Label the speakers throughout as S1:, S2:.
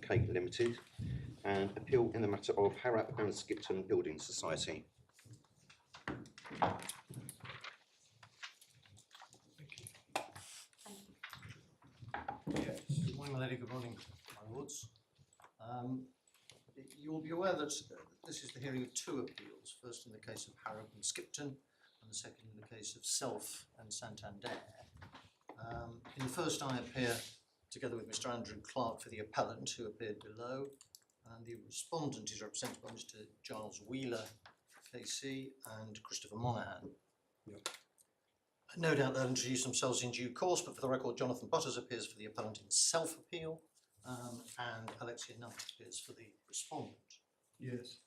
S1: UK Limited and appeal in the matter of Harrop and Skipton Building Society.
S2: Yes. Good morning, my lady. Good morning, my lords. You will be aware that this is the hearing of two appeals, first in the case of Harrop and Skipton, and the second in the case of Self and Santander. In the first, I appear together with Mr. Andrew Clark for the appellant, who appeared below, and the respondent is represented by Mr. Giles Wheeler, KC, and Christopher Monaghan.
S3: Yep.
S2: No doubt they'll introduce themselves in due course, but for the record, Jonathan Butters appears for the appellant in self-appeal, and Alexia Nutt appears for the respondent.
S3: Yes.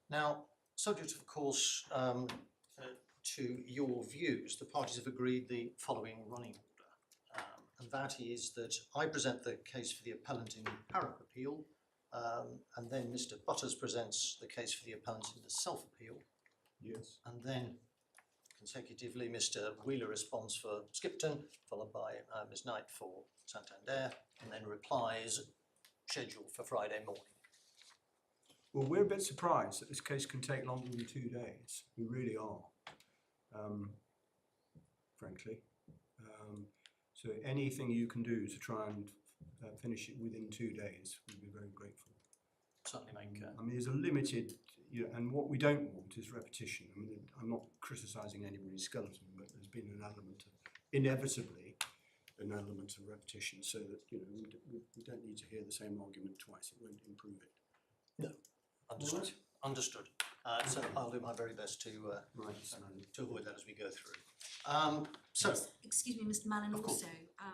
S2: Now, subject of course to your views, the parties have agreed the following running order, and that is that I present the case for the appellant in the Harrop appeal, and then Mr. Butters presents the case for the appellant in the self-appeal.
S3: Yes.
S2: And then consecutively Mr. Wheeler responds for Skipton, followed by Ms. Knight for Santander, and then replies scheduled for Friday morning.
S3: Well, we're a bit surprised that this case can take longer than 2 days. We really are, frankly. So anything you can do to try and finish it within 2 days, we'd be very grateful.
S2: Certainly make.
S3: I mean, there's a limited, and what we don't want is repetition. I mean, I'm not criticising anybody's skeleton, but there's been an element of, inevitably, an element of repetition, so that we don't need to hear the same argument twice. It won't improve it.
S2: No, understood.
S3: Right.
S2: Understood. So I'll do my very best to avoid that as we go through. So,
S4: excuse me, Mr. Mallon,
S2: Of course.
S4: also,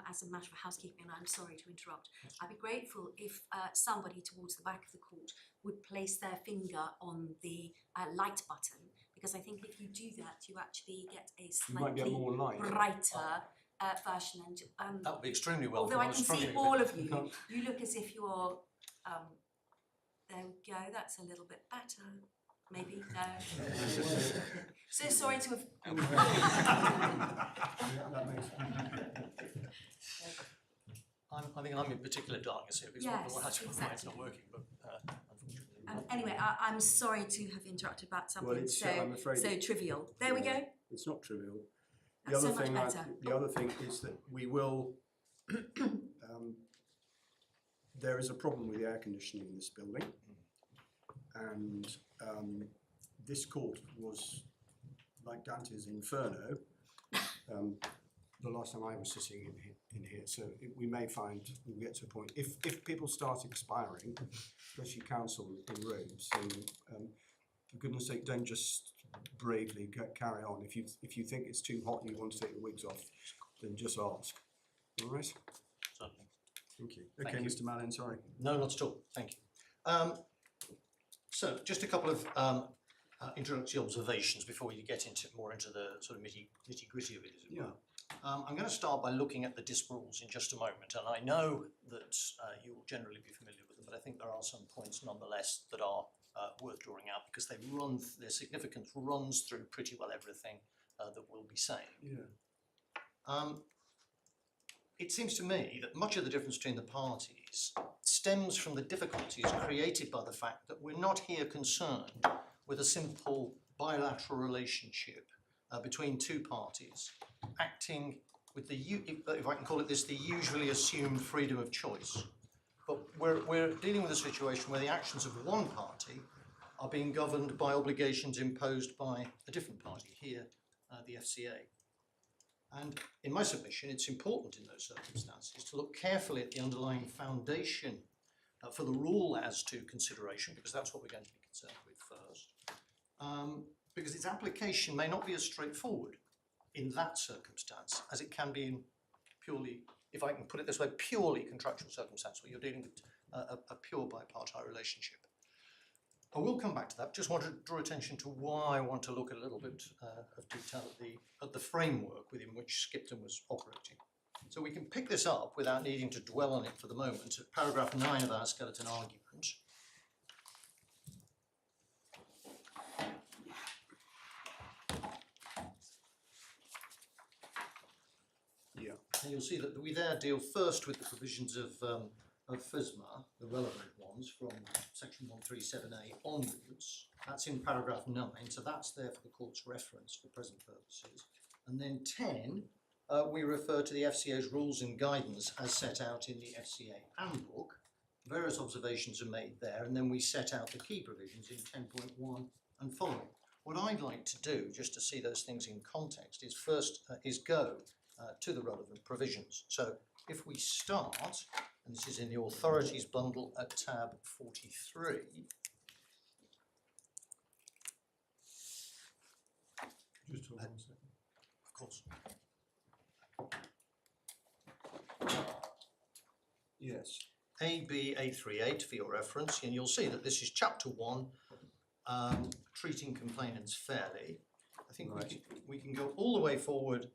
S4: as a matter of housekeeping, and I'm sorry to interrupt, I'd be grateful if somebody towards the back of the court would place their finger on the light button, because I think if you do that, you actually get a
S3: You might get
S4: slightly
S3: more light.
S4: brighter version. And
S2: that would be extremely well.
S4: although I can see all of you, you look as if you're, there we go, that's a little bit better. Maybe, no. So sorry to have...
S2: I think I'm in particular darkness here because
S4: Yes,
S2: the lights
S4: exactly.
S2: not working, but unfortunately.
S4: Anyway, I'm sorry to have interrupted about something
S3: Well, it's, I'm afraid
S4: so trivial. There we go.
S3: It's not trivial.
S4: That's so much better.
S3: The other thing is that we will. There is a problem with the air conditioning in this building, and this court was like Dante's Inferno the last time I was sitting in here. So we may find we'll get to a point if people start expiring, especially council in robes. So for goodness sake, don't just bravely carry on. If you think it's too hot and you want to take the wigs off, then just ask. All right.
S2: Certainly.
S3: Thank you.
S2: Thank
S3: Okay,
S2: you.
S3: Mr. Mallon, sorry.
S2: No, not at all. Thank you. So, just a couple of introductory observations before we get more into the sort of nitty-gritty of it, as it were. I'm going to start by looking at the DISP rules in just a moment, and I know that you will generally be familiar with them, but I think there are some points nonetheless that are worth drawing out because their significance runs through pretty well everything that we'll be saying.
S3: Yeah.
S2: It seems to me that much of the difference between the parties stems from the difficulties created by the fact that we're not here concerned with a simple bilateral relationship between two parties acting with the, if I can call it this, the usually assumed freedom of choice. But we're dealing with a situation where the actions of one party are being governed by obligations imposed by a different party, here the FCA. And in my submission, it's important in those circumstances to look carefully at the underlying foundation for the rule as to consideration, because that's what we're going to be concerned with first. Because its application may not be as straightforward in that circumstance as it can be in purely, if I can put it this way, purely contractual circumstance where you're dealing with a pure bipartite relationship. I will come back to that. Just want to draw attention to why I want to look a little bit of detail at the framework within which Skipton was operating. So we can pick this up without needing to dwell on it for the moment at paragraph 9 of our skeleton argument.
S3: Yeah.
S2: And you'll see that we there deal first with the provisions of of FSMA, the relevant ones from section 137A onwards. That's in paragraph 9, so that's there for the court's reference for present purposes. And then 10, we refer to the FCA's rules and guidance as set out in the FCA handbook. Various observations are made there, and then we set out the key provisions in 10.1 and following. What I'd like to do, just to see those things in context, is first go to the relevant provisions. So if we start, and this is in the authorities bundle at tab 43.
S5: Just hold on a second.
S2: Of course.
S3: Yes.
S2: AB838 for your reference, and you'll see that this is chapter 1, treating complainants fairly. I think
S3: Right.
S2: we can go all the way forward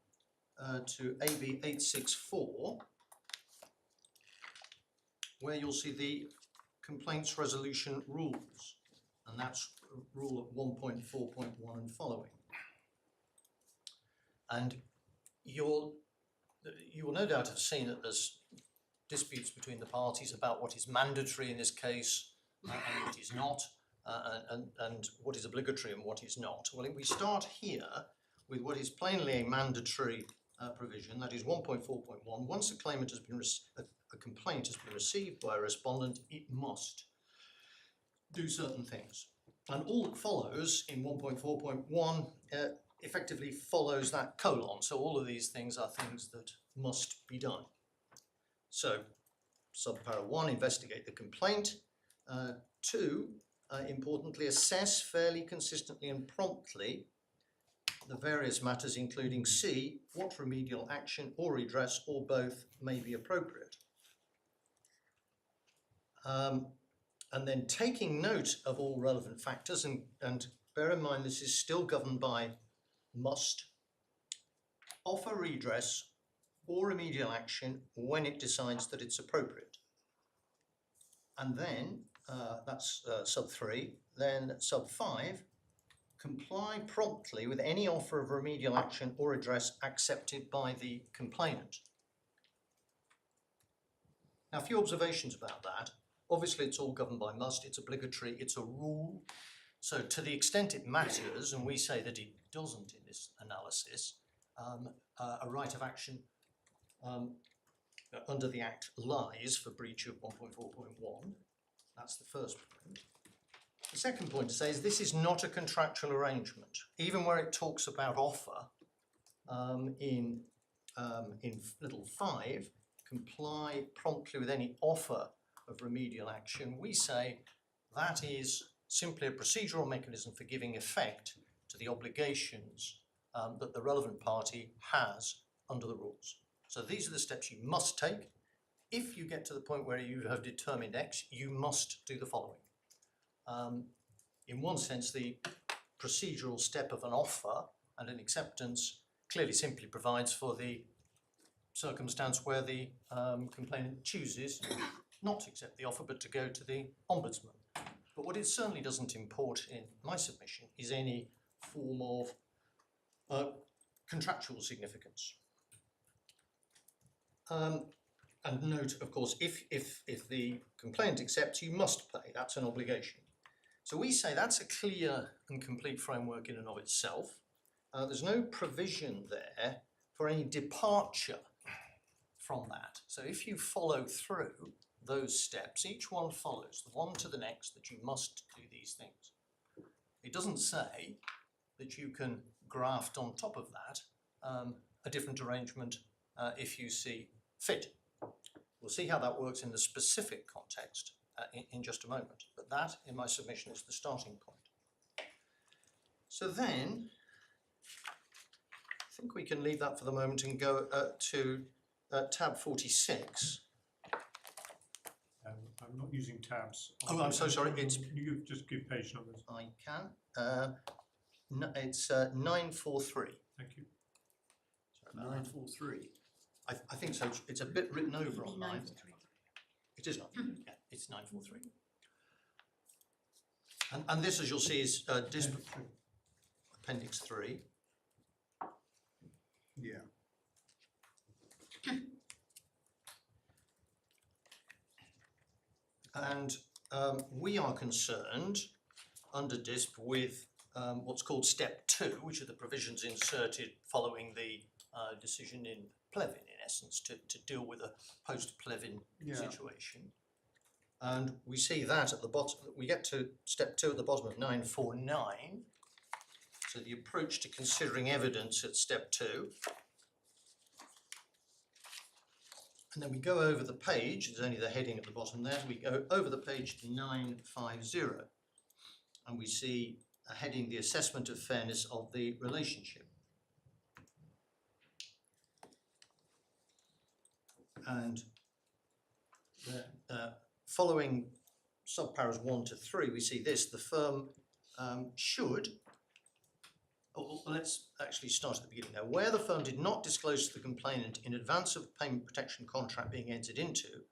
S2: to AB864, where you'll see the complaints resolution rules, and that's rule at 1.4.1 and following. And you will no doubt have seen that there's disputes between the parties about what is mandatory in this case and what is not, and what is obligatory and what is not. Well, if we start here with what is plainly a mandatory provision, that is 1.4.1. Once a claimant has been a complaint has been received by a respondent, it must do certain things. And all that follows in 1.4.1 effectively follows that colon. So all of these things are things that must be done. So subpara 1, investigate the complaint. 2, importantly, assess fairly, consistently and promptly the various matters, including C, what remedial action or redress or both may be appropriate. And then taking note of all relevant factors, and bear in mind this is still governed by must, offer redress or remedial action when it decides that it's appropriate. And then, that's sub 3, then sub 5, comply promptly with any offer of remedial action or redress accepted by the complainant. Now, a few observations about that. Obviously, it's all governed by must, it's obligatory, it's a rule. So to the extent it matters, and we say that it doesn't in this analysis, a right of action under the Act lies for breach of 1.4.1. That's the first point. The second point to say is this is not a contractual arrangement. Even where it talks about offer in little 5, comply promptly with any offer of remedial action, we say that is simply a procedural mechanism for giving effect to the obligations that the relevant party has under the rules. So these are the steps you must take. If you get to the point where you have determined X, you must do the following. In one sense, the procedural step of an offer and an acceptance clearly simply provides for the circumstance where the complainant chooses not to accept the offer but to go to the ombudsman. But what it certainly doesn't import in my submission is any form of contractual significance. And note, of course, if the complainant accepts, you must pay. That's an obligation. So we say that's a clear and complete framework in and of itself. There's no provision there for any departure from that. So if you follow through those steps, each one follows the one to the next that you must do these things. It doesn't say that you can graft on top of that a different arrangement if you see fit. We'll see how that works in the specific context in just a moment, but that in my submission is the starting point. So then, I think we can leave that for the moment and go to tab 46.
S5: I'm not using tabs.
S2: Oh, I'm so sorry, it's...
S5: Can you just give page numbers?
S2: I can. No, it's 943.
S5: Thank you.
S3: 943.
S2: I think so. It's a bit written over on mine.
S4: 943.
S2: It is not. Yeah, it's 943. And this, as you'll see, is Appendix 3.
S3: Yeah.
S2: And we are concerned under DISP with what's called step 2, which are the provisions inserted following the decision in Plevin, in essence, to deal with a post-Plevin situation. And we see that at the bottom, we get to step 2 at the bottom of 949. So the approach to considering evidence at step 2. And then we go over the page, there's only the heading at the bottom there, we go over the page to 950. And we see a heading, the assessment of fairness of the relationship. And following subparas 1 to 3, we see this, the firm should, let's actually start at the beginning now. Where the firm did not disclose to the complainant in advance of the payment protection contract being entered into,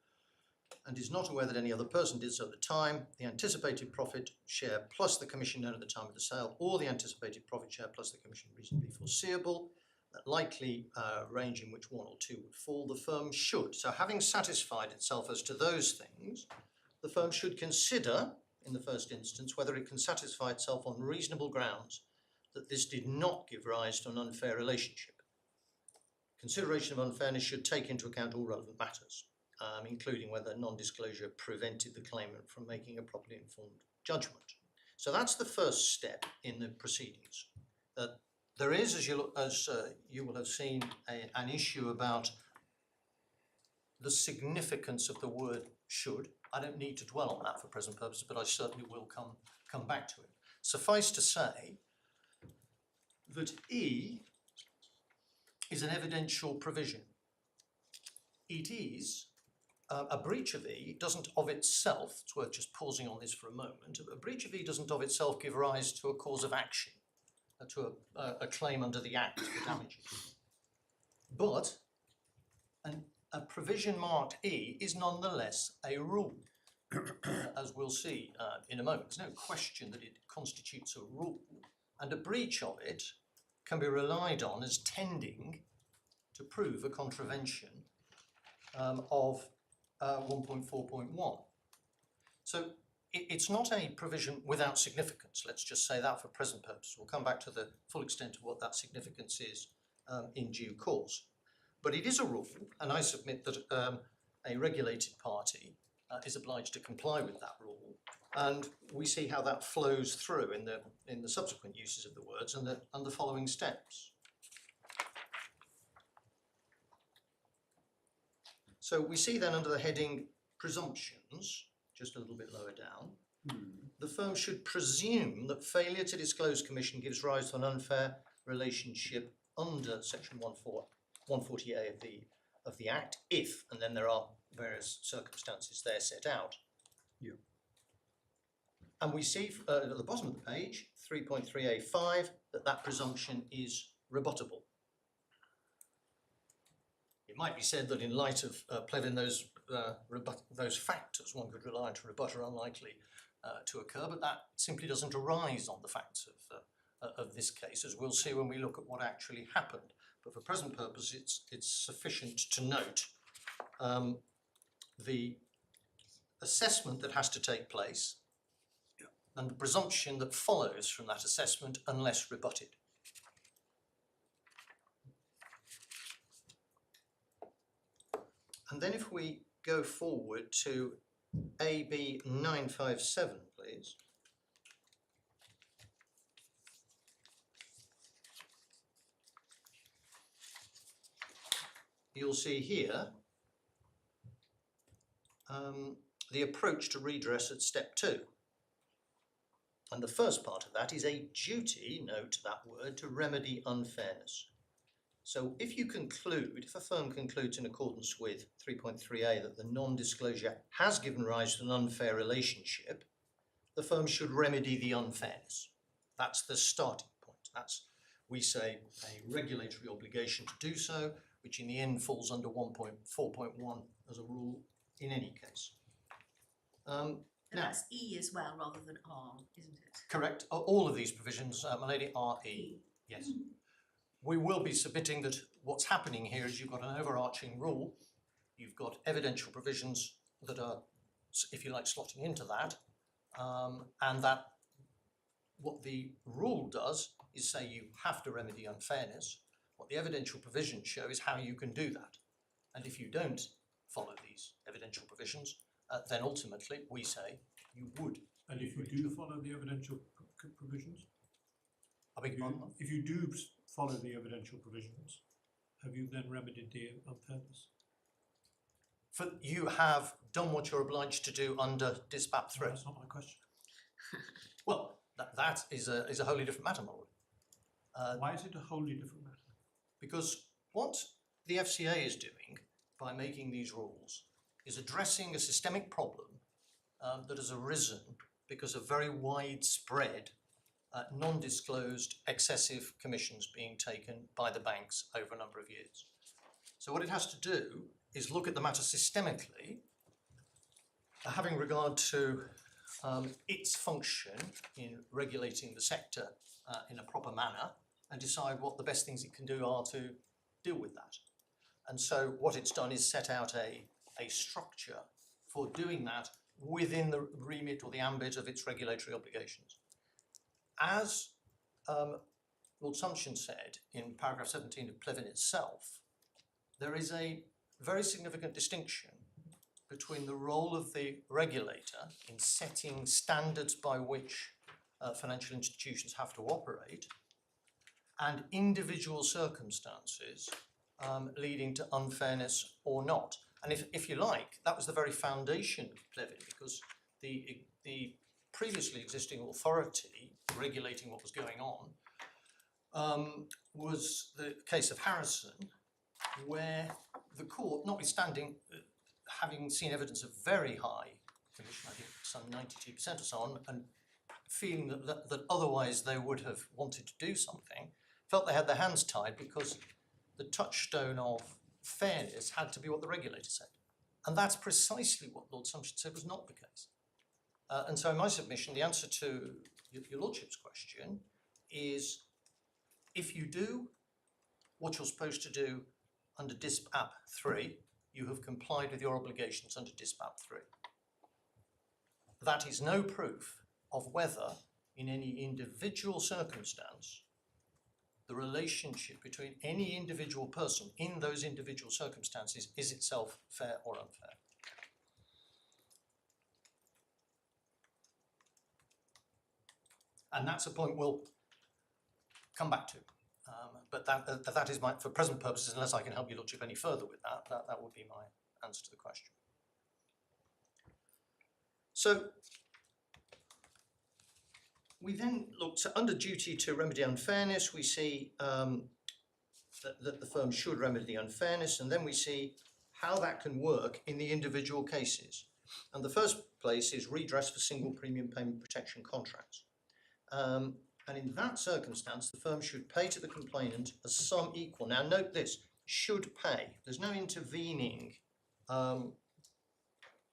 S2: and is not aware that any other person did so at the time, the anticipated profit share plus the commission known at the time of the sale, or the anticipated profit share plus the commission reasonably foreseeable, that likely range in which 1 or 2 would fall, the firm should. So having satisfied itself as to those things, the firm should consider, in the first instance, whether it can satisfy itself on reasonable grounds that this did not give rise to an unfair relationship. Consideration of unfairness should take into account all relevant matters, including whether non-disclosure prevented the claimant from making a properly informed judgment. So that's the first step in the proceedings. There is, as you will have seen, an issue about the significance of the word should. I don't need to dwell on that for present purposes, but I certainly will come back to it. Suffice to say that E is an evidential provision. It is a breach of E doesn't of itself, it's worth just pausing on this for a moment, a breach of E doesn't of itself give rise to a cause of action, to a claim under the Act for damages. But a provision marked E is nonetheless a rule, as we'll see in a moment. There's no question that it constitutes a rule, and a breach of it can be relied on as tending to prove a contravention of 1.4.1. So it's not a provision without significance, let's just say that for present purposes. We'll come back to the full extent of what that significance is in due course. But it is a rule, and I submit that a regulated party is obliged to comply with that rule, and we see how that flows through in the subsequent uses of the words and the following steps. So we see then under the heading presumptions, just a little bit lower down, the firm should presume that failure to disclose commission gives rise to an unfair relationship under section 140A of the Act, if, and then there are various circumstances there set out.
S3: Yeah.
S2: And we see at the bottom of the page, 3.3A5, that presumption is rebuttable. It might be said that in light of Plevin, those factors one could rely on to rebut are unlikely to occur, but that simply doesn't arise on the facts of this case, as we'll see when we look at what actually happened. But for present purpose, it's sufficient to note the assessment that has to take place and the presumption that follows from that assessment unless rebutted. And then if we go forward to AB 957, please. You'll see here the approach to redress at step 2. And the first part of that is a duty, note that word, to remedy unfairness. So if a firm concludes in accordance with 3.3a that the non-disclosure has given rise to an unfair relationship, the firm should remedy the unfairness. That's the starting point. That's, we say, a regulatory obligation to do so, which in the end falls under 1.4.1 as a rule in any case.
S4: And that's E as well, rather than R, isn't it?
S2: Correct. All of these provisions, my lady, are E. Yes. We will be submitting that what's happening here is you've got an overarching rule, you've got evidential provisions that are if you like, slotting into that, and that what the rule does is say you have to remedy unfairness. What the evidential provisions show is how you can do that. And if you don't follow these evidential provisions, then ultimately we say you would.
S5: And if you do follow the evidential provisions?
S2: I beg your pardon?
S5: If you do follow the evidential provisions, have you then remedied the unfairness?
S2: You have done what you're obliged to do under DISBAP 3.
S5: That's not my question.
S2: Well, that is a wholly different matter, my lord.
S5: Why is it a wholly different matter?
S2: Because what the FCA is doing by making these rules is addressing a systemic problem that has arisen because of very widespread non-disclosed excessive commissions being taken by the banks over a number of years. So what it has to do is look at the matter systemically, having regard to its function in regulating the sector in a proper manner, and decide what the best things it can do are to deal with that. And so what it's done is set out a structure for doing that within the remit or the ambit of its regulatory obligations. As Lord Sumption said in paragraph 17 of Plevin itself, there is a very significant distinction between the role of the regulator in setting standards by which financial institutions have to operate and individual circumstances leading to unfairness or not. And if you like, that was the very foundation of Plevin, because the previously existing authority regulating what was going on was the case of Harrison, where the court, notwithstanding having seen evidence of very high commission, I think some 92% or so on, and feeling that otherwise they would have wanted to do something, felt they had their hands tied because the touchstone of fairness had to be what the regulator said. And that's precisely what Lord Sumption said was not the case. And so in my submission, the answer to your Lordship's question is, if you do what you're supposed to do under DISBAP 3, you have complied with your obligations under DISBAP 3. That is no proof of whether, in any individual circumstance, the relationship between any individual person in those individual circumstances is itself fair or unfair. And that's a point we'll come back to. But that is my, for present purposes, unless I can help you Lordship any further with that would be my answer to the question. So we then looked at, under duty to remedy unfairness, we see that the firm should remedy the unfairness, and then we see how that can work in the individual cases. And the first place is redress for single premium payment protection contracts. And in that circumstance, the firm should pay to the complainant a sum equal. Now note this, should pay. There's no intervening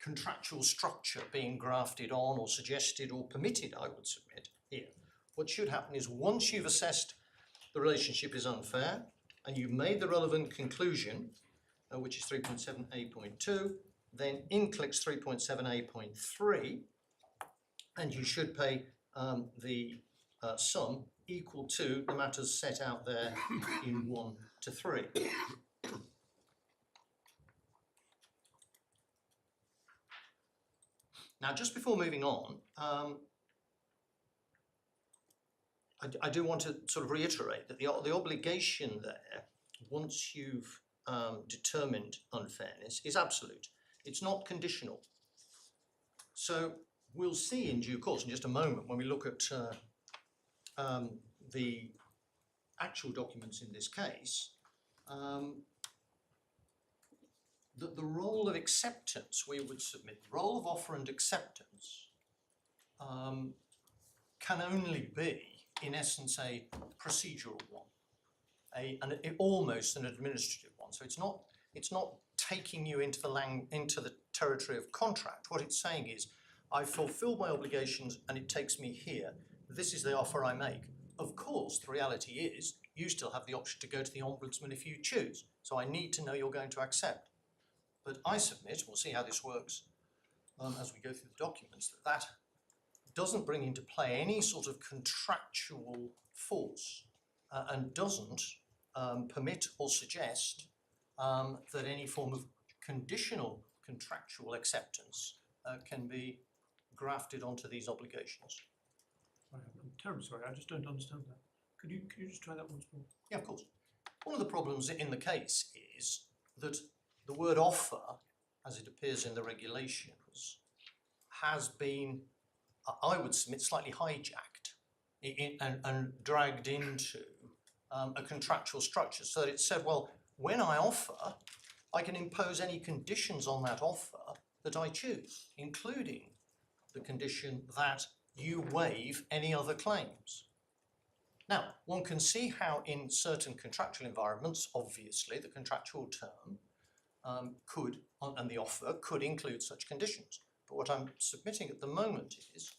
S2: contractual structure being grafted on or suggested or permitted, I would submit, here. What should happen is, once you've assessed the relationship is unfair and you've made the relevant conclusion, which is 3.7a.2, then in clicks 3.7a.3, and you should pay the sum equal to the matters set out there in 1 to 3. Now, just before moving on, I do want to sort of reiterate that the obligation there, once you've determined unfairness, is absolute. It's not conditional. So we'll see in due course, in just a moment, when we look at the actual documents in this case, that the role of acceptance, we would submit, the role of offer and acceptance can only be, in essence, a procedural one, almost an administrative one. So it's not taking you into the territory of contract. What it's saying is, I've fulfilled my obligations and it takes me here. This is the offer I make. Of course, the reality is you still have the option to go to the Ombudsman if you choose. So I need to know you're going to accept. But I submit, we'll see how this works, as we go through the documents, that doesn't bring into play any sort of contractual force and doesn't permit or suggest that any form of conditional contractual acceptance can be grafted onto these obligations.
S5: I'm terribly sorry, I just don't understand that. Could you just try that once more?
S2: Yeah, of course. One of the problems in the case is that the word offer, as it appears in the regulations, has been, I would submit, slightly hijacked and dragged into a contractual structure, so that it said, well, when I offer, I can impose any conditions on that offer that I choose, including the condition that you waive any other claims. Now, one can see how in certain contractual environments, obviously, the contractual term could, and the offer could include such conditions. But what I'm submitting at the moment is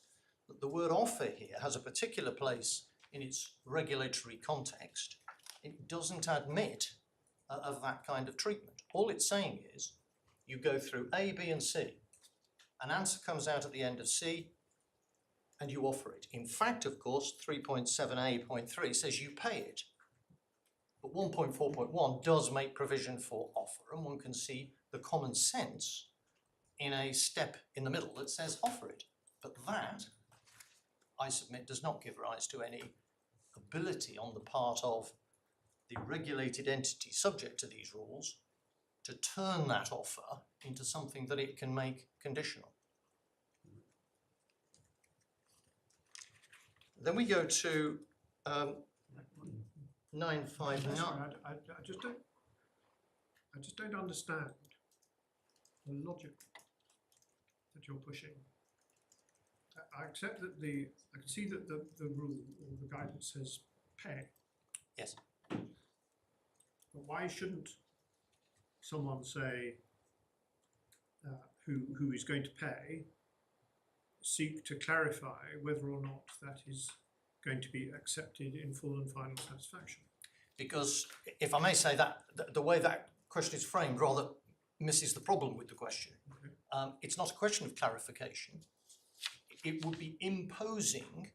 S2: that the word offer here has a particular place in its regulatory context. It doesn't admit of that kind of treatment. All it's saying is you go through A, B and C. An answer comes out at the end of C and you offer it. In fact, of course, 3.7a.3 says you pay it. But 1.4.1 does make provision for offer, and one can see the common sense in a step in the middle that says offer it. But that, I submit, does not give rise to any ability on the part of the regulated entity subject to these rules to turn that offer into something that it can make conditional. Then we go to 959.
S5: I just don't understand the logic that you're pushing. I accept that I can see that the rule or the guidance says pay.
S2: Yes.
S5: But why shouldn't someone say who is going to pay seek to clarify whether or not that is going to be accepted in full and final satisfaction?
S2: Because, if I may say that, the way that question is framed rather misses the problem with the question.
S5: Okay.
S2: It's not a question of clarification. It would be imposing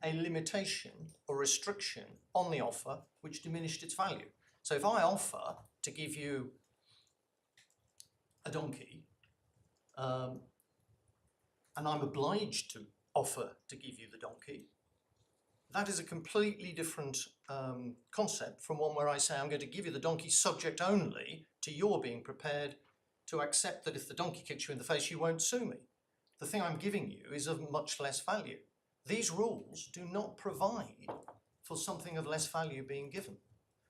S2: a limitation or restriction on the offer which diminished its value. So if I offer to give you a donkey, and I'm obliged to offer to give you the donkey, that is a completely different concept from one where I say I'm going to give you the donkey subject only to your being prepared to accept that if the donkey kicks you in the face, you won't sue me. The thing I'm giving you is of much less value. These rules do not provide for something of less value being given.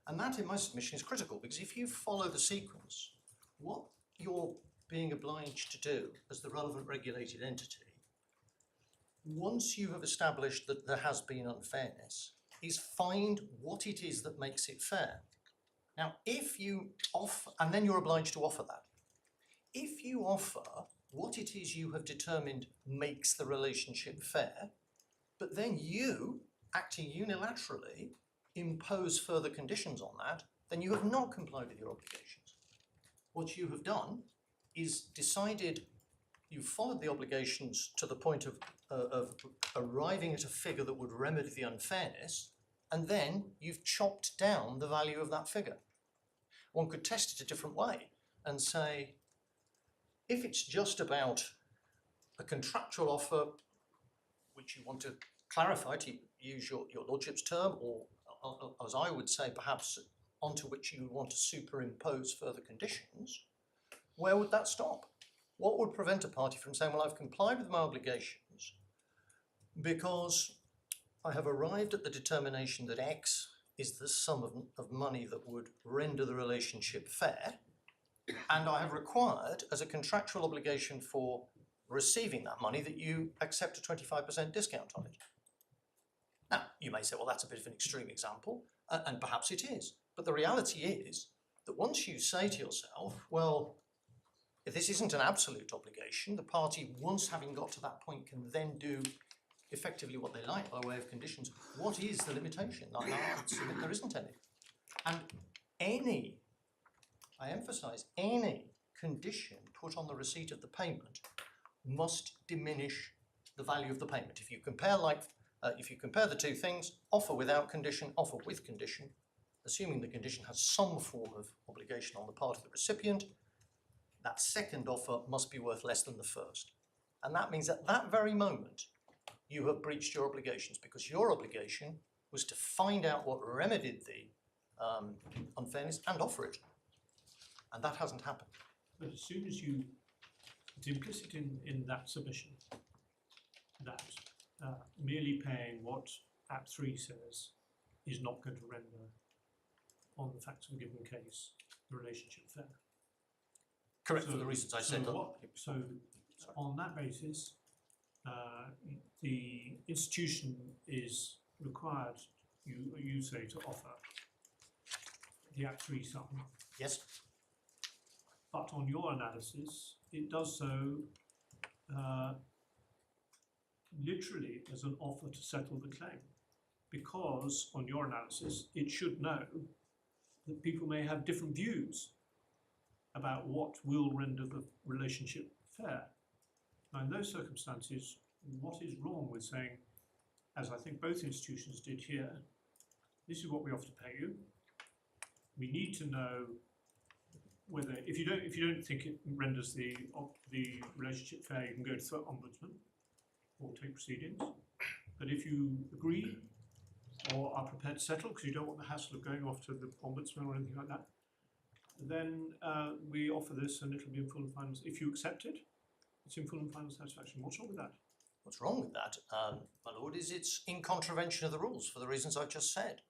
S2: And that, in my submission, is critical, because if you follow the sequence, what you're being obliged to do as the relevant regulated entity, once you have established that there has been unfairness, is find what it is that makes it fair. Now, if you offer, and then you're obliged to offer that. If you offer what it is you have determined makes the relationship fair, but then you, acting unilaterally, impose further conditions on that, then you have not complied with your obligations. What you have done is decided, you've followed the obligations to the point of arriving at a figure that would remedy the unfairness, and then you've chopped down the value of that figure. One could test it a different way and say, if it's just about a contractual offer which you want to clarify, to use your lordship's term, or as I would say, perhaps onto which you want to superimpose further conditions, where would that stop? What would prevent a party from saying, well, I've complied with my obligations because I have arrived at the determination that X is the sum of money that would render the relationship fair, and I have required as a contractual obligation for receiving that money that you accept a 25% discount on it. Now, you may say, well, that's a bit of an extreme example, and perhaps it is. But the reality is that once you say to yourself, well, if this isn't an absolute obligation, the party, once having got to that point, can then do effectively what they like by way of conditions. What is the limitation? I would submit there isn't any. And any, I emphasise, any condition put on the receipt of the payment must diminish the value of the payment. If you compare the two things, offer without condition, offer with condition, assuming the condition has some form of obligation on the part of the recipient, that second offer must be worth less than the first. And that means at that very moment, you have breached your obligations, because your obligation was to find out what remedied the unfairness and offer it. And that hasn't happened.
S5: But as soon as you, it's implicit in that submission that merely paying what App 3 says is not going to render, on the facts of a given case, the relationship fair.
S2: Correct,
S5: So-
S2: for the reasons I
S5: so
S2: said.
S5: So on that basis, the institution is required, you say, to offer the Act 3 sum,
S2: Yes,
S5: but on your analysis, it does so literally as an offer to settle the claim, because on your analysis, it should know that people may have different views about what will render the relationship fair. Now, in those circumstances, what is wrong with saying, as I think both institutions did here, this is what we offer to pay you. We need to know whether, if you don't think it renders the relationship fair, you can go to the Ombudsman or take proceedings. But if you agree or are prepared to settle because you don't want the hassle of going off to the Ombudsman or anything like that, then we offer this and it'll be in full and final. If you accept it, it's in full and final satisfaction. What's wrong with that?
S2: what's wrong with that, my lord, is it's in contravention of the rules for the reasons I've just said,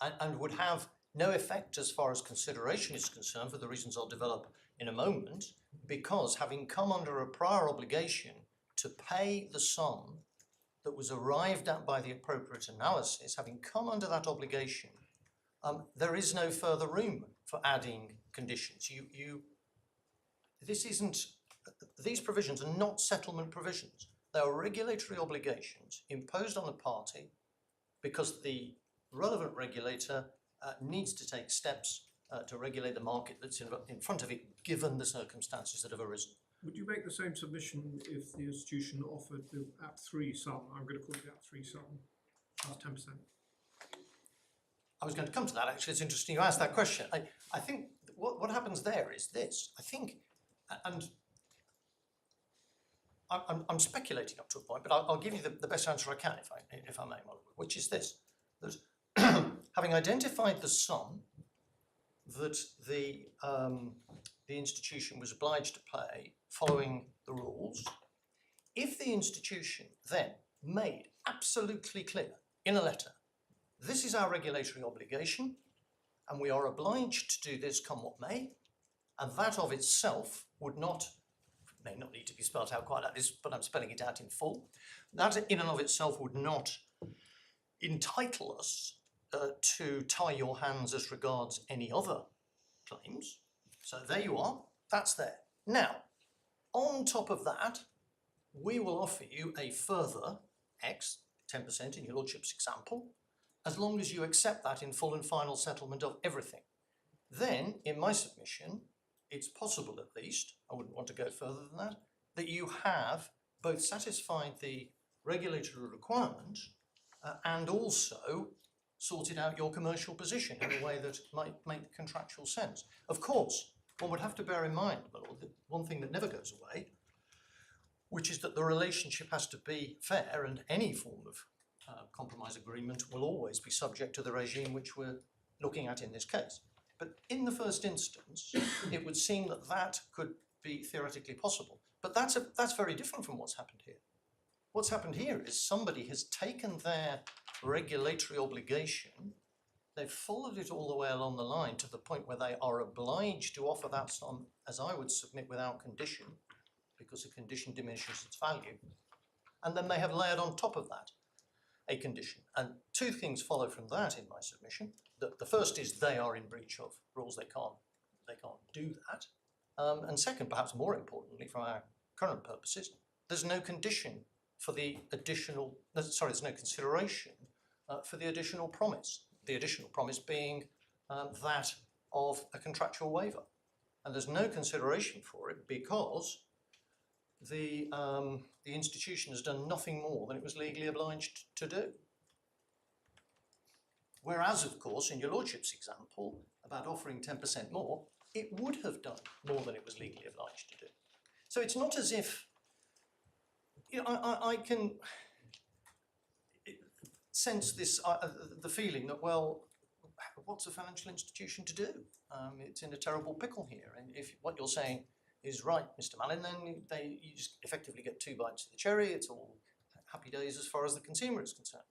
S2: and would have no effect as far as consideration is concerned for the reasons I'll develop in a moment, because having come under a prior obligation to pay the sum that was arrived at by the appropriate analysis, having come under that obligation, there is no further room for adding conditions. These provisions are not settlement provisions. They are regulatory obligations imposed on a party because the relevant regulator needs to take steps to regulate the market that's in front of it, given the circumstances that have arisen.
S5: Would you make the same submission if the institution offered the App 3 sum? I'm going to call it the App 3 sum, plus 10%.
S2: I was going to come to that, actually. It's interesting you asked that question. I think what happens there is this. I think, and I'm speculating up to a point, but I'll give you the best answer I can, if I may, which is this. That having identified the sum that the institution was obliged to pay following the rules, if the institution then made absolutely clear in a letter, this is our regulatory obligation, and we are obliged to do this come what may, and that of itself may not need to be spelled out quite like this, but I'm spelling it out in full, that in and of itself would not entitle us to tie your hands as regards any other claims. So there you are, that's there. Now, on top of that, we will offer you a further X, 10% in your lordship's example, as long as you accept that in full and final settlement of everything. Then, in my submission, it's possible at least, I wouldn't want to go further than that you have both satisfied the regulatory requirement and also sorted out your commercial position in a way that might make contractual sense. Of course, one would have to bear in mind, my lord, that one thing that never goes away, which is that the relationship has to be fair, and any form of compromise agreement will always be subject to the regime which we're looking at in this case. But in the first instance, it would seem that that could be theoretically possible. But that's very different from what's happened here. What's happened here is somebody has taken their regulatory obligation, they've followed it all the way along the line to the point where they are obliged to offer that sum, as I would submit, without condition, because a condition diminishes its value. And then they have layered on top of that a condition. And two things follow from that in my submission. The first is they are in breach of rules, they can't do that. And second, perhaps more importantly from our current purposes, there's no condition for the additional, there's no consideration for the additional promise. The additional promise being that of a contractual waiver. And there's no consideration for it because the institution has done nothing more than it was legally obliged to do. Whereas, of course, in your lordship's example about offering 10% more, it would have done more than it was legally obliged to do. So it's not as if, you know, I can sense this, the feeling that, well, what's a financial institution to do? It's in a terrible pickle here. And if what you're saying is right, Mr. Mallin, then you just effectively get 2 bites of the cherry. It's all happy days as far as the consumer is concerned.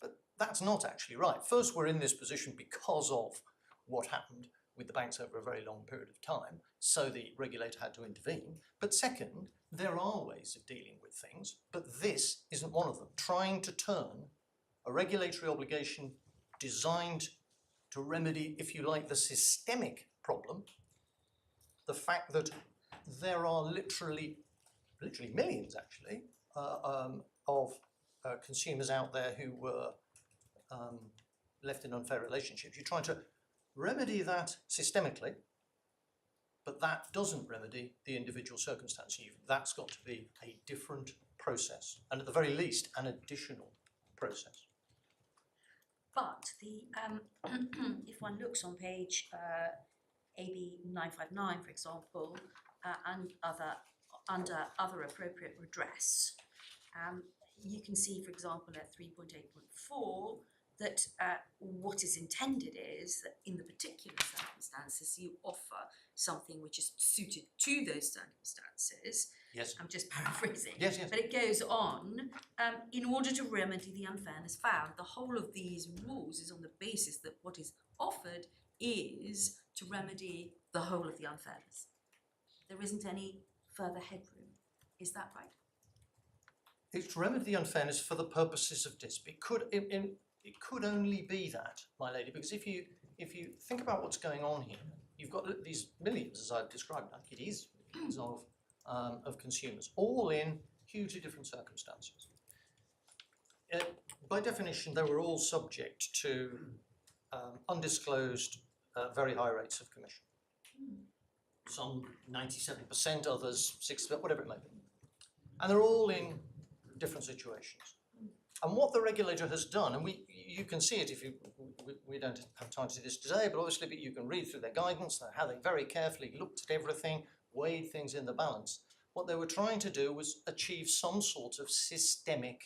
S2: But that's not actually right. First, we're in this position because of what happened with the banks over a very long period of time, so the regulator had to intervene. But second, there are ways of dealing with things, but this isn't one of them. Trying to turn a regulatory obligation designed to remedy, if you like, the systemic problem, the fact that there are literally millions actually of consumers out there who were left in unfair relationships. You're trying to remedy that systemically, but that doesn't remedy the individual circumstance. That's got to be a different process, and at the very least, an additional process.
S4: But the if one looks on page AB 959, for example, and under other appropriate redress, you can see, for example, at 3.8.4 that what is intended is that in the particular circumstances you offer something which is suited to those circumstances.
S2: Yes.
S4: I'm just paraphrasing.
S2: Yes, yes.
S4: But it goes on, in order to remedy the unfairness found. The whole of these rules is on the basis that what is offered is to remedy the whole of the unfairness. There isn't any further headroom. Is that right?
S2: It's to remedy the unfairness for the purposes of dispute. It could only be that, my lady, because if you think about what's going on here, you've got these millions, as I've described, like it is millions of consumers, all in hugely different circumstances. By definition, they were all subject to undisclosed very high rates of commission. Some 97%, others 6%, whatever it may be. And they're all in different situations. And what the regulator has done, and you can see it if we don't have time to do this today, but obviously you can read through their guidance, how they very carefully looked at everything, weighed things in the balance. What they were trying to do was achieve some sort of systemic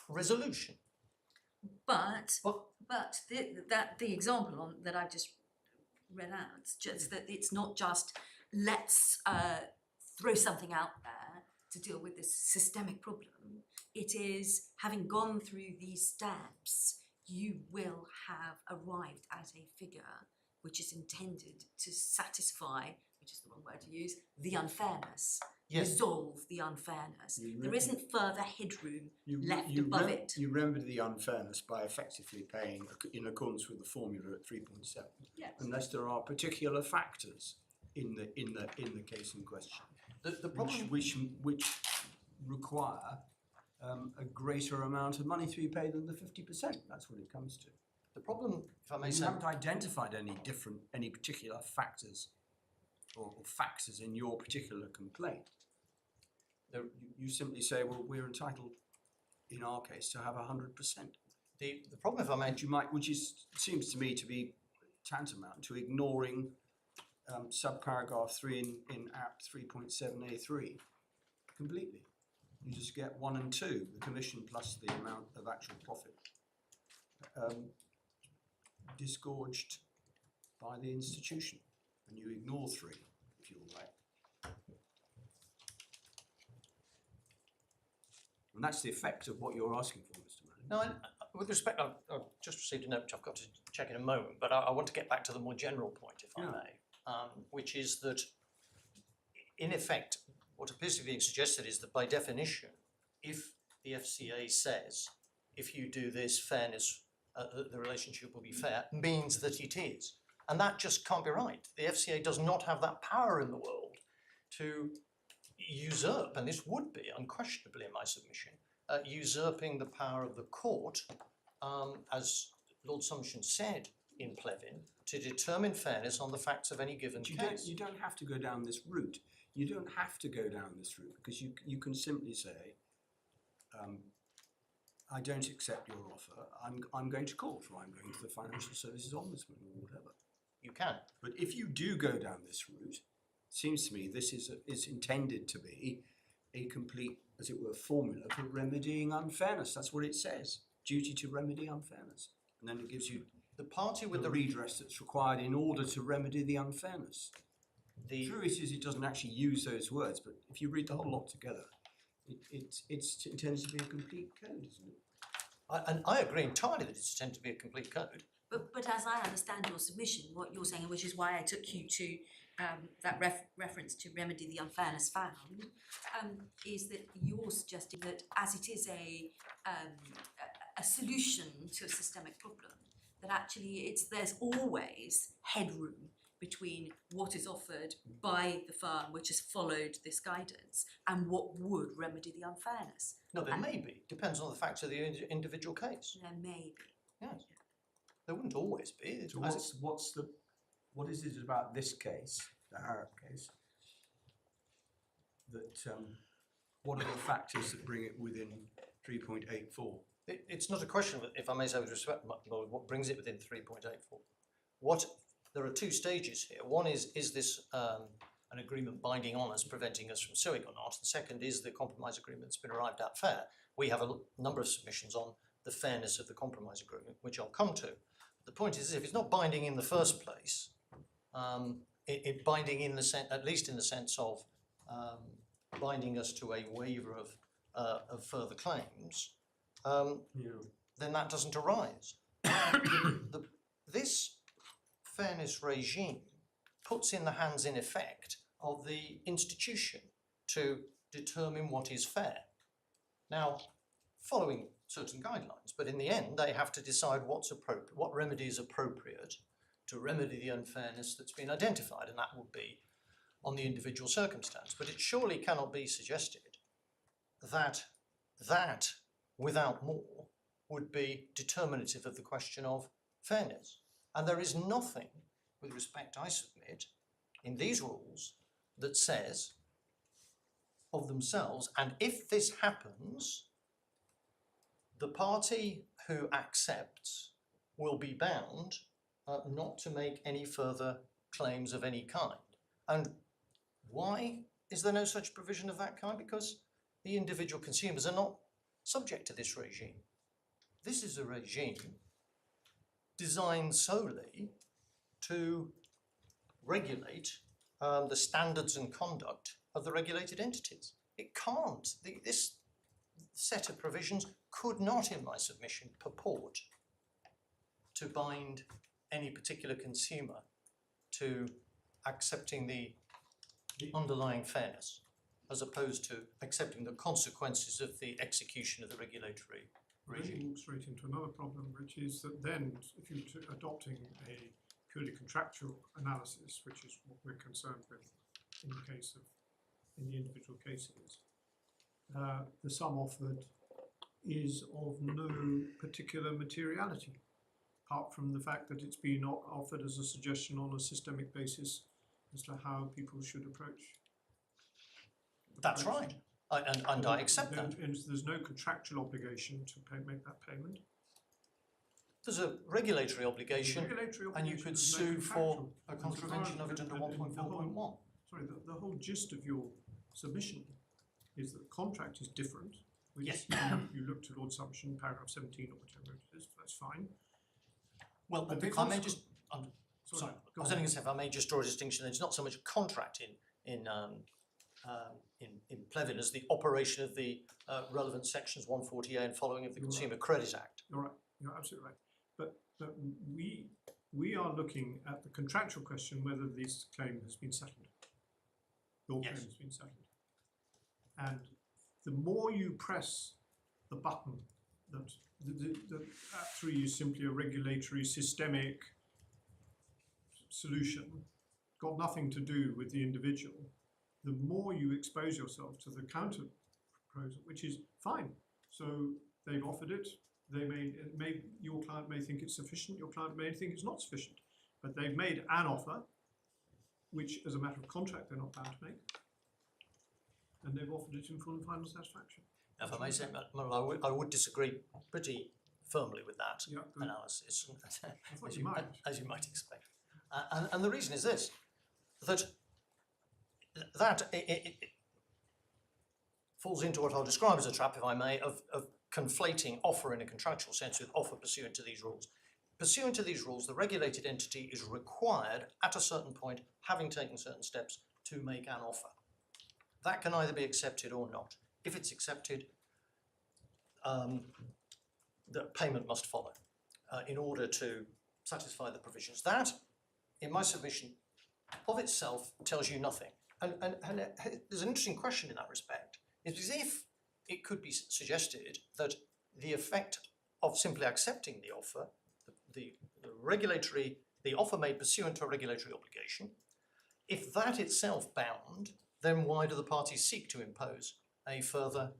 S2: resolution.
S4: But the example that I've just read out, just that it's not just let's throw something out there to deal with this systemic problem. It is, having gone through these steps, you will have arrived at a figure which is intended to satisfy, which is the wrong word to use, the unfairness. Yes. Resolve the unfairness. There isn't further headroom left above it.
S3: You remedy the unfairness by effectively paying in accordance with the formula at 3.7,
S4: yes.
S3: Unless there are particular factors in the case in question,
S2: The problem
S3: which require a greater amount of money to be paid than the 50%. That's what it comes to.
S2: The problem, if I may
S3: You
S2: say,
S3: haven't identified any particular factors or factors in your particular complaint. You simply say, well, we're entitled, in our case, to have 100%.
S2: the problem, if I may,
S3: Which seems to me to be tantamount to ignoring subparagraph 3 in Act 3.7A3 completely. You just get 1 and 2, the commission plus the amount of actual profit, disgorged by the institution, and you ignore 3, if you like. And that's the effect of what you're asking for, Mr. Manning.
S2: No, with respect, I've just received a note which I've got to check in a moment, but I want to get back to the more general point, if I may, which is that, in effect, what appears to be being suggested is that by definition, if the FCA says, if you do this, fairness, the relationship will be fair, means that it is. And that just can't be right. The FCA does not have that power in the world to usurp, and this would be unquestionably in my submission, usurping the power of the court, as Lord Summerson said in Plevin, to determine fairness on the facts of any given case.
S3: You don't have to go down this route. You don't have to go down this route because you can simply say, I don't accept your offer. I'm going to court, or I'm going to the Financial Services Ombudsman, or whatever.
S2: You can.
S3: But if you do go down this route, it seems to me this is intended to be a complete, as it were, formula for remedying unfairness. That's what it says. Duty to remedy unfairness. And then it gives you
S2: The party with
S3: the
S2: the
S3: redress that's required in order to remedy the unfairness.
S2: the
S3: True it is, it doesn't actually use those words, but if you read the whole lot together, it's intended to be a complete code, isn't it?
S2: and I agree entirely that it's intended to be a complete code.
S4: But as I understand your submission, what you're saying, which is why I took you to that reference to remedy the unfairness found, is that you're suggesting that as it is a solution to a systemic problem, that actually there's always headroom between what is offered by the firm which has followed this guidance and what would remedy the unfairness.
S2: No, there may be. Depends on the facts of the individual case.
S4: There may be.
S2: Yes. There wouldn't always be.
S3: So what is it about this case, the Harrop case, that what are the factors that bring it within 3.84?
S2: It's not a question of, if I may say with respect, what brings it within 3.84. There are two stages here. One is this an agreement binding on us, preventing us from suing or not? The second is the compromise agreement that's been arrived at fair. We have a number of submissions on the fairness of the compromise agreement, which I'll come to. The point is, if it's not binding in the first place, it binding in the sense, at least in the sense of binding us to a waiver of further claims, then that doesn't arise. This fairness regime puts in the hands, in effect, of the institution to determine what is fair. Now, following certain guidelines, but in the end they have to decide what's appropriate, what remedy is appropriate to remedy the unfairness that's been identified, and that would be on the individual circumstance. But it surely cannot be suggested that without more would be determinative of the question of fairness. And there is nothing, with respect, I submit, in these rules that says of themselves, and if this happens, the party who accepts will be bound not to make any further claims of any kind. And why is there no such provision of that kind? Because the individual consumers are not subject to this regime. This is a regime designed solely to regulate the standards and conduct of the regulated entities. It can't. This set of provisions could not, in my submission, purport to bind any particular consumer to accepting the underlying fairness, as opposed to accepting the consequences of the execution of the regulatory
S5: Then you
S2: regime.
S5: walk straight into another problem, which is that then, if you're adopting a purely contractual analysis, which is what we're concerned with in the individual cases, the sum offered is of no particular materiality, apart from the fact that it's been offered as a suggestion on a systemic basis as to how people should approach.
S2: That's right, and I accept that.
S5: And there's no contractual obligation to make that payment.
S2: There's a regulatory obligation,
S5: Regulatory
S2: and you
S5: obligation,
S2: could
S5: there's no
S2: sue for
S5: contractual.
S2: a contravention of it under 1.4.1.
S5: Sorry, the whole gist of your submission is that the contract is different. Which
S2: Yes.
S5: You looked at Lord Submission, paragraph 17 or whatever it is, that's fine.
S2: Well,
S5: But the
S2: if I may
S5: consequ-
S2: just, sorry,
S5: go
S2: I was
S5: on.
S2: only going to say, if I may just draw a distinction, it's not so much a contract in Plevin as the operation of the relevant sections 140A and following of the
S5: You're right.
S2: Consumer Credit Act.
S5: You're right, you're absolutely right. But we are looking at the contractual question whether this claim has been settled. Your
S2: Yes.
S5: claim has been settled. And the more you press the button that Act 3 is simply a regulatory systemic solution, got nothing to do with the individual, the more you expose yourself to the counter proposal, which is fine. So they've offered it. Your client may think it's sufficient. Your client may think it's not sufficient. But they've made an offer, which, as a matter of contract, they're not bound to make. and they've offered it in full and final satisfaction.
S2: Now, if I may say, I would disagree pretty firmly with that
S5: Yeah, good.
S2: analysis,
S5: I thought you might.
S2: as you might expect. And the reason is this, that it falls into what I'll describe as a trap, if I may, of conflating offer in a contractual sense with offer pursuant to these rules. Pursuant to these rules, the regulated entity is required at a certain point, having taken certain steps, to make an offer. That can either be accepted or not. If it's accepted, the payment must follow in order to satisfy the provisions. That, in my submission, of itself tells you nothing. And there's an interesting question in that respect. It's as if it could be suggested that the effect of simply accepting the offer, the offer made pursuant to a regulatory obligation, if that itself bound, then why do the parties seek to impose a further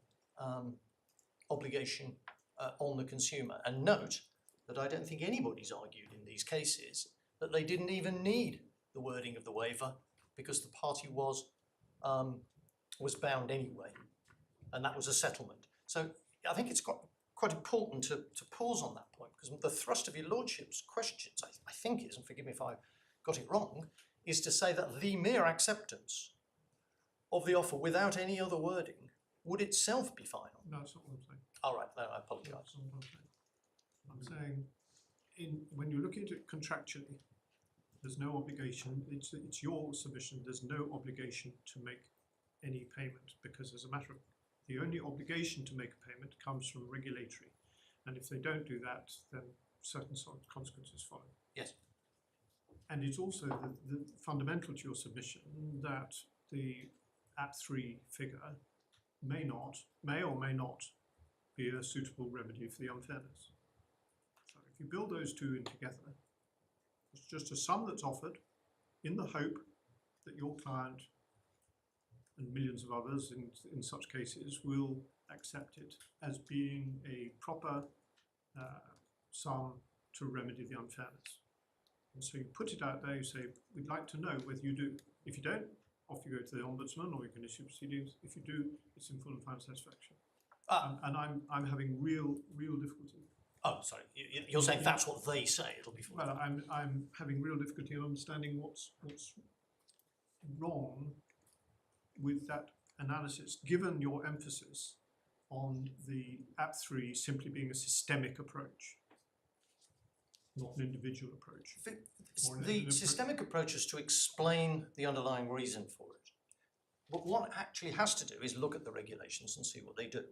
S2: obligation on the consumer? And note that I don't think anybody's argued in these cases that they didn't even need the wording of the waiver because the party was bound anyway, and that was a settlement. So I think it's quite important to pause on that point, because the thrust of your lordship's questions, I think is, and forgive me if I got it wrong, is to say that the mere acceptance of the offer without any other wording would itself be final.
S5: No, that's not what I'm saying.
S2: All right, no, I apologise.
S5: That's not what I'm saying. I'm saying, when you're looking at it contractually, there's no obligation, it's your submission, there's no obligation to make any payment, because as a matter of, the only obligation to make a payment comes from regulatory. And if they don't do that, then certain sort of consequences follow.
S2: Yes.
S5: And it's also the fundamental to your submission that the @3 figure may or may not be a suitable remedy for the unfairness. So if you build those two in together, it's just a sum that's offered in the hope that your client and millions of others in such cases will accept it as being a proper sum to remedy the unfairness. And so you put it out there, you say, we'd like to know whether you do. If you don't, off you go to the Ombudsman, or you can issue proceedings. If you do, it's in full and final satisfaction. And I'm having real difficulty.
S2: Oh, sorry, you're saying that's what they say, it'll be fine.
S5: Well, I'm having real difficulty in understanding what's wrong with that analysis, given your emphasis on the @3 simply being a systemic approach, not an individual approach.
S2: The systemic approach is to explain the underlying reason for it. But what one actually has to do is look at the regulations and see what they do.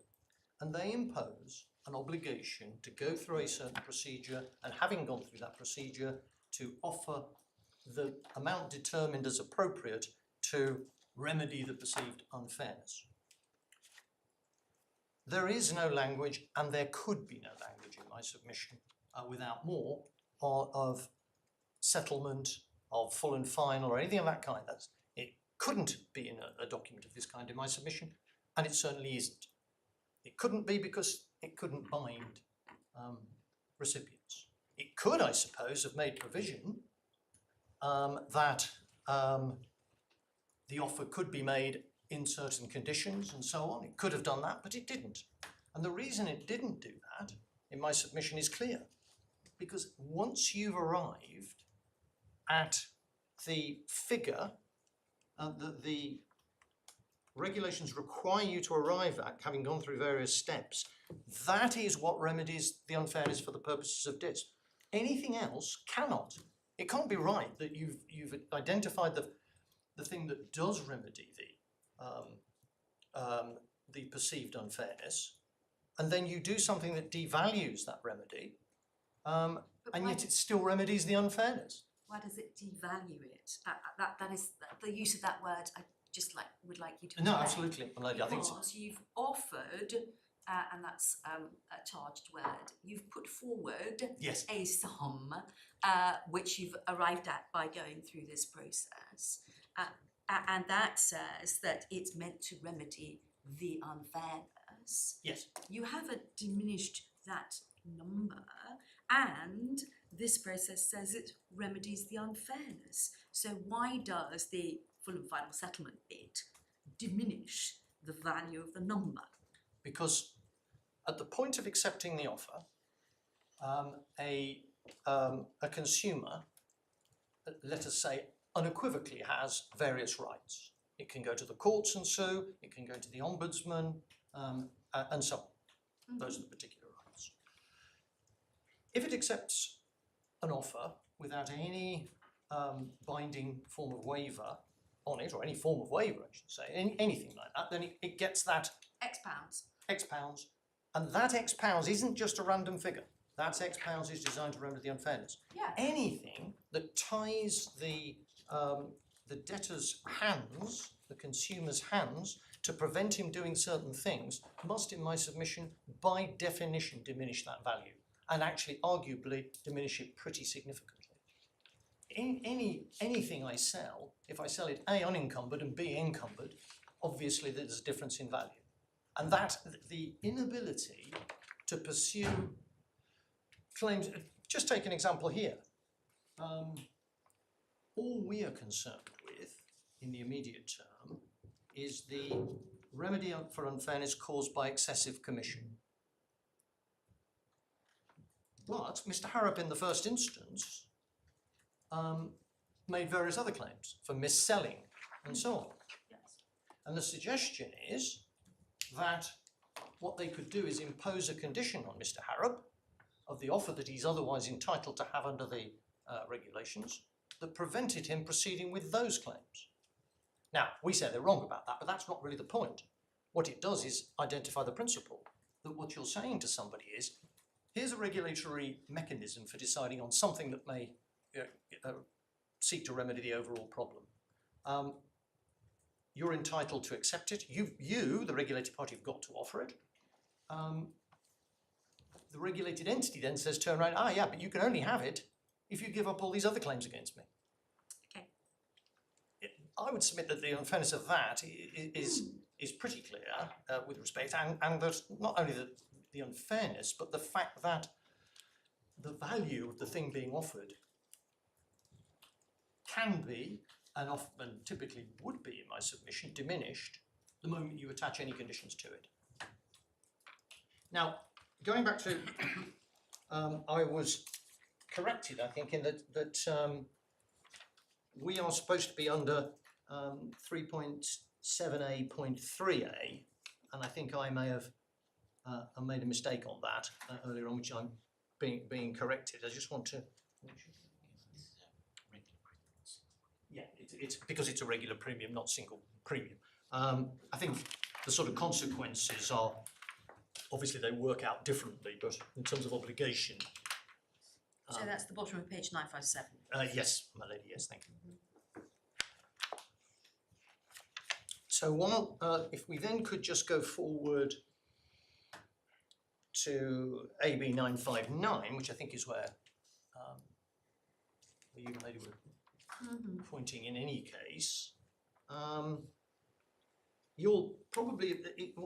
S2: And they impose an obligation to go through a certain procedure, and having gone through that procedure, to offer the amount determined as appropriate to remedy the perceived unfairness. There is no language, and there could be no language in my submission without more of settlement, of full and final, or anything of that kind. It couldn't be in a document of this kind in my submission, and it certainly isn't. It couldn't be because it couldn't bind recipients. It could, I suppose, have made provision that the offer could be made in certain conditions and so on. It could have done that, but it didn't. And the reason it didn't do that, in my submission, is clear. Because once you've arrived at the figure that the regulations require you to arrive at, having gone through various steps, that is what remedies the unfairness for the purposes of DIS. Anything else cannot. It can't be right that you've identified the thing that does remedy the perceived unfairness, and then you do something that devalues that remedy, and yet it still remedies the unfairness.
S4: Why does it devalue it? That is the use of that word. I just would like you to
S2: No,
S4: explain.
S2: absolutely. Well, I think so.
S4: Because you've offered, and that's a charged word. You've put forward
S2: Yes.
S4: a sum which you've arrived at by going through this process, and that says that it's meant to remedy the unfairness.
S2: Yes.
S4: You haven't diminished that number, and this process says it remedies the unfairness. So why does the full and final settlement bit diminish
S6: the value of the number?
S2: Because at the point of accepting the offer, a consumer, let us say, unequivocally has various rights. It can go to the courts and sue, it can go to the ombudsman, and so on. Those are the particular rights. If it accepts an offer without any binding form of waiver on it, or any form of waiver, I should say, anything like that, then it gets that
S4: X pounds.
S2: X pounds, and that X pounds isn't just a random figure. That X pounds is designed to remedy the unfairness.
S4: Yeah.
S2: Anything that ties the debtor's hands, the consumer's hands, to prevent him doing certain things must, in my submission, by definition diminish that value, and actually arguably diminish it pretty significantly. Anything I sell, if I sell it A, unencumbered, and B, encumbered, obviously there's a difference in value. And that, the inability to pursue claims, just take an example here. All we are concerned with in the immediate term is the remedy for unfairness caused by excessive commission. But Mr. Harrop, in the first instance, made various other claims for mis-selling and so on.
S6: Yes.
S2: And the suggestion is that what they could do is impose a condition on Mr. Harrop of the offer that he's otherwise entitled to have under the regulations that prevented him proceeding with those claims. Now, we say they're wrong about that, but that's not really the point. What it does is identify the principle that what you're saying to somebody is, here's a regulatory mechanism for deciding on something that may seek to remedy the overall problem. You're entitled to accept it. You, the regulated party, have got to offer it. The regulated entity then says, turn around, yeah, but you can only have it if you give up all these other claims against me.
S4: Okay.
S2: I would submit that the unfairness of that is pretty clear with respect, and that not only the unfairness, but the fact that the value of the thing being offered can be, and often typically would be in my submission, diminished the moment you attach any conditions to it. Now, going back to, I was corrected, I think, in that we are supposed to be under 3.7a.3a, and I think I may have made a mistake on that earlier on, which I'm being corrected. I just want to. Yeah, it's because it's a regular premium, not single premium. I think the sort of consequences are, obviously they work out differently, but in terms of obligation.
S6: So that's the bottom of page 957.
S2: Yes, my lady, yes, thank you. So while, if we then could just go forward to AB 959, which I think is where the young lady were pointing in any case, you'll probably,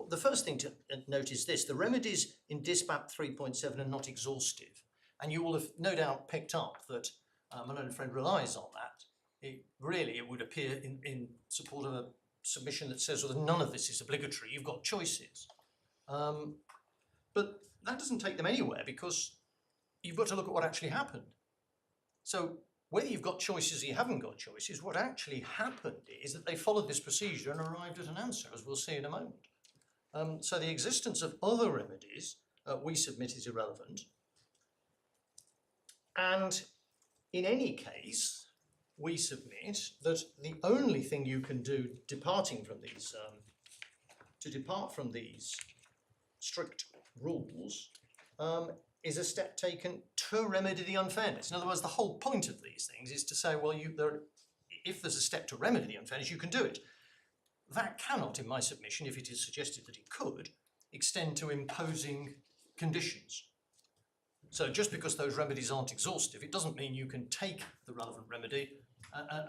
S2: the first thing to note is this: the remedies in DISPAP 3.7 are not exhaustive, and you will have no doubt picked up that my learned friend relies on that. It would appear in support of a submission that says, well, none of this is obligatory, you've got choices. But that doesn't take them anywhere, because you've got to look at what actually happened. So whether you've got choices or you haven't got choices, what actually happened is that they followed this procedure and arrived at an answer, as we'll see in a moment. So the existence of other remedies we submit is irrelevant. And in any case, we submit that the only thing you can do departing from these, to depart from these strict rules, is a step taken to remedy the unfairness. In other words, the whole point of these things is to say, well, if there's a step to remedy the unfairness, you can do it. That cannot, in my submission, if it is suggested that it could, extend to imposing conditions. So just because those remedies aren't exhaustive, it doesn't mean you can take the relevant remedy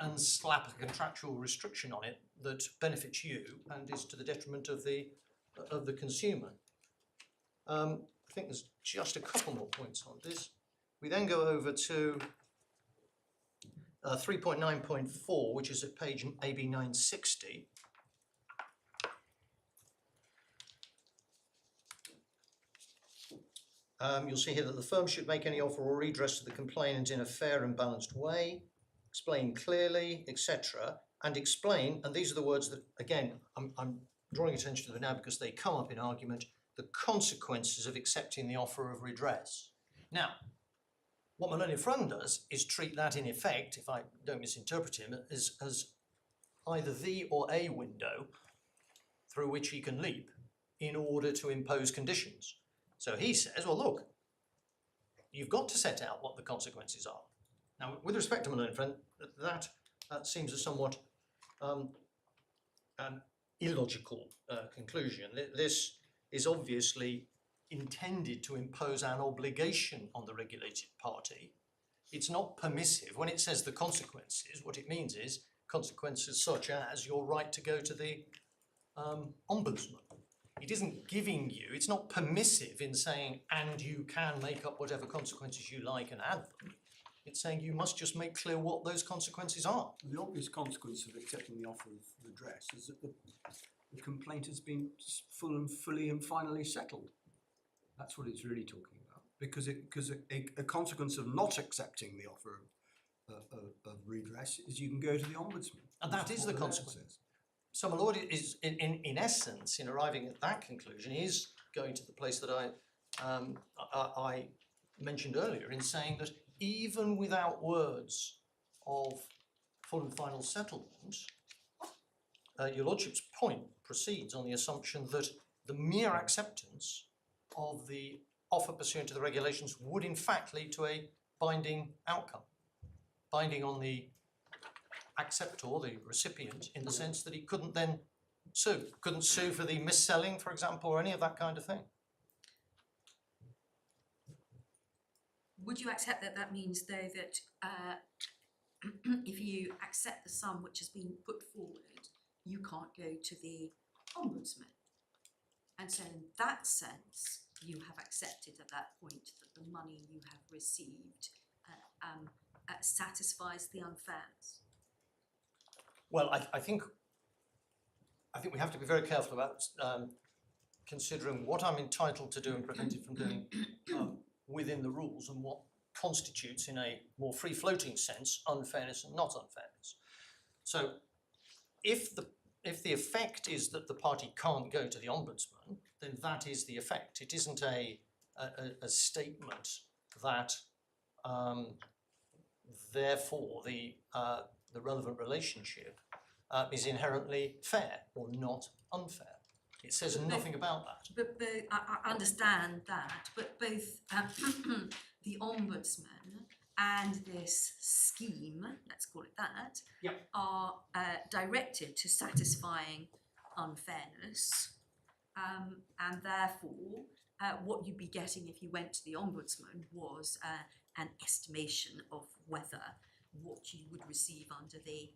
S2: and slap a contractual restriction on it that benefits you and is to the detriment of the consumer. I think there's just a couple more points on this. We then go over to 3.9.4, which is at page AB 960. You'll see here that the firm should make any offer or redress to the complainant in a fair and balanced way, explain clearly, etc. And explain, and these are the words that, again, I'm drawing attention to them now because they come up in argument, the consequences of accepting the offer of redress. Now, what my learned friend does is treat that in effect, if I don't misinterpret him, as either the or a window through which he can leap in order to impose conditions. So he says, well, look, you've got to set out what the consequences are. Now, with respect to my learned friend, that seems a somewhat illogical conclusion. This is obviously intended to impose an obligation on the regulated party. It's not permissive. When it says the consequences, what it means is consequences such as your right to go to the ombudsman. It isn't giving you, it's not permissive in saying, and you can make up whatever consequences you like and add them. It's saying you must just make clear what those consequences are.
S3: The obvious consequence of accepting the offer of redress is that the complaint has been fully and finally settled. That's what it's really talking about. Because a consequence of not accepting the offer of redress is you can go to the ombudsman.
S2: And that is the consequence. So my lord is, in essence, in arriving at that conclusion, is going to the place that I mentioned earlier in saying that even without words of full and final settlement, your lordship's point proceeds on the assumption that the mere acceptance of the offer pursuant to the regulations would in fact lead to a binding outcome, binding on the acceptor, the recipient, in the sense that he couldn't then sue, couldn't sue for the mis-selling, for example, or any of that kind of thing.
S4: Would you accept that that means, though, that if you accept the sum which has been put forward, you can't go to the ombudsman? And so in that sense, you have accepted at that point that the money you have received satisfies the unfairness.
S2: Well, I think we have to be very careful about considering what I'm entitled to do and prevented from doing within the rules, and what constitutes, in a more free-floating sense, unfairness and not unfairness. So if the effect is that the party can't go to the ombudsman, then that is the effect. It isn't a statement that therefore the relevant relationship is inherently fair or not unfair. It says nothing about that.
S4: But I understand that, but both the ombudsman and this scheme, let's call it that,
S2: Yep.
S4: are directed to satisfying unfairness, and therefore what you'd be getting if you went to the ombudsman was an estimation of whether what you would receive under the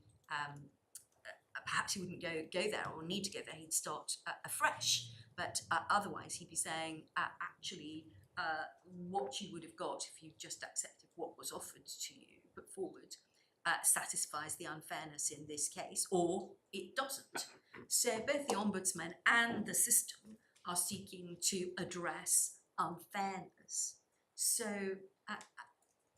S4: perhaps he wouldn't go there or need to go there, he'd start afresh, but otherwise he'd be saying actually what you would have got if you just accepted what was offered to you, put forward, satisfies the unfairness in this case, or it doesn't. So both the ombudsman and the system are seeking to address unfairness. So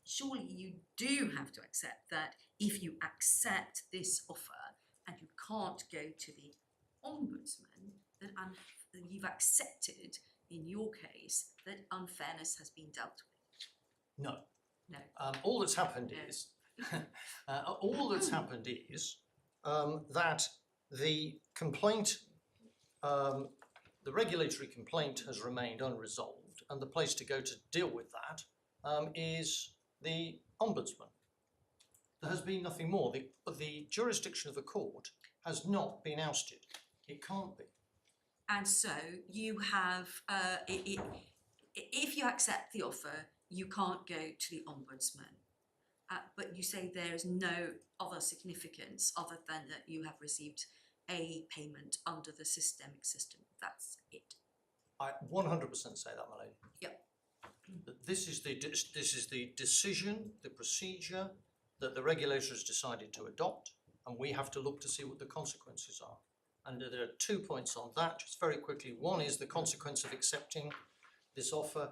S4: surely you do have to accept that if you accept this offer and you can't go to the ombudsman, that you've accepted, in your case, that unfairness has been dealt with.
S2: No.
S4: No.
S2: All that's happened
S4: No.
S2: is that the complaint, the regulatory complaint has remained unresolved, and the place to go to deal with that is the ombudsman. There has been nothing more. The jurisdiction of the court has not been ousted. It can't be.
S4: And so you have, if you accept the offer, you can't go to the ombudsman. But you say there is no other significance other than that you have received a payment under the systemic system. That's it.
S2: I 100% say that, my lady.
S4: Yep.
S2: That this is the decision, the procedure that the regulator has decided to adopt, and we have to look to see what the consequences are. And there are 2 points on that, just very quickly. One is the consequence of accepting this offer.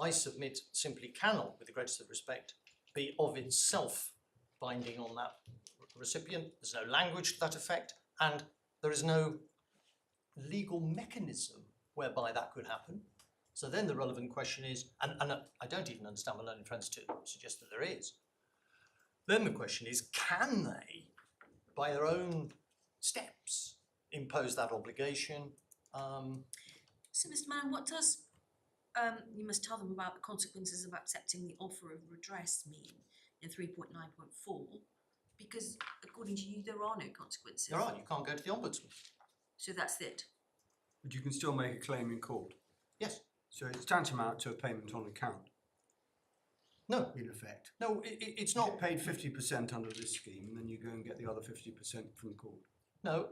S2: I submit simply cannot, with the greatest of respect, be of itself binding on that recipient. There's no language to that effect, and there is no legal mechanism whereby that could happen. So then the relevant question is, and I don't even understand my learned friends to suggest that there is. Then the question is, can they, by their own steps, impose that obligation?
S6: So, Mr. Mann, what does you must tell them about the consequences of accepting the offer of redress mean in 3.9.4? Because according to you, there are no consequences.
S2: There are, you can't go to the Ombudsman.
S6: So that's it.
S3: But you can still make a claim in court.
S2: Yes.
S3: So it's tantamount to a payment on account,
S2: No,
S3: in effect.
S2: no, it's
S3: You
S2: not.
S3: get paid 50% under this scheme, and then you go and get the other 50% from court.
S2: No,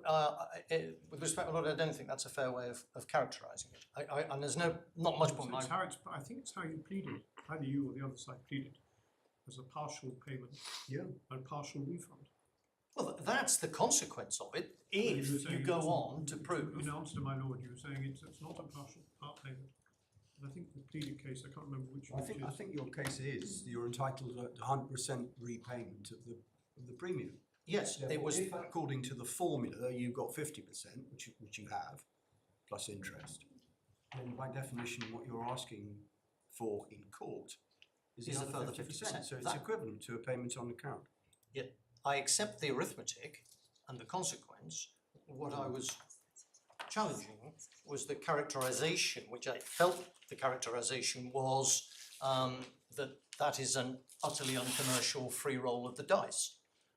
S2: with respect, my Lord, I don't think that's a fair way of characterising it. And there's not much point.
S5: It's how I think it's how you pleaded, either you or the other side pleaded, as a partial payment
S3: Yeah.
S5: and partial refund.
S2: Well, that's the consequence of it if
S5: were
S2: you
S5: saying
S2: go
S5: it's-
S2: on to prove.
S5: In answer to my lord, you were saying it's not a partial part payment. And I think the pleaded case, I can't remember which one it is.
S3: I think your case is you're entitled to 100% repayment of the premium.
S2: Yes, it
S3: Therefore,
S2: was.
S3: if according to the formula you've got 50%, which you have, plus interest, then by definition what you're asking for in court is
S2: Is
S3: the
S2: a
S3: other
S2: further
S3: 50%. So it's
S2: That-
S3: equivalent to a payment on account.
S2: Yet I accept the arithmetic and the consequence. What I was challenging was the characterisation, which I felt the characterisation was that is an utterly uncommercial free roll of the dice.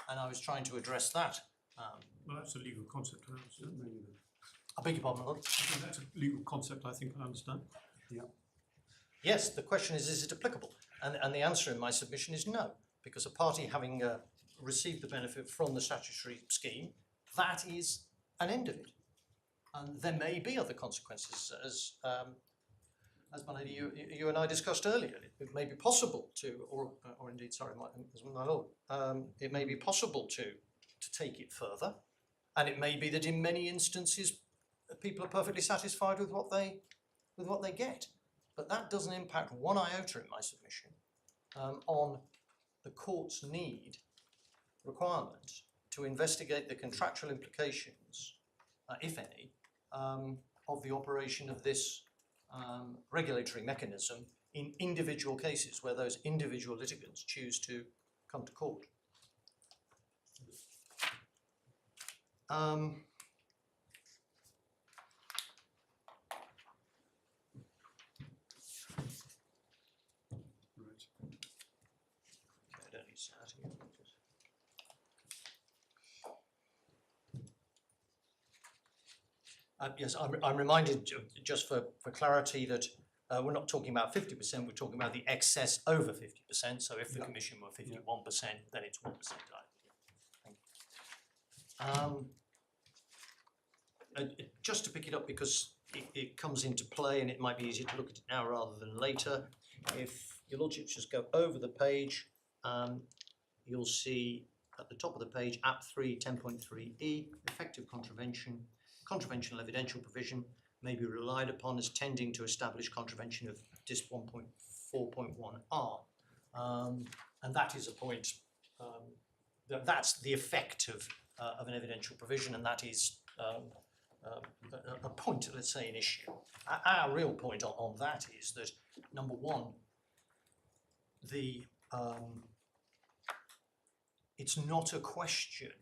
S2: And I was trying to address that.
S5: Well, that's a legal concept, I understand.
S2: I beg your pardon, my Lord.
S5: That's a legal concept, I think I understand.
S2: Yes, the question is it applicable? And the answer in my submission is no, because a party having received the benefit from the statutory scheme, that is an end of it. And there may be other consequences, as my lady, you and I discussed earlier. It may be possible to, or indeed, sorry, my lord, it may be possible to take it further, and it may be that in many instances people are perfectly satisfied with what they get. But that doesn't impact one iota in my submission on the court's requirement to investigate the contractual implications, if any, of the operation of this regulatory mechanism in individual cases where those individual litigants choose to come to court. I don't need to say that again. Yes, I'm reminded, just for clarity, that we're not talking about 50%, we're talking about the excess over 50%. So if the commission were 51%, then it's 1%. Thank you. Just to pick it up, because it comes into play and it might be easier to look at it now rather than later. If your lordships just go over the page, you'll see at the top of the page, App 3, 10.3e, effective contravention. Contraventional evidential provision may be relied upon as tending to establish contravention of DISP 1.4.1r. And that is a point, that's the effect of an evidential provision, and that is a point, let's say, an issue. Our real point on that is that, number one, it's not a question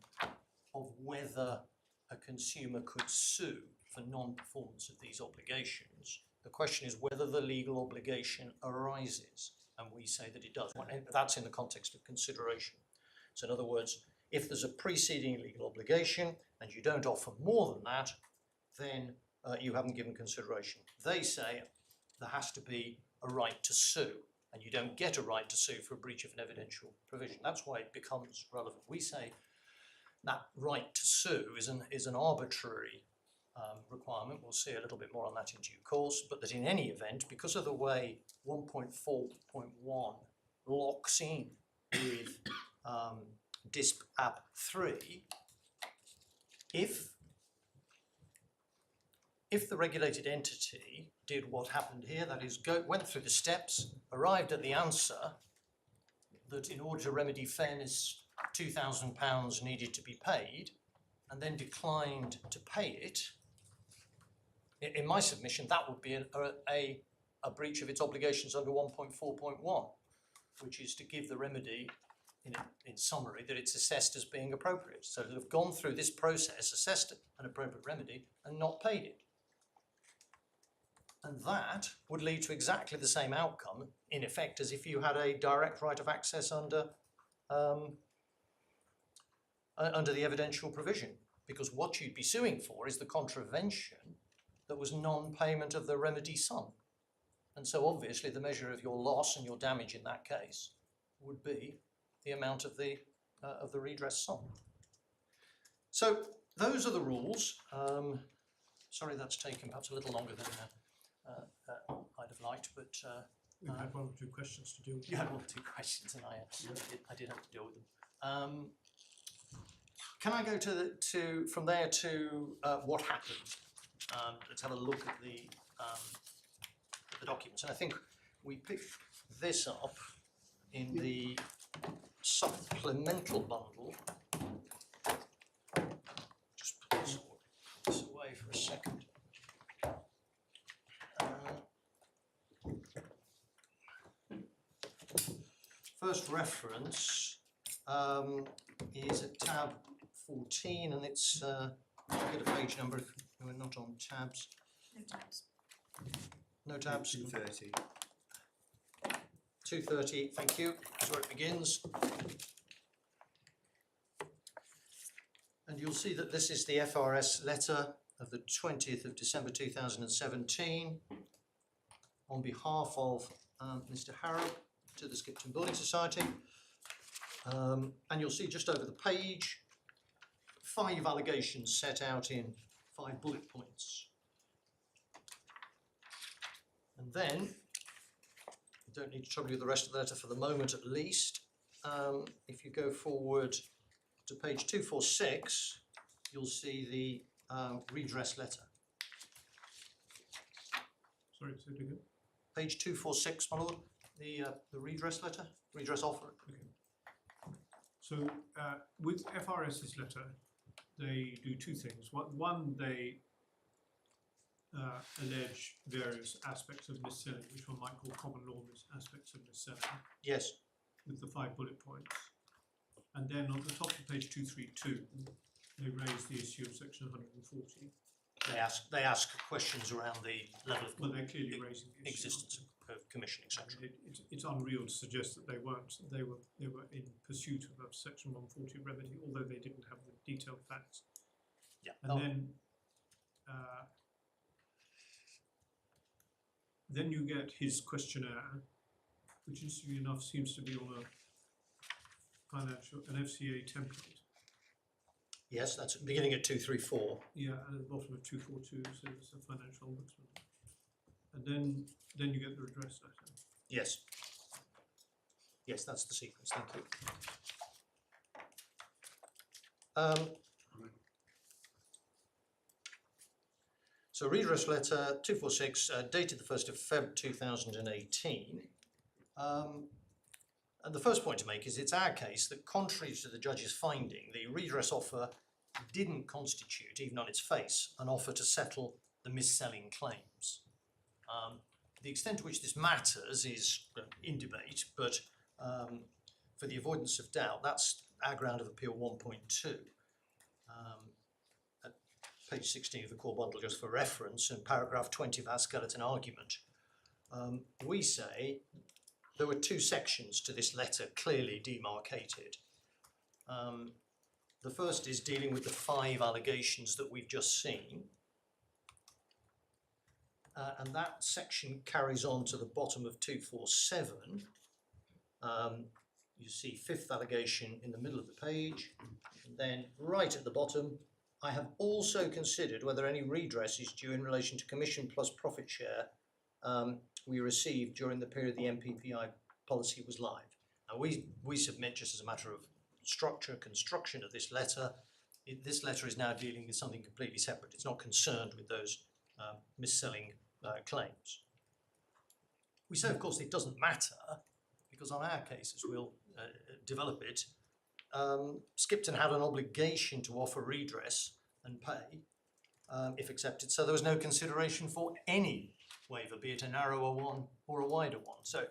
S2: of whether a consumer could sue for non-performance of these obligations. The question is whether the legal obligation arises, and we say that it does. That's in the context of consideration. So in other words, if there's a preceding legal obligation and you don't offer more than that, then you haven't given consideration. They say there has to be a right to sue, and you don't get a right to sue for a breach of an evidential provision. That's why it becomes relevant. We say that right to sue is an arbitrary requirement. We'll see a little bit more on that in due course, but that in any event, because of the way 1.4.1 locks in with DISP App 3, if the regulated entity did what happened here, that is, went through the steps, arrived at the answer that in order to remedy fairness, £2,000 needed to be paid, and then declined to pay it, in my submission, that would be a breach of its obligations under 1.4.1, which is to give the remedy in summary that it's assessed as being appropriate. So to have gone through this process, assessed an appropriate remedy and not paid it. And that would lead to exactly the same outcome, in effect, as if you had a direct right of access under the evidential provision. Because what you'd be suing for is the contravention that was non-payment of the remedy sum. And so obviously the measure of your loss and your damage in that case would be the amount of the redress sum. So those are the rules. Sorry that's taken perhaps a little longer than I'd have liked, but
S5: We've had one or two questions to deal with.
S2: you had 1 or 2 questions and I did have to deal with them. Can I go from there to what happened? Let's have a look at the documents. And I think we picked this up in the supplemental bundle. Just put this away for a second. First reference is at tab 14, and it's get a page number if we're not on tabs.
S4: No tabs.
S2: No tabs.
S3: 230.
S2: 230, thank you, that's where it begins. And you'll see that this is the FRS letter of the 20th of December 2017 on behalf of Mr. Harrop to the Skipton Building Society. And you'll see just over the page 5 allegations set out in 5 bullet points. And then, I don't need to trouble you with the rest of the letter for the moment at least. If you go forward to page 246, you'll see the redress letter.
S5: Sorry, say it again.
S2: Page 246, my lord, the redress letter, redress offer.
S5: Okay. So with FRS's letter, they do 2 things. One, they allege various aspects of mis-selling, which one might call common law aspects of mis-selling,
S2: Yes,
S5: with the 5 bullet points. And then on the top of page 232, they raise the issue of section 140.
S2: they ask questions around the level of
S5: Well, they're clearly raising the issue.
S2: existence of commission, etc.
S5: It's unreal to suggest that they weren't. They were in pursuit of a section 140 remedy, although they didn't have the detailed facts.
S2: Yeah.
S5: And then you get his questionnaire, which interestingly enough seems to be on an FCA template.
S2: Yes, that's beginning at 234.
S5: Yeah, and at the bottom of 242 says a financial ombudsman. And then you get the redress letter.
S2: Yes. Yes, that's the sequence, thank you. So redress letter 246, dated the 1st of Feb 2018. And the first point to make is it's our case that contrary to the judge's finding, the redress offer didn't constitute, even on its face, an offer to settle the mis-selling claims. The extent to which this matters is in debate, but for the avoidance of doubt, that's our ground of appeal 1.2. At page 16 of the core bundle, just for reference, and paragraph 20 of our skeleton argument, we say there were 2 sections to this letter clearly demarcated. The first is dealing with the 5 allegations that we've just seen. And that section carries on to the bottom of 247. You see 5th allegation in the middle of the page. And then right at the bottom, I have also considered whether any redress is due in relation to commission plus profit share we received during the period the MPPI policy was live. Now we submit, just as a matter of structure, construction of this letter, this letter is now dealing with something completely separate. It's not concerned with those mis-selling claims. We say, of course, it doesn't matter, because on our case, as we'll develop it, Skipton had an obligation to offer redress and pay if accepted, so there was no consideration for any waiver, be it a narrower one or a wider one. So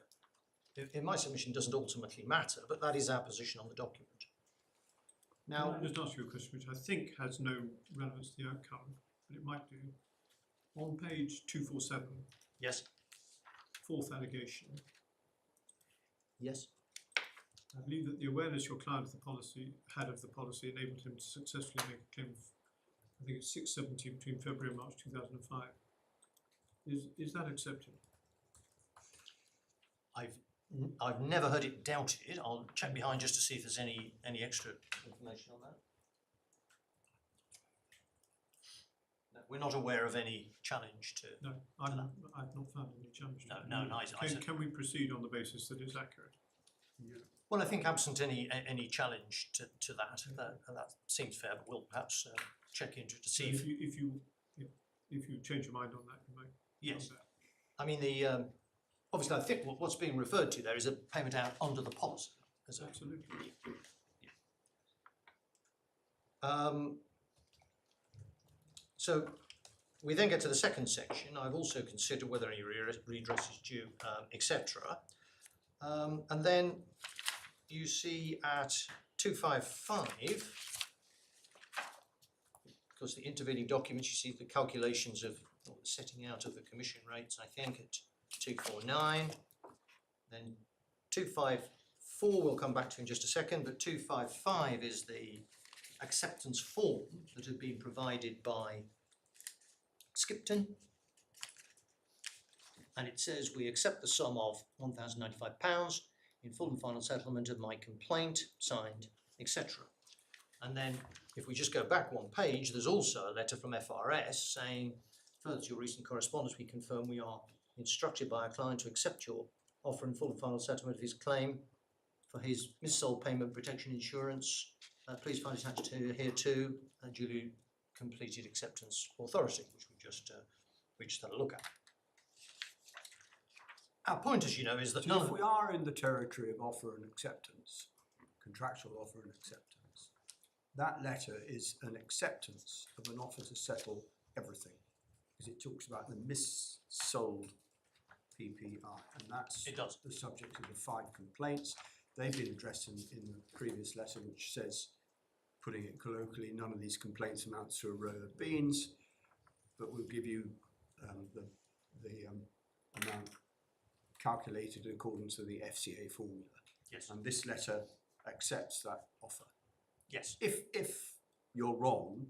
S2: in my submission, it doesn't ultimately matter, but that is our position on the document. Now,
S5: Can I just ask you a question which I think has no relevance to the outcome, but it might do. On page 247,
S2: yes,
S5: fourth allegation,
S2: yes,
S5: I believe that the awareness your client of the policy had of the policy enabled him to successfully make a claim of, I think it's 670 between February and March 2005. Is that accepted?
S2: I've never heard it doubted. I'll check behind just to see if there's any extra information on that. No, we're not aware of any challenge to.
S5: No, I've not found any challenge. to
S2: No,
S5: it.
S2: no, I said-
S5: Can we proceed on the basis that it's accurate?
S2: Well, I think absent any challenge to that seems fair, but we'll perhaps check into it to see
S5: So if you change your mind on that, you might.
S2: Yes.
S5: on that.
S2: I mean, obviously, I think what's being referred to there is a payment out under the policy.
S5: Absolutely.
S2: So we then get to the second section. I've also considered whether any redress is due, etc. And then you see at 255, because the intervening documents, you see the calculations of the setting out of the commission rates, I think at 249, then 254 we'll come back to in just a second, but 255 is the acceptance form that had been provided by Skipton, and it says we accept the sum of £1,095 in full and final settlement of my complaint, signed, etc. And then if we just go back one page, there's also a letter from FRS saying, further to your recent correspondence, we confirm we are instructed by our client to accept your offer in full and final settlement of his claim for his missold payment protection insurance. Please find attached to here too a duly completed acceptance authority, which we just had a look at. Our point, as you know, is that
S3: So if we are in the territory of offer and acceptance, contractual offer and acceptance, that letter is an acceptance of an offer to settle everything, because it talks about the missold PPI, and that's
S2: It does.
S3: the subject of the 5 complaints. They've been addressed in the previous letter, which says, putting it colloquially, none of these complaints amounts to a row of beans, but we'll give you the amount calculated in accordance with the FCA formula.
S2: Yes.
S3: And this letter accepts that offer.
S2: Yes.
S3: If you're wrong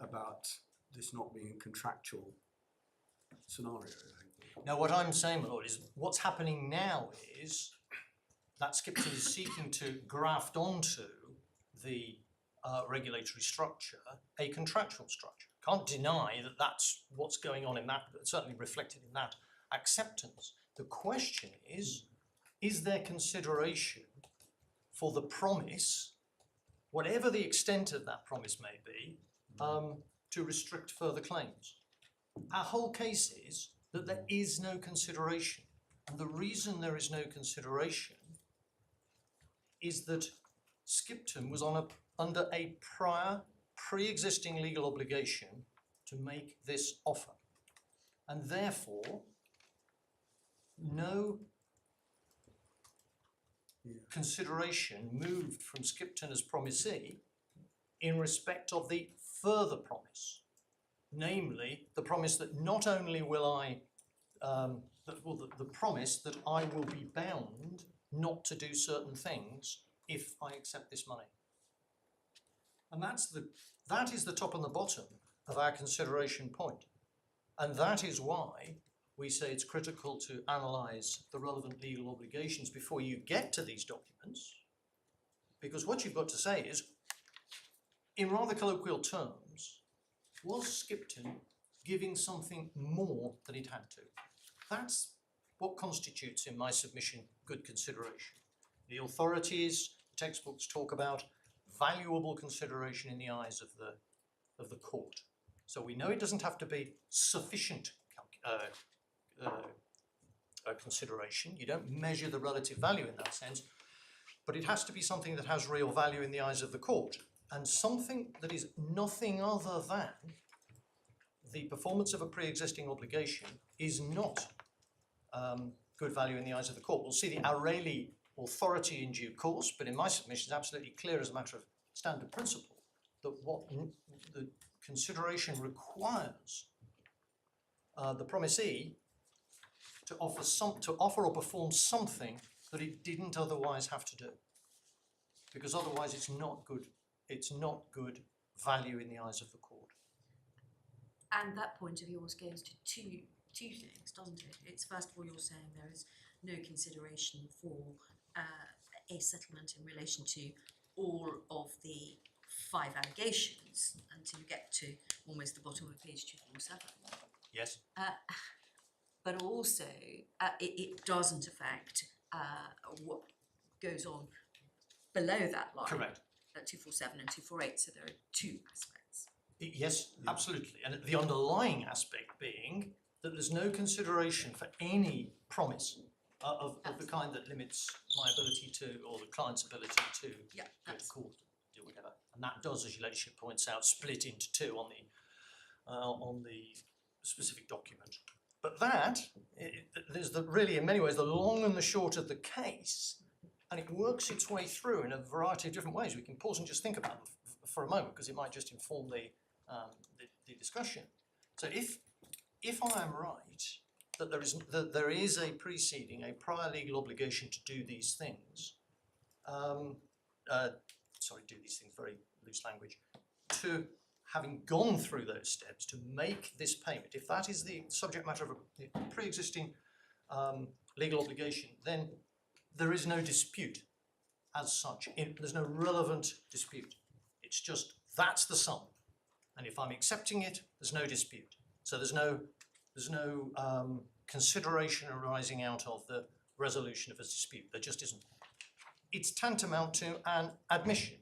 S3: about this not being a contractual scenario.
S2: Now, what I'm saying, my lord, is what's happening now is that Skipton is seeking to graft onto the regulatory structure a contractual structure. Can't deny that that's what's going on in that, certainly reflected in that acceptance. The question is there consideration for the promise, whatever the extent of that promise may be, to restrict further claims? Our whole case is that there is no consideration. And the reason there is no consideration is that Skipton was under a prior pre-existing legal obligation to make this offer. And therefore, no consideration moved from Skipton as promisee in respect of the further promise. Namely, the promise that not only will the promise that I will be bound not to do certain things if I accept this money. And that is the top and the bottom of our consideration point. And that is why we say it's critical to analyse the relevant legal obligations before you get to these documents, because what you've got to say is, in rather colloquial terms, was Skipton giving something more than it had to? That's what constitutes, in my submission, good consideration. The authorities, the textbooks talk about valuable consideration in the eyes of the court. So we know it doesn't have to be sufficient consideration. You don't measure the relative value in that sense, but it has to be something that has real value in the eyes of the court, and something that is nothing other than the performance of a pre-existing obligation is not good value in the eyes of the court. We'll see the O'Reilly authority in due course, but in my submission it's absolutely clear as a matter of standard principle that what the consideration requires the promisee to offer or perform something that it didn't otherwise have to do, because otherwise it's not good value in the eyes of the court.
S6: And that point of yours goes to two things, doesn't it? It's first of all, you're saying there is no consideration for a settlement in relation to all of the 5 allegations until you get to almost the bottom of page 247.
S2: Yes.
S6: But also it doesn't affect what goes on below that line.
S2: Correct.
S6: At 247 and 248, so there are 2 aspects.
S2: Yes, absolutely. And the underlying aspect being that there's no consideration for any promise of the kind that limits my ability to, or the client's ability to go to court, do whatever. And that does, as your ladyship points out, split into 2 on the specific document. But there's really, in many ways, the long and the short of the case, and it works its way through in a variety of different ways. We can pause and just think about them for a moment, because it might just inform the discussion. So if I am right that there is a preceding, a prior legal obligation to do these things, do these things, very loose language, to having gone through those steps to make this payment, if that is the subject matter of a pre-existing legal obligation, then there is no dispute as such. There's no relevant dispute. It's just, that's the sum. And if I'm accepting it, there's no dispute. So there's no consideration arising out of the resolution of a dispute. There just isn't. It's tantamount to an admission,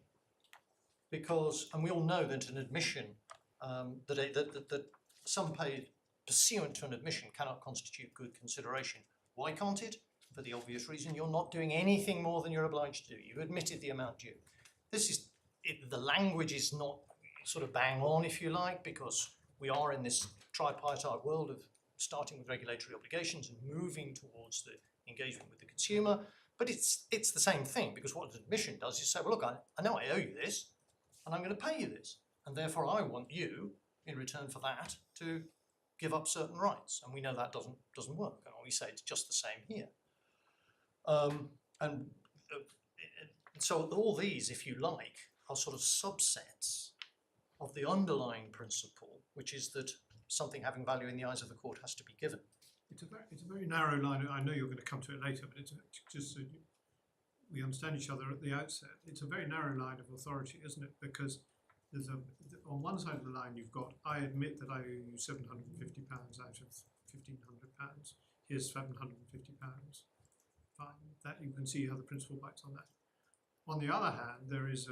S2: because, and we all know that an admission, that sum paid pursuant to an admission cannot constitute good consideration. Why can't it? For the obvious reason, you're not doing anything more than you're obliged to do. You've admitted the amount due. The language is not sort of bang on, if you like, because we are in this tripartite world of starting with regulatory obligations and moving towards the engagement with the consumer. But it's the same thing, because what an admission does is say, well, look, I know I owe you this, and I'm going to pay you this, and therefore I want you, in return for that, to give up certain rights. And we know that doesn't work, and we say it's just the same here. So all these, if you like, are sort of subsets of the underlying principle, which is that something having value in the eyes of the court has to be given.
S5: It's a very narrow line. I know you're going to come to it later, but it's just so we understand each other at the outset. It's a very narrow line of authority, isn't it? Because there's on one side of the line you've got, I admit that I owe you £750 out of £1,500. Here's £750. Fine. That you can see how the principle bites on that. On the other hand, there is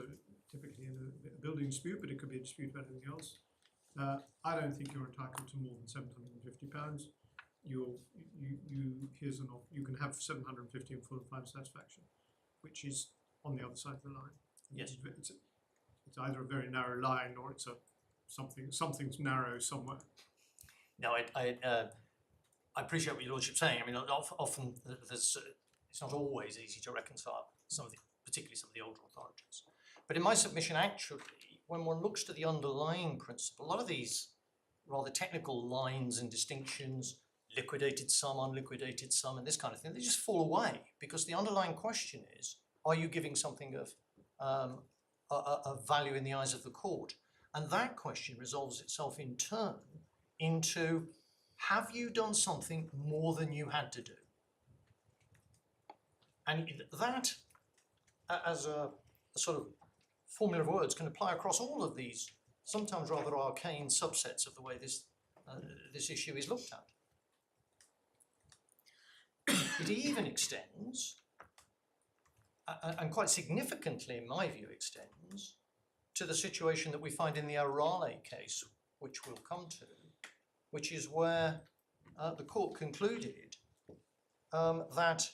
S5: typically in a building dispute, but it could be a dispute about anything else. I don't think you're entitled to more than £750. You can have 750 in full and final satisfaction, which is on the other side of the line.
S2: Yes.
S5: It's either a very narrow line or it's something's narrow somewhere.
S2: No, I appreciate what your lordship's saying. I mean, often it's not always easy to reconcile particularly some of the older authorities. But in my submission, actually, when one looks to the underlying principle, a lot of these rather technical lines and distinctions, liquidated sum, unliquidated sum, and this kind of thing, they just fall away, because the underlying question is, are you giving something of value in the eyes of the court? And that question resolves itself in turn into, have you done something more than you had to do? And that, as a sort of formula of words, can apply across all of these sometimes rather arcane subsets of the way this issue is looked at. It even extends, and quite significantly in my view extends, to the situation that we find in the O'Reilly case, which we'll come to, which is where the court concluded that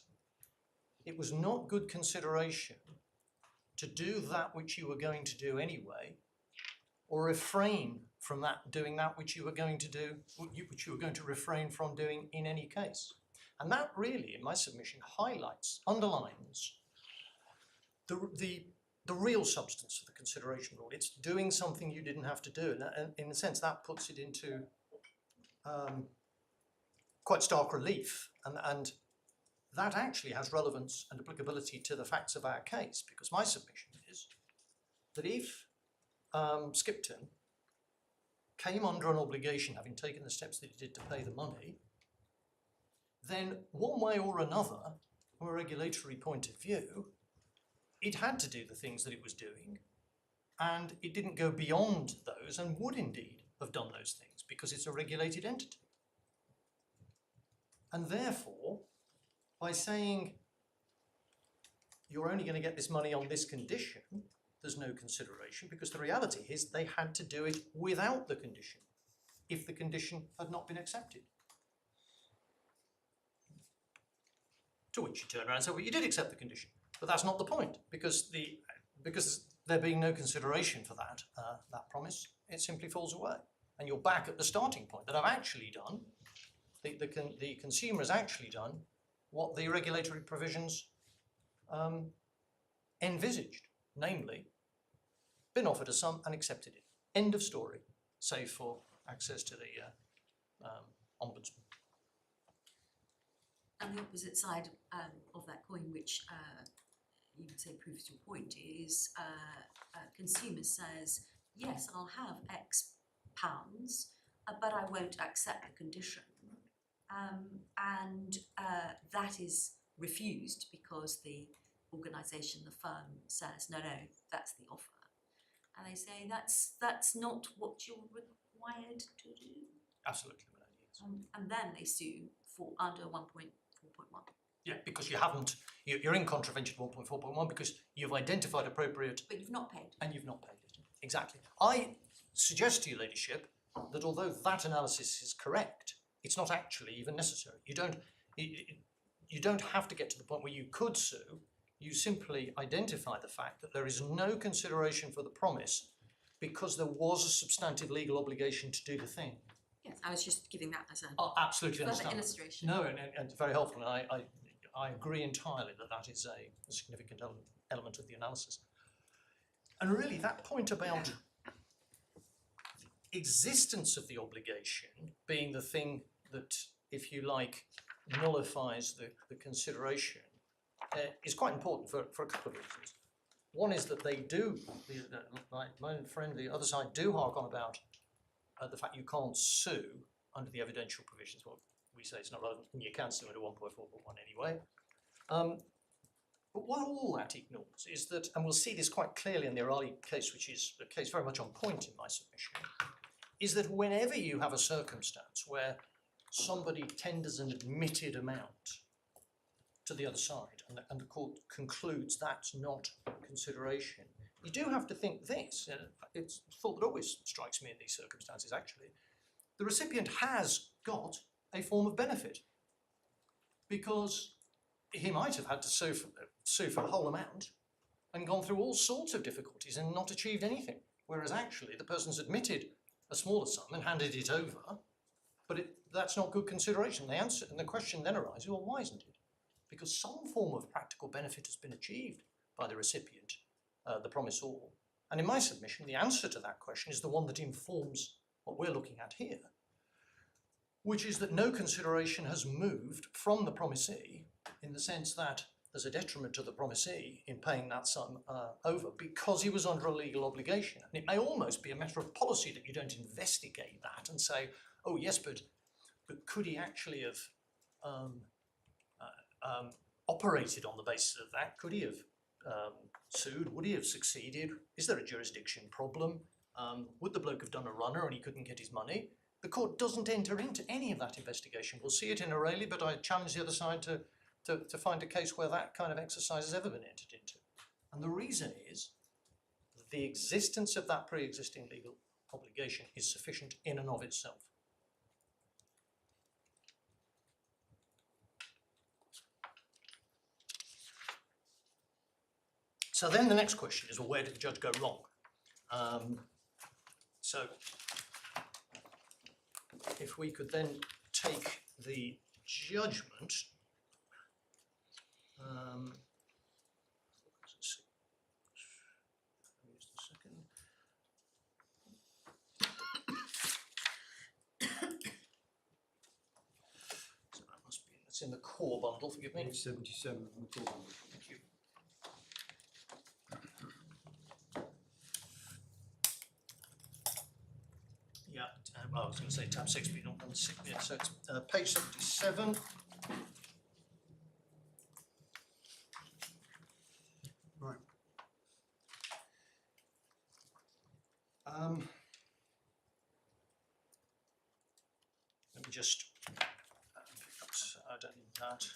S2: it was not good consideration to do that which you were going to do anyway, or refrain from doing that which you were going to do, which you were going to refrain from doing in any case. And that really, in my submission, underlines the real substance of the consideration rule. It's doing something you didn't have to do, and in a sense that puts it into quite stark relief, and that actually has relevance and applicability to the facts of our case, because my submission is that if Skipton came under an obligation, having taken the steps that it did to pay the money, then one way or another, from a regulatory point of view, it had to do the things that it was doing, and it didn't go beyond those, and would indeed have done those things, because it's a regulated entity. And therefore, by saying you're only going to get this money on this condition, there's no consideration, because the reality is they had to do it without the condition, if the condition had not been accepted. To which you turn around and say, well, you did accept the condition, but that's not the point, because there being no consideration for that promise, it simply falls away. And you're back at the starting point that I've actually done, the consumer has actually done what the regulatory provisions envisaged, namely, been offered a sum and accepted it. End of story, save for access to the ombudsman.
S4: And the opposite side of that coin, which you would say proves your point, is consumer says, yes, I'll have X pounds, but I won't accept the condition. And that is refused because the organisation, the firm, says, no, that's the offer. And they say, that's not what you're required to do.
S2: Absolutely, yes.
S4: And then they sue for under 1.4.1.
S2: Yeah, because you're in contravention of 1.4.1 because you've identified appropriate... But
S4: you've not paid.
S2: And you've not paid it. Exactly. I suggest to your ladyship that although that analysis is correct, it's not actually even necessary. You don't have to get to the point where you could sue. You simply identify the fact that there is no consideration for the promise because there was a substantive legal obligation to do the thing.
S4: Yes, I was just giving that as a
S2: absolutely
S4: further illustration.
S2: No, and very helpful, and I agree entirely that that is a significant element of the analysis. And really, that point about the existence of the obligation being the thing that, if you like, nullifies the consideration is quite important for a couple of reasons. One is that they do, my friend, the other side, do hark on about the fact you can't sue under the evidential provisions. Well, we say it's not relevant, and you can sue under 1.4.1 anyway. But what all that ignores is that, and we'll see this quite clearly in the O'Reilly case, which is a case very much on point in my submission, is that whenever you have a circumstance where somebody tenders an admitted amount to the other side, and the court concludes that's not consideration, you do have to think this, and it's a thought that always strikes me in these circumstances actually. The recipient has got a form of benefit because he might have had to sue for the whole amount and gone through all sorts of difficulties and not achieved anything, whereas actually the person's admitted a smaller sum and handed it over, but that's not good consideration. The answer, and the question then arises, well, why isn't it? Because some form of practical benefit has been achieved by the recipient, the promisor. And in my submission, the answer to that question is the one that informs what we're looking at here, which is that no consideration has moved from the promisee in the sense that there's a detriment to the promisee in paying that sum over because he was under a legal obligation. And it may almost be a matter of policy that you don't investigate that and say, oh yes, but could he actually have operated on the basis of that? Could he have sued? Would he have succeeded? Is there a jurisdiction problem? Would the bloke have done a runner and he couldn't get his money? The court doesn't enter into any of that investigation. We'll see it in O'Reilly, but I challenge the other side to find a case where that kind of exercise has ever been entered into. And the reason is that the existence of that pre-existing legal obligation is sufficient in and of itself. So then the next question is, well, where did the judge go wrong? So if we could then take the judgment, just a second. So that must be, it's in the core bundle, forgive me.
S3: Page 77 on the core bundle.
S2: Thank you. Yeah, well, I was going to say tab 6, but not on the 6 yet, so it's page 77.
S3: Right.
S2: Let me just, oops, I don't need that.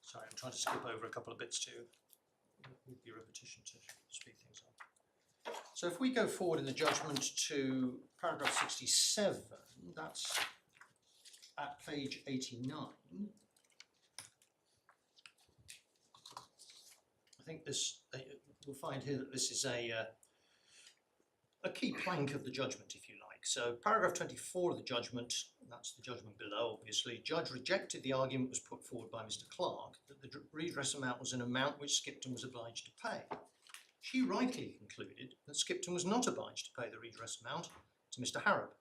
S2: Sorry, I'm trying to skip over a couple of bits to with the repetition to speed things up. So if we go forward in the judgment to paragraph 67, that's at page 89. I think this, we'll find here that this is a key plank of the judgment, if you like. So paragraph 24 of the judgment, that's the judgment below obviously, judge rejected the argument was put forward by Mr. Clark that the redress amount was an amount which Skipton was obliged to pay. She rightly concluded that Skipton was not obliged to pay the redress amount to Mr. Harrop.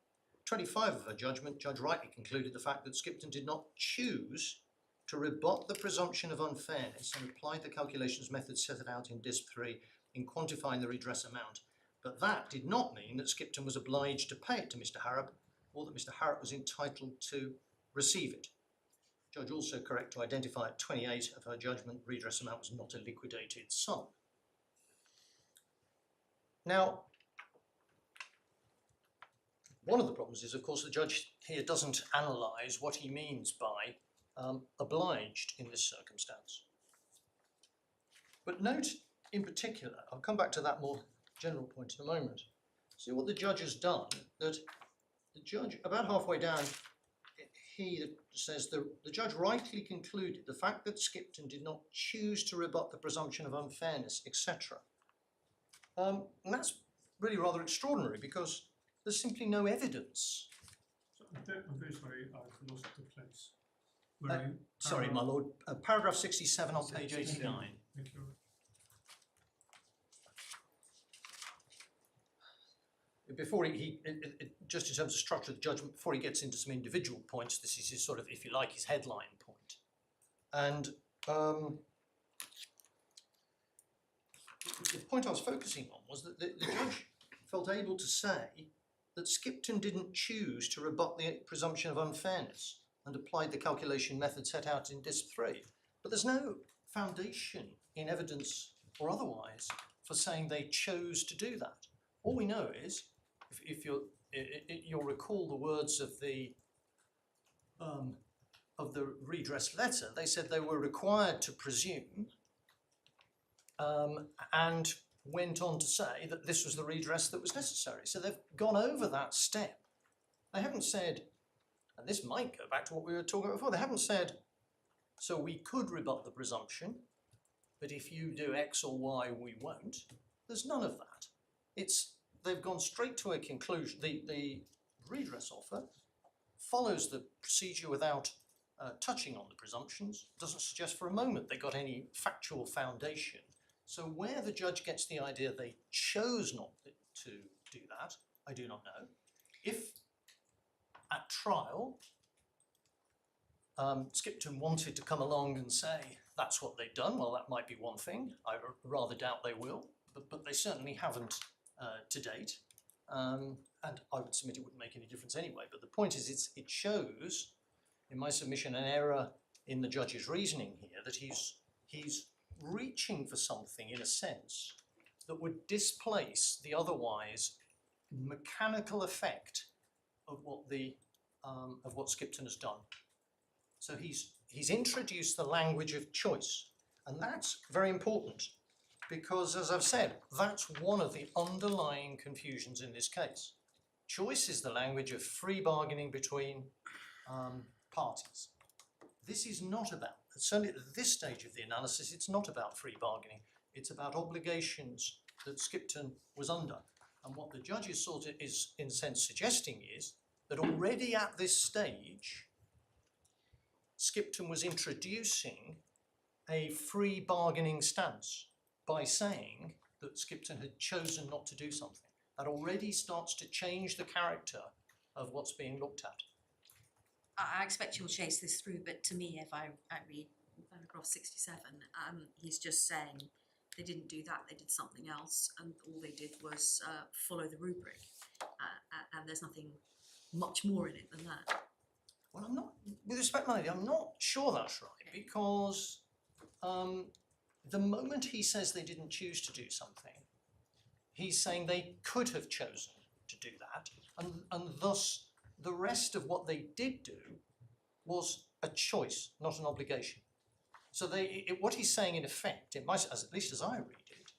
S2: 25 of her judgment, judge rightly concluded the fact that Skipton did not choose to rebut the presumption of unfairness and applied the calculations method set out in Disp 3 in quantifying the redress amount. But that did not mean that Skipton was obliged to pay it to Mr. Harrop or that Mr. Harrop was entitled to receive it. Judge also correct to identify at 28 of her judgment redress amount was not a liquidated sum. Now, one of the problems is, of course, the judge here doesn't analyse what he means by obliged in this circumstance. But note in particular, I'll come back to that more general point in a moment. See what the judge has done, that the judge, about halfway down, he says the judge rightly concluded the fact that Skipton did not choose to rebut the presumption of unfairness, etc. And that's really rather extraordinary because there's simply no evidence.
S5: So I'm very sorry, I've lost the place.
S2: Sorry, my lord, paragraph 67 on page 89.
S5: Thank you.
S2: Before just in terms of structure of the judgment, before he gets into some individual points, this is his sort of, if you like, his headline point. And the point I was focusing on was that the judge felt able to say that Skipton didn't choose to rebut the presumption of unfairness and applied the calculation method set out in Disp 3. But there's no foundation in evidence or otherwise for saying they chose to do that. All we know is, if you'll recall the words of the redress letter, they said they were required to presume and went on to say that this was the redress that was necessary. So they've gone over that step. They haven't said, and this might go back to what we were talking about before, they haven't said, so we could rebut the presumption, but if you do X or Y, we won't. There's none of that. They've gone straight to a conclusion. The redress offer follows the procedure without touching on the presumptions, doesn't suggest for a moment they got any factual foundation. So where the judge gets the idea they chose not to do that, I do not know. If at trial, Skipton wanted to come along and say that's what they've done, well, that might be one thing. I rather doubt they will, but they certainly haven't to date. And I would submit it wouldn't make any difference anyway. But the point is, it shows, in my submission, an error in the judge's reasoning here, that he's reaching for something, in a sense, that would displace the otherwise mechanical effect of what Skipton has done. So he's introduced the language of choice, and that's very important because, as I've said, that's one of the underlying confusions in this case. Choice is the language of free bargaining between parties. this is not about, certainly at this stage of the analysis, it's not about free bargaining. It's about obligations that Skipton was under. And what the judge is sort of is, in a sense, suggesting is that already at this stage, Skipton was introducing a free bargaining stance by saying that Skipton had chosen not to do something. That already starts to change the character of what's being looked at.
S6: I expect you'll chase this through, but to me, if I read paragraph 67, he's just saying they didn't do that, they did something else, and all they did was follow the rubric, and there's nothing much more in it than that.
S2: Well, I'm not, with respect, Melody, I'm not sure that's right, because the moment he says they didn't choose to do something, he's saying they could have chosen to do that, and thus the rest of what they did do was a choice, not an obligation. So what he's saying in effect, at least as I read it,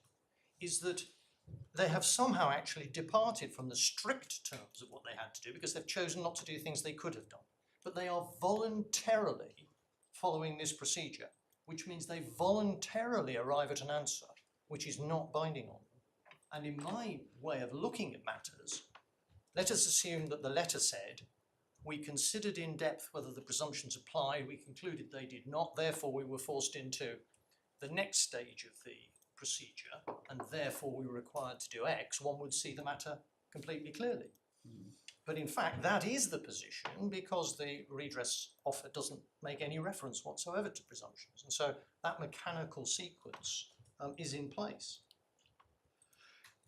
S2: is that they have somehow actually departed from the strict terms of what they had to do because they've chosen not to do things they could have done. But they are voluntarily following this procedure, which means they voluntarily arrive at an answer which is not binding on them. And in my way of looking at matters, let us assume that the letter said, we considered in depth whether the presumptions applied, we concluded they did not, therefore we were forced into the next stage of the procedure, and therefore we were required to do X. One would see the matter completely clearly. But in fact, that is the position because the redress offer doesn't make any reference whatsoever to presumptions. And so that mechanical sequence is in place.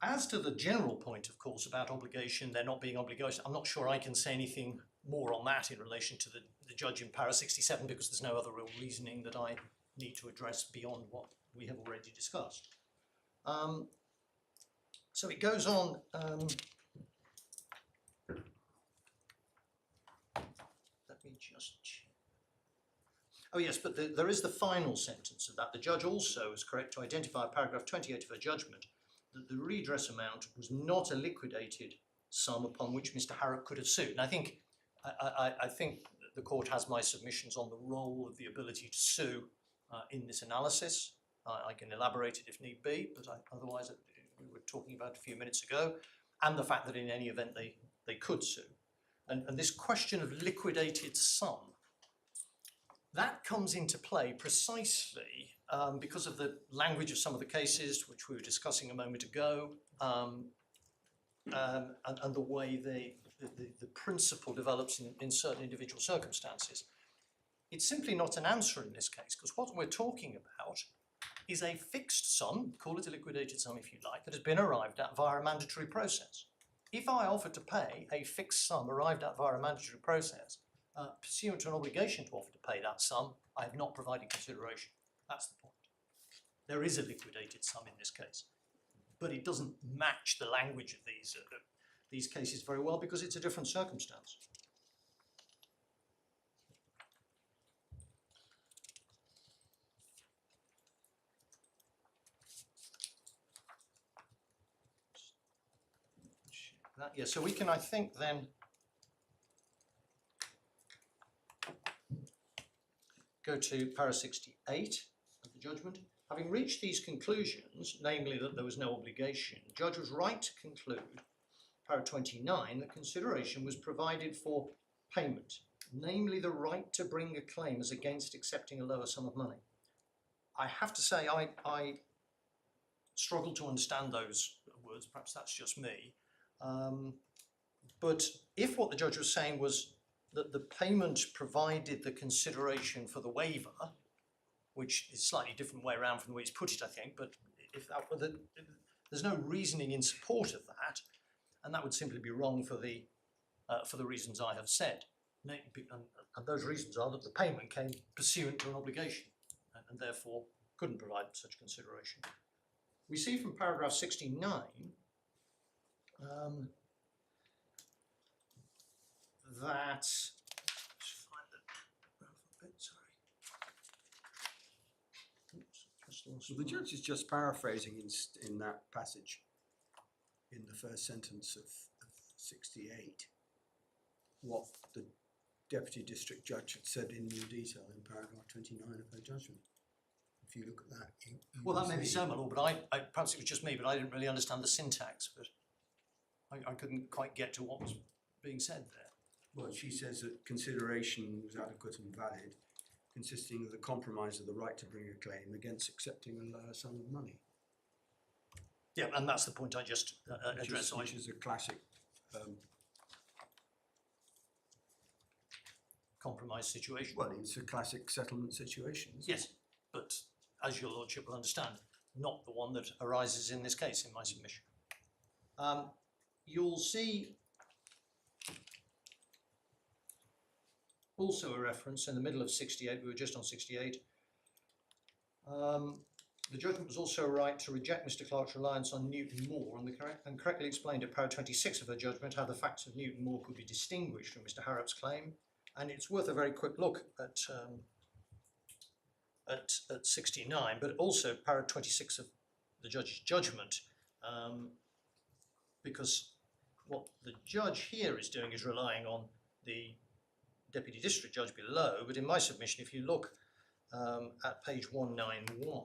S2: As to the general point, of course, about obligation, there not being obligation, I'm not sure I can say anything more on that in relation to the judge in para 67 because there's no other real reasoning that I need to address beyond what we have already discussed. So it goes on. Let me just check. Oh yes, but there is the final sentence of that. The judge also is correct to identify paragraph 28 of her judgment that the redress amount was not a liquidated sum upon which Mr. Harrop could have sued. And I think the court has my submissions on the role of the ability to sue in this analysis. I can elaborate it if need be, but otherwise we were talking about a few minutes ago, and the fact that in any event they could sue. And this question of liquidated sum, that comes into play precisely because of the language of some of the cases which we were discussing a moment ago, and the way the principle develops in certain individual circumstances. It's simply not an answer in this case, because what we're talking about is a fixed sum, call it a liquidated sum if you like, that has been arrived at via a mandatory process. If I offer to pay a fixed sum arrived at via a mandatory process, pursuant to an obligation to offer to pay that sum, I have not provided consideration. That's the point. There is a liquidated sum in this case, but it doesn't match the language of these cases very well because it's a different circumstance. Yeah, so we can, I think, then go to para 68 of the judgment. Having reached these conclusions, namely that there was no obligation, the judge was right to conclude, para 29, that consideration was provided for payment, namely the right to bring a claim as against accepting a lower sum of money. I have to say I struggle to understand those words, perhaps that's just me. But if what the judge was saying was that the payment provided the consideration for the waiver, which is a slightly different way around from the way he's put it, I think, but if that were there's no reasoning in support of that, and that would simply be wrong for the reasons I have said. And those reasons are that the payment came pursuant to an obligation and therefore couldn't provide such consideration. We see from paragraph 69 that, let's find the alphabet, sorry. Oops, just lost
S3: So the
S2: my-
S3: judge is just paraphrasing in that passage, in the first sentence of 68, what the Deputy District Judge had said in more detail in paragraph 29 of her judgment. If you look at that, you
S2: Well, that
S3: will
S2: may be
S3: see-
S2: so, my lord, but I perhaps it was just me, but I didn't really understand the syntax, but I couldn't quite get to what was being said there.
S3: Well, she says that consideration was adequate and valid, consisting of the compromise of the right to bring a claim against accepting a lower sum of money.
S2: Yeah, and that's the point I just
S3: Which
S2: addressed. So
S3: which is a classic
S2: compromise situation.
S3: well, it's a classic settlement situation. Isn't it?
S2: Yes, but as your lordship will understand, not the one that arises in this case in my submission. You'll see also a reference in the middle of 68, we were just on 68. The judgment was also right to reject Mr Clark's reliance on Newton Moore and correctly explained at paragraph 26 of her judgment how the facts of Newton Moore could be distinguished from Mr Harrop's claim. And it's worth a very quick look at 69, but also paragraph 26 of the judge's judgment, because what the judge here is doing is relying on the Deputy District Judge below, but in my submission, if you look at page 191,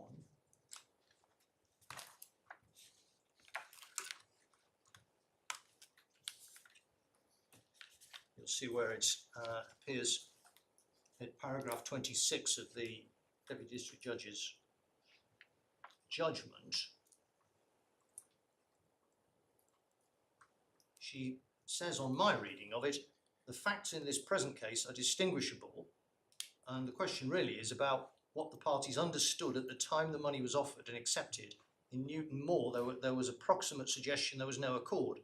S2: you'll see where it appears in paragraph 26 of the Deputy District Judge's judgment. She says on my reading of it, the facts in this present case are distinguishable, and the question really is about what the parties understood at the time the money was offered and accepted. In Newton Moore, there was approximate suggestion there was no accord.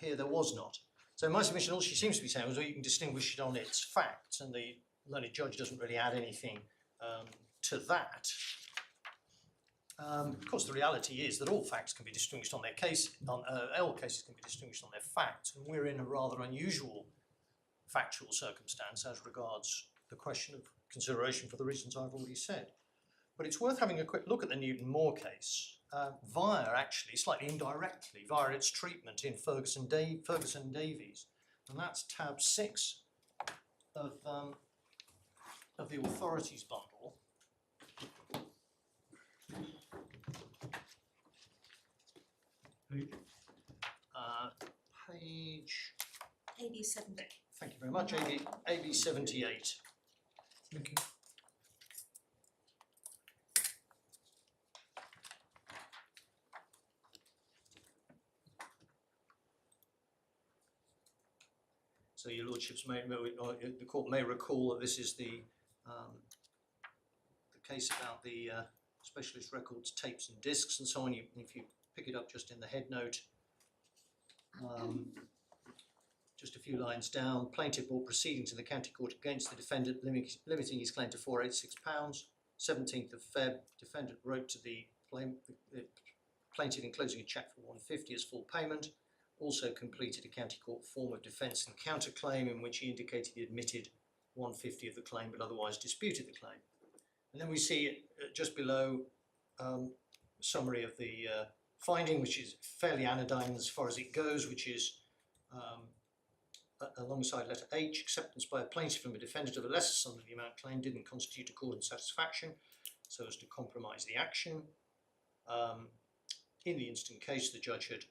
S2: Here there was not. So in my submission, all she seems to be saying was, well, you can distinguish it on its facts, and the learned judge doesn't really add anything to that. Of course, the reality is that all facts can be distinguished on their case, all cases can be distinguished on their facts, and we're in a rather unusual factual circumstance as regards the question of consideration for the reasons I've already said. But it's worth having a quick look at the Newton Moore case, via actually, slightly indirectly, via its treatment in Ferguson Davies, and that's tab 6 of the authorities bundle. Page,
S6: AB 70.
S2: thank you very much, AB 78.
S5: Thank you.
S2: So your lordships may, or the court may recall that this is the case about the specialist records, tapes and discs and so on. If you pick it up just in the head note, just a few lines down, plaintiff brought proceedings in the county court against the defendant, limiting his claim to £486. 17th of Feb, defendant wrote to the plaintiff enclosing a cheque for £150 as full payment. Also completed a county court form of defence and counterclaim in which he indicated he admitted £150 of the claim but otherwise disputed the claim. And then we see just below summary of the finding, which is fairly anodyne as far as it goes, which is alongside letter H, acceptance by a plaintiff from a defendant of a lesser sum of the amount claimed didn't constitute accord and satisfaction so as to compromise the action. In the instant case, the judge had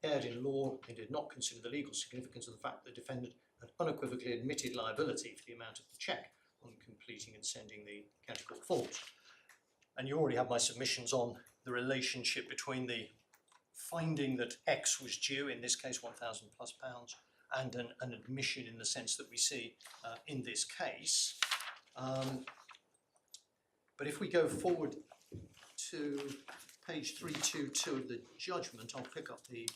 S2: erred in law and did not consider the legal significance of the fact that the defendant had unequivocally admitted liability for the amount of the cheque on completing and sending the county court forms. And you already have my submissions on the relationship between the finding that X was due, in this case £1,000 plus, and an admission in the sense that we see in this case. But if we go forward to page 322 of the judgment, I'll pick up the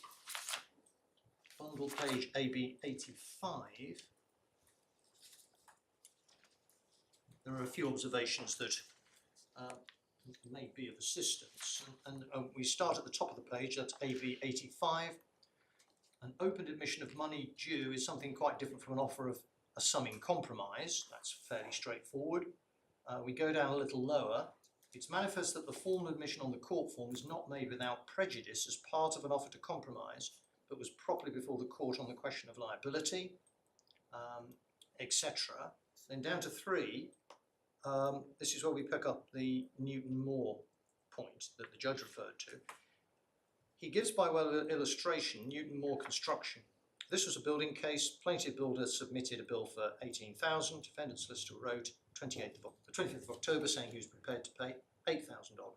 S2: bundle page AB 85. There are a few observations that may be of assistance, and we start at the top of the page. That's AB 85. An open admission of money due is something quite different from an offer of a sum in compromise. That's fairly straightforward. We go down a little lower. It's manifest that the formal admission on the court form is not made without prejudice as part of an offer to compromise, but was properly before the court on the question of liability. etc. Then down to 3, this is where we pick up the Newton-Moore point that the judge referred to. He gives by way of illustration Newton-Moore construction. This was a building case. Plaintiff builder submitted a bill for 18,000. Defendant solicitor wrote 25th of October saying he was prepared to pay $8,000.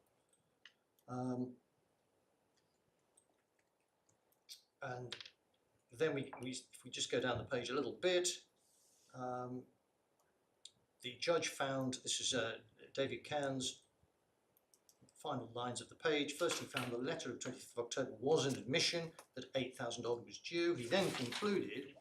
S2: And then if we just go down the page a little bit, the judge found, this is David Cairns, final lines of the page. First, he found the letter of 25th of October was an admission that $8,000 was due. He then concluded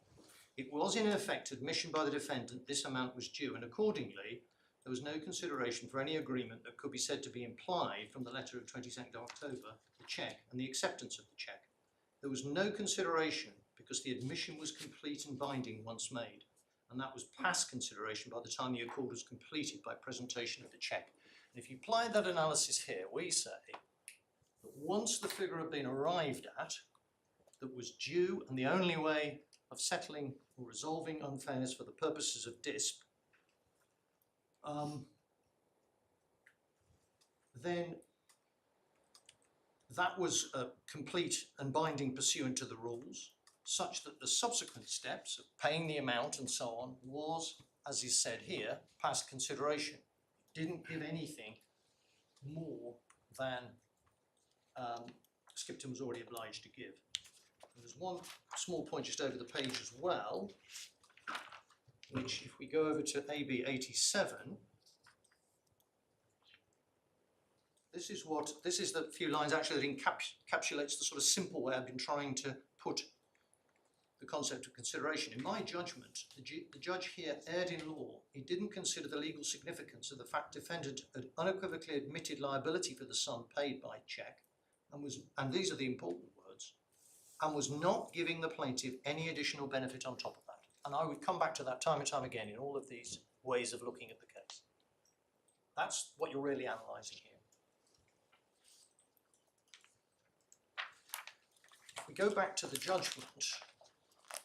S2: it was in effect admission by the defendant this amount was due, and accordingly there was no consideration for any agreement that could be said to be implied from the letter of 22nd of October, the cheque, and the acceptance of the cheque. There was no consideration because the admission was complete and binding once made, and that was past consideration by the time the accord was completed by presentation of the cheque. And if you apply that analysis here, we say that once the figure had been arrived at that was due, and the only way of settling or resolving unfairness for the purposes of DISP, then that was complete and binding pursuant to the rules, such that the subsequent steps of paying the amount and so on was, as is said here, past consideration. It didn't give anything more than Skipton was already obliged to give. And there's one small point just over the page as well, which if we go over to AB 87, this is the few lines actually that encapsulates the sort of simple way I've been trying to put the concept of consideration. In my judgment, the judge here erred in law. He didn't consider the legal significance of the fact defendant had unequivocally admitted liability for the sum paid by cheque, and these are the important words, and was not giving the plaintiff any additional benefit on top of that. And I would come back to that time and time again in all of these ways of looking at the case. That's what you're really analysing here. If we go back to the judgment,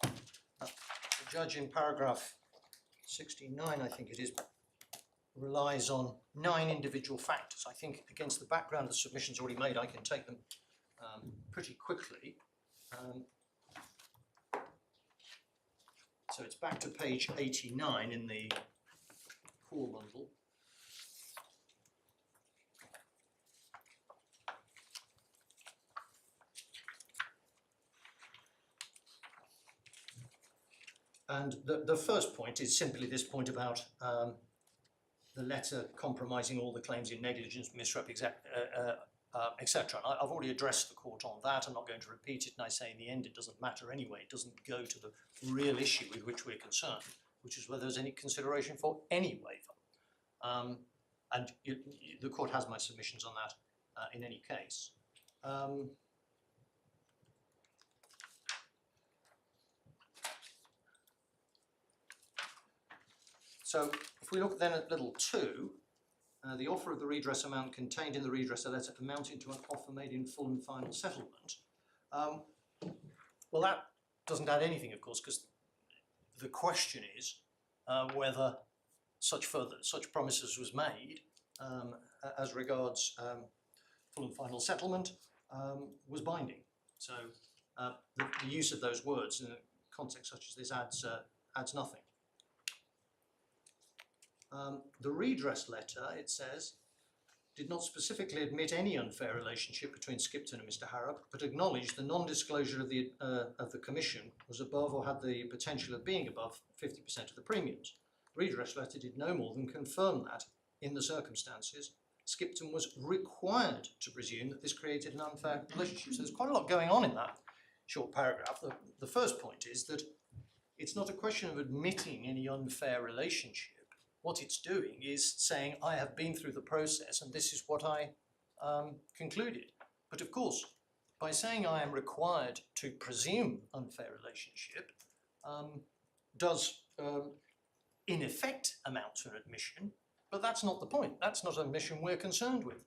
S2: the judge in paragraph 69, I think it is, relies on 9 individual factors. I think against the background of the submissions already made, I can take them pretty quickly. So it's back to page 89 in the core bundle. And the first point is simply this point about the letter compromising all the claims in negligence, misrep, etc. I've already addressed the court on that. I'm not going to repeat it, and I say in the end it doesn't matter anyway. It doesn't go to the real issue with which we're concerned, which is whether there's any consideration for any waiver. And the court has my submissions on that in any case. So if we look then at little 2, the offer of the redress amount contained in the redress letter amounting to an offer made in full and final settlement. Well, that doesn't add anything, of course, because the question is whether such promises was made as regards full and final settlement was binding. So the use of those words in a context such as this adds nothing. The redress letter, it says, did not specifically admit any unfair relationship between Skipton and Mr. Harrop, but acknowledged the non-disclosure of the commission was above or had the potential of being above 50% of the premiums. The redress letter did no more than confirm that, in the circumstances, Skipton was required to presume that this created an unfair relationship. So there's quite a lot going on in that short paragraph. The first point is that it's not a question of admitting any unfair relationship. What it's doing is saying, I have been through the process and this is what I concluded. But of course, by saying I am required to presume unfair relationship does in effect amount to an admission, but that's not the point. That's not an admission we're concerned with.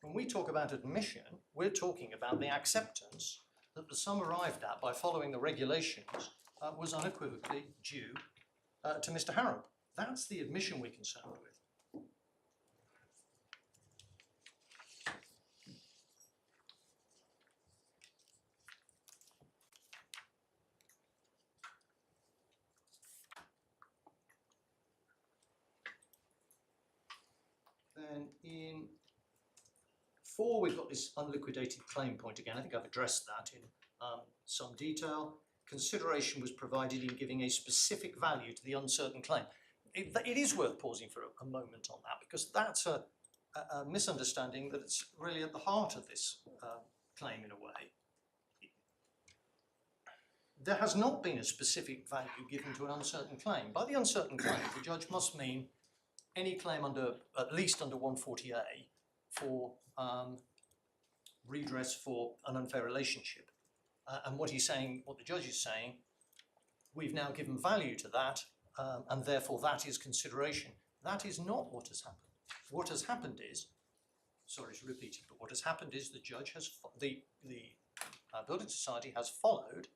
S2: When we talk about admission, we're talking about the acceptance that the sum arrived at by following the regulations was unequivocally due to Mr. Harrop. That's the admission we're concerned with. Then in 4, we've got this unliquidated claim point again. I think I've addressed that in some detail. Consideration was provided in giving a specific value to the uncertain claim. It is worth pausing for a moment on that, because that's a misunderstanding that it's really at the heart of this claim in a way. There has not been a specific value given to an uncertain claim. By the uncertain claim, the judge must mean any claim under, at least under 140A, for redress for an unfair relationship. And what he's saying, what the judge is saying, we've now given value to that, and therefore that is consideration. That is not what has happened. What has happened is, sorry to repeat it, but what has happened is the judge has, the Building Society has followed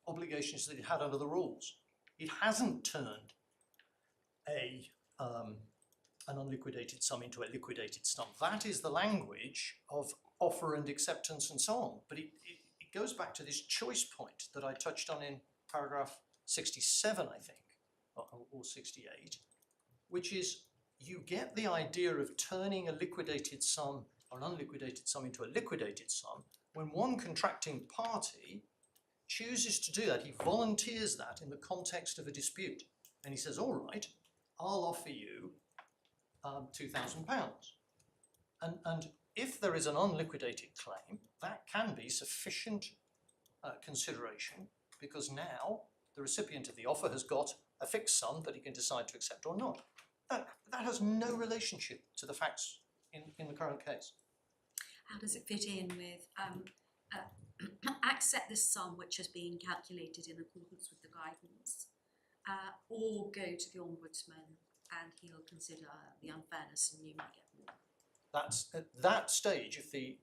S2: obligations that it had under the rules. It hasn't turned an unliquidated sum into a liquidated sum. That is the language of offer and acceptance and so on. But it goes back to this choice point that I touched on in paragraph 67, I think, or 68, which is you get the idea of turning a liquidated sum or an unliquidated sum into a liquidated sum when one contracting party chooses to do that. He volunteers that in the context of a dispute. And he says, all right, I'll offer you £2,000. And if there is an unliquidated claim, that can be sufficient consideration, because now the recipient of the offer has got a fixed sum that he can decide to accept or not. That has no relationship to the facts in the current case.
S4: How does it fit in with accept this sum which has been calculated in accordance with the guidance, or go to the Ombudsman and he'll consider the unfairness and you might get more?
S2: That's at that stage,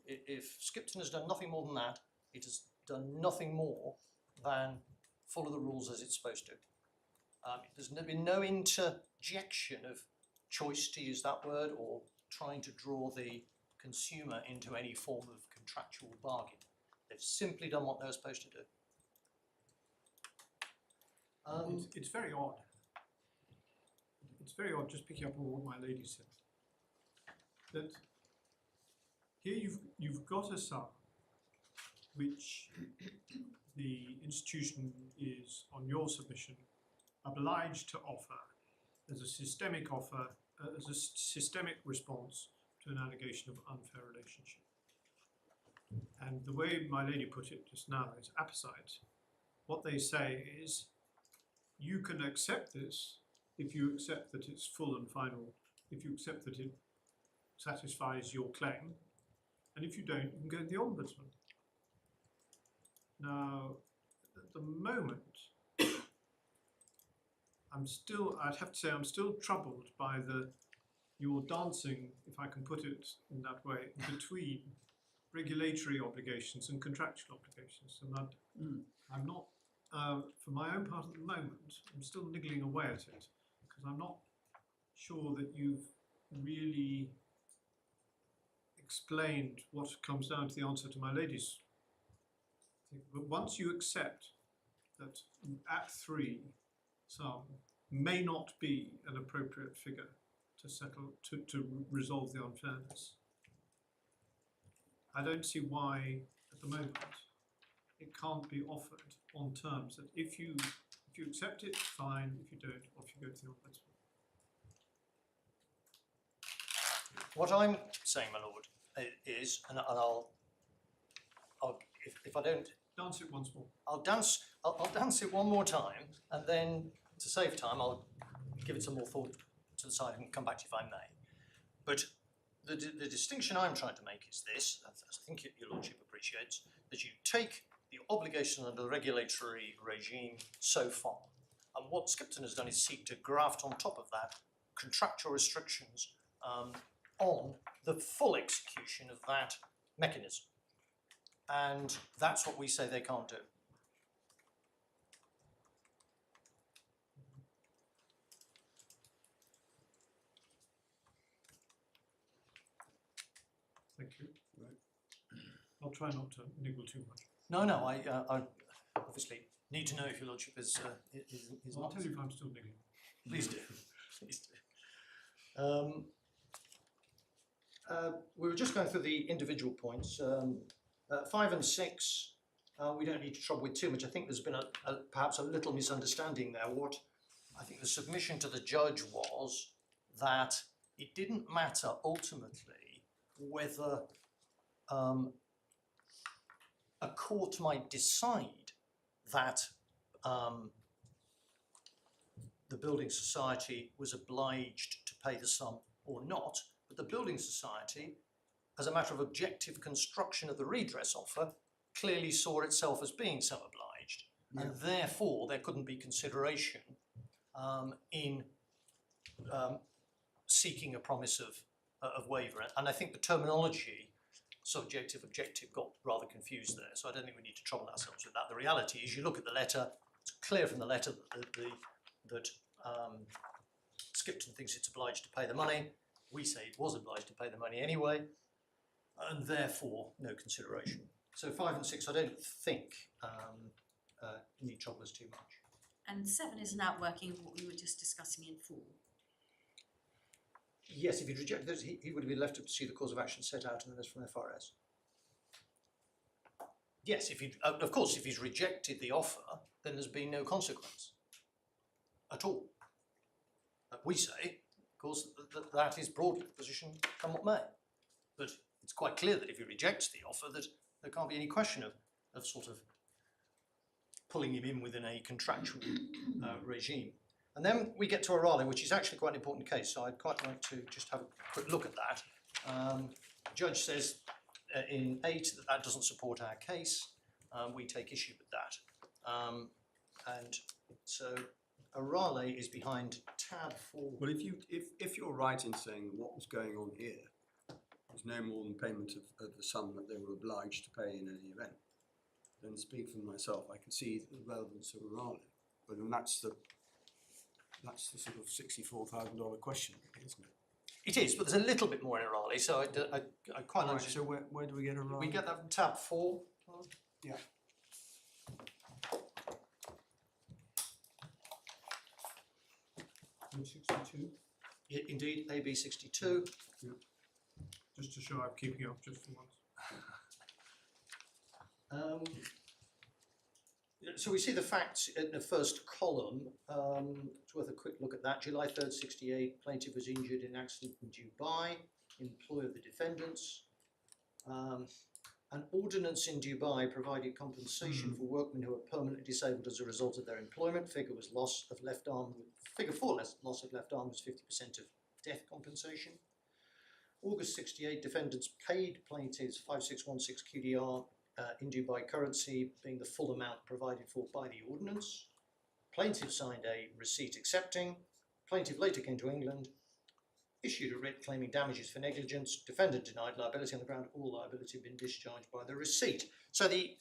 S2: if Skipton has done nothing more than that, it has done nothing more than follow the rules as it's supposed to. There's been no interjection of choice, to use that word, or trying to draw the consumer into any form of contractual bargain. They've simply done what they're supposed to do.
S5: It's very odd. It's very odd, just picking up on what my lady said, that here you've got a sum which the institution is, on your submission, obliged to offer as a systemic offer, as a systemic response to an allegation of unfair relationship. And the way my lady put it just now is apposite. What they say is, you can accept this if you accept that it's full and final, if you accept that it satisfies your claim, and if you don't, you can go to the Ombudsman. Now, at the moment, I'd have to say I'm still troubled by your dancing, if I can put it in that way, between regulatory obligations and contractual obligations. And I'm not, for my own part at the moment, I'm still niggling away at it, because I'm not sure that you've really explained what comes down to the answer to my lady's thing. But once you accept that at 3 sum may not be an appropriate figure to settle, to resolve the unfairness, I don't see why at the moment it can't be offered on terms that if you accept it, fine; if you don't, off you go to the Ombudsman.
S2: What I'm saying, my lord, is, and I'll if I don't
S5: Dance it once more.
S2: I'll dance it one more time, and then to save time, I'll give it some more thought to the side and come back to you if I may. But the distinction I'm trying to make is this, as I think your lordship appreciates, that you take the obligation under the regulatory regime so far, and what Skipton has done is seek to graft on top of that contractual restrictions on the full execution of that mechanism. And that's what we say they can't do.
S5: Thank you.
S3: Right.
S5: I'll try not to niggle too much.
S2: No, I obviously need to know if your lordship is
S5: I'll
S2: not.
S5: tell you if I'm still niggling.
S2: Please do. Please do. We were just going through the individual points. 5 and 6, we don't need to trouble with too much. I think there's been perhaps a little misunderstanding there. What I think the submission to the judge was that it didn't matter ultimately whether a court might decide that the building society was obliged to pay the sum or not, but the building society, as a matter of objective construction of the redress offer, clearly saw itself as being so obliged, and therefore there couldn't be consideration in seeking a promise of waiver. And I think the terminology, subjective, objective, got rather confused there, so I don't think we need to trouble ourselves with that. The reality is, you look at the letter, it's clear from the letter that Skipton thinks it's obliged to pay the money. We say it was obliged to pay the money anyway, and therefore no consideration. So 5 and 6, I don't think need trouble us too much.
S6: And 7 is an outworking of what we were just discussing in 4.
S2: Yes, if he'd rejected those, he would have been left to pursue the cause of action set out in the list from FRS. Yes, if he, of course, if he's rejected the offer, then there's been no consequence at all. We say, of course, that is broadly the position, come what may. But it's quite clear that if he rejects the offer, that there can't be any question of sort of pulling him in within a contractual regime. And then we get to Orale, which is actually quite an important case, so I'd quite like to just have a quick look at that. Judge says in 8 that doesn't support our case. We take issue with that. And so Orale is behind tab 4.
S3: Well, if you're right in saying what was going on here was no more than payment of the sum that they were obliged to pay in any event, then speak for myself, I can see the relevance of Orale. But then that's the sort of $64,000 question, isn't it?
S2: It is, but there's a little bit more in Orale, so I quite like to.
S3: So where do we get Orale?
S2: We get that from tab 4.
S3: Yeah.
S5: Page 62,
S2: Indeed, AB 62.
S5: just to show I'm keeping up just for once.
S2: So we see the facts in the first column. It's worth a quick look at that. July 3rd, 68, plaintiff was injured in accident in Dubai, employ of the defendants. An ordinance in Dubai provided compensation for workmen who were permanently disabled as a result of their employment. Figure was loss of left arm. Figure 4 loss of left arm was 50% of death compensation. August 68, defendants paid plaintiffs 5616 QDR in Dubai currency, being the full amount provided for by the ordinance. Plaintiff signed a receipt accepting. Plaintiff later came to England, issued a writ claiming damages for negligence. Defendant denied liability on the ground all liability had been discharged by the receipt. So the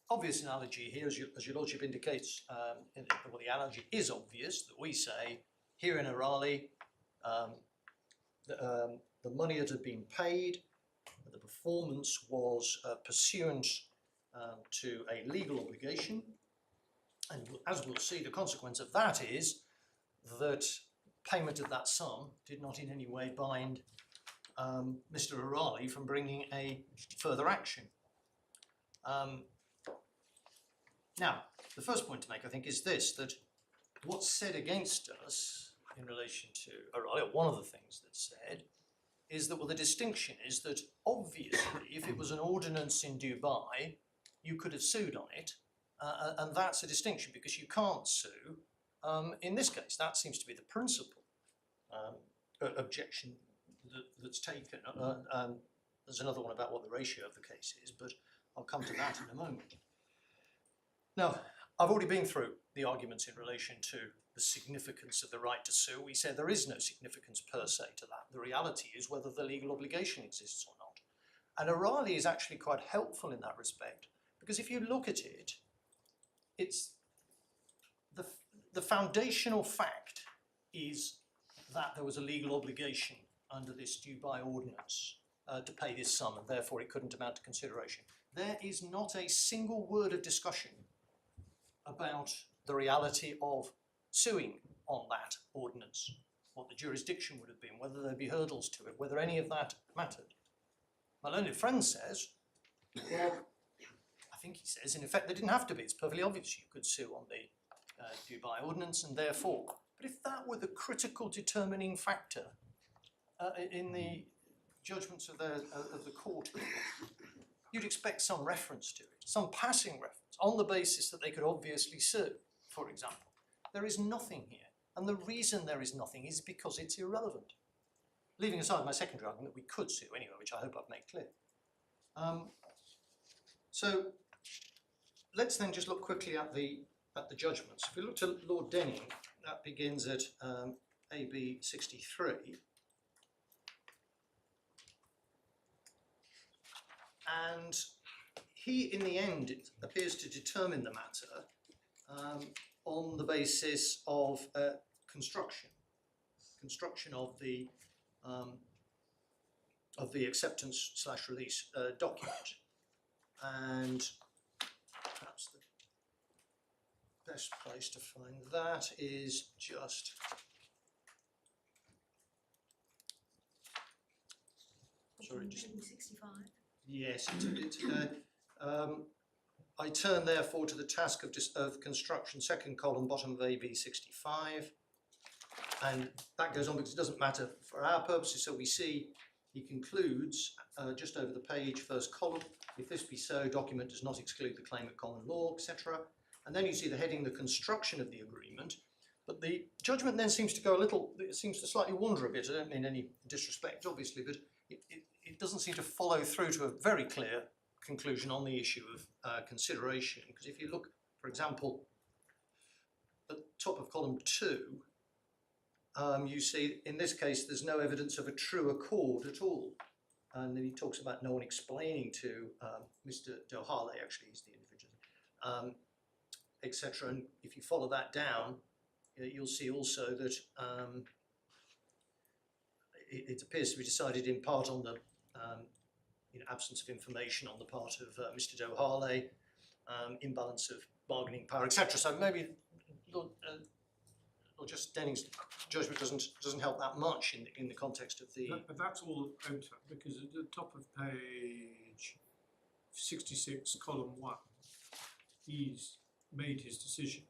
S2: obvious analogy here, as your lordship indicates, well, the analogy is obvious, that we say here in Orale, the money that had been paid, the performance was pursuant to a legal obligation, and as we'll see, the consequence of that is that payment of that sum did not in any way bind Mr. Orale from bringing a further action. Now, the first point to make, I think, is this, that what's said against us in relation to Orale, one of the things that's said, is that, well, the distinction is that obviously if it was an ordinance in Dubai, you could have sued on it, and that's a distinction because you can't sue in this case. That seems to be the principal objection that's taken. There's another one about what the ratio of the case is, but I'll come to that in a moment. Now, I've already been through the arguments in relation to the significance of the right to sue. We said there is no significance per se to that. The reality is whether the legal obligation exists or not. And Orale is actually quite helpful in that respect, because if you look at it, it's the foundational fact is that there was a legal obligation under this Dubai ordinance. to pay this sum, and therefore it couldn't amount to consideration. There is not a single word of discussion about the reality of suing on that ordinance, what the jurisdiction would have been, whether there'd be hurdles to it, whether any of that mattered. My learned friend says, well, I think he says, in effect, there didn't have to be. It's perfectly obvious you could sue on the Dubai ordinance, and therefore. But if that were the critical determining factor in the judgments of the court, you'd expect some reference to it, some passing reference, on the basis that they could obviously sue, for example. There is nothing here, and the reason there is nothing is because it's irrelevant. Leaving aside my secondary argument that we could sue anyway, which I hope I've made clear. So let's then just look quickly at the judgments. If we look to Lord Denning, that begins at AB 63. And he, in the end, it appears to determine the matter on the basis of construction of the acceptance/release document. And perhaps the best place to find that is just just
S6: 65.
S2: yes. I turn therefore to the task of construction, second column, bottom of AB 65, and that goes on because it doesn't matter for our purposes. So we see he concludes just over the page, first column, if this be so, document does not exclude the claim of common law, etc. And then you see the heading, the construction of the agreement. But the judgment then seems to go a little, it seems to slightly wander a bit. I don't mean any disrespect, obviously, but it doesn't seem to follow through to a very clear conclusion on the issue of consideration. Because if you look, for example, at the top of column 2, you see in this case there's no evidence of a true accord at all. And then he talks about no one explaining to Mr. Dohale, actually he's the individual, etc. And if you follow that down, you'll see also that it appears to be decided in part on the absence of information on the part of Mr. Dohale, imbalance of bargaining power, etc. So maybe Lord Justice Denning's judgment doesn't help that much in the context of the.
S5: But that's all out because at the top of page 66, column 1, he's made his decision.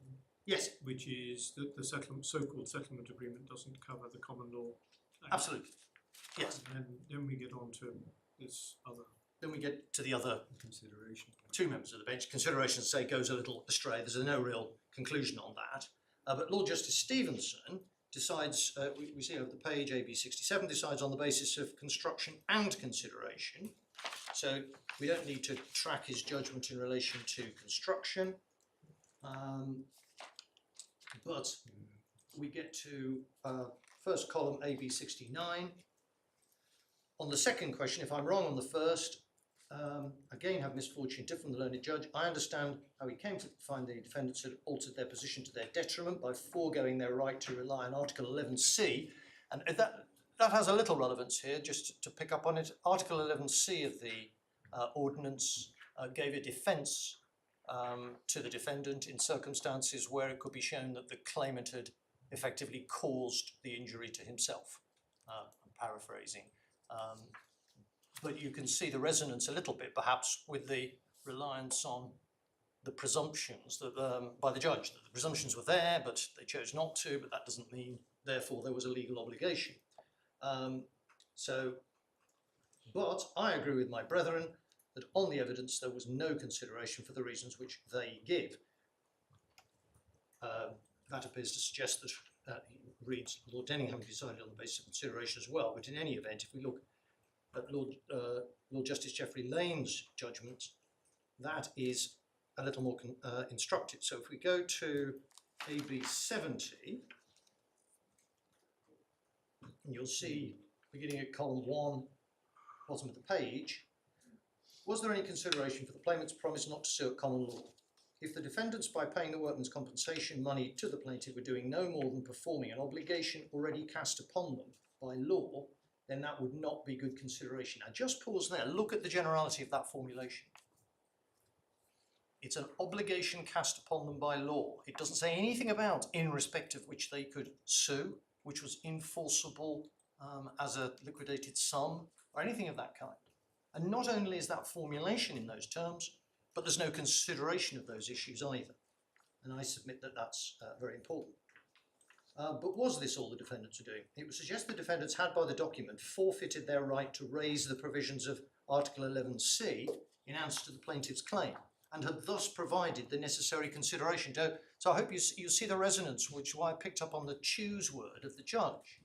S2: Yes,
S5: which is that the so-called settlement agreement doesn't cover the common law claim.
S2: absolutely. Yes.
S5: And then we get on to this other
S2: Then we get to the other
S3: Consideration.
S2: two members of the bench. Consideration, say, goes a little astray. There's no real conclusion on that. But Lord Justice Stevenson decides, we see over the page, AB 67, decides on the basis of construction and consideration. So we don't need to track his judgment in relation to construction. But we get to first column, AB 69. On the second question, if I'm wrong on the first, again have misfortune different from the learned judge. I understand how he came to find the defendants had altered their position to their detriment by foregoing their right to rely on Article 11C. And that has a little relevance here, just to pick up on it. Article 11C of the ordinance gave a defence to the defendant in circumstances where it could be shown that the claimant had effectively caused the injury to himself. I'm paraphrasing. But you can see the resonance a little bit, perhaps, with the reliance on the presumptions that, by the judge, that the presumptions were there, but they chose not to, but that doesn't mean, therefore, there was a legal obligation. But I agree with my brethren that on the evidence there was no consideration for the reasons which they give. That appears to suggest that he reads Lord Denning having decided on the basis of consideration as well, but in any event, if we look at Lord Justice Geoffrey Lane's judgment, that is a little more instructive. So if we go to AB 70, you'll see, beginning at column 1, bottom of the page, was there any consideration for the claimant's promise not to sue at common law? If the defendants, by paying the workman's compensation money to the plaintiff, were doing no more than performing an obligation already cast upon them by law, then that would not be good consideration. Now just pause there, look at the generality of that formulation. It's an obligation cast upon them by law. It doesn't say anything about in respect of which they could sue, which was enforceable as a liquidated sum, or anything of that kind. And not only is that formulation in those terms, but there's no consideration of those issues either. And I submit that that's very important. But was this all the defendants were doing? It would suggest the defendants had by the document forfeited their right to raise the provisions of Article 11C in answer to the plaintiff's claim, and had thus provided the necessary consideration. So I hope you see the resonance, which is why I picked up on the choose word of the judge.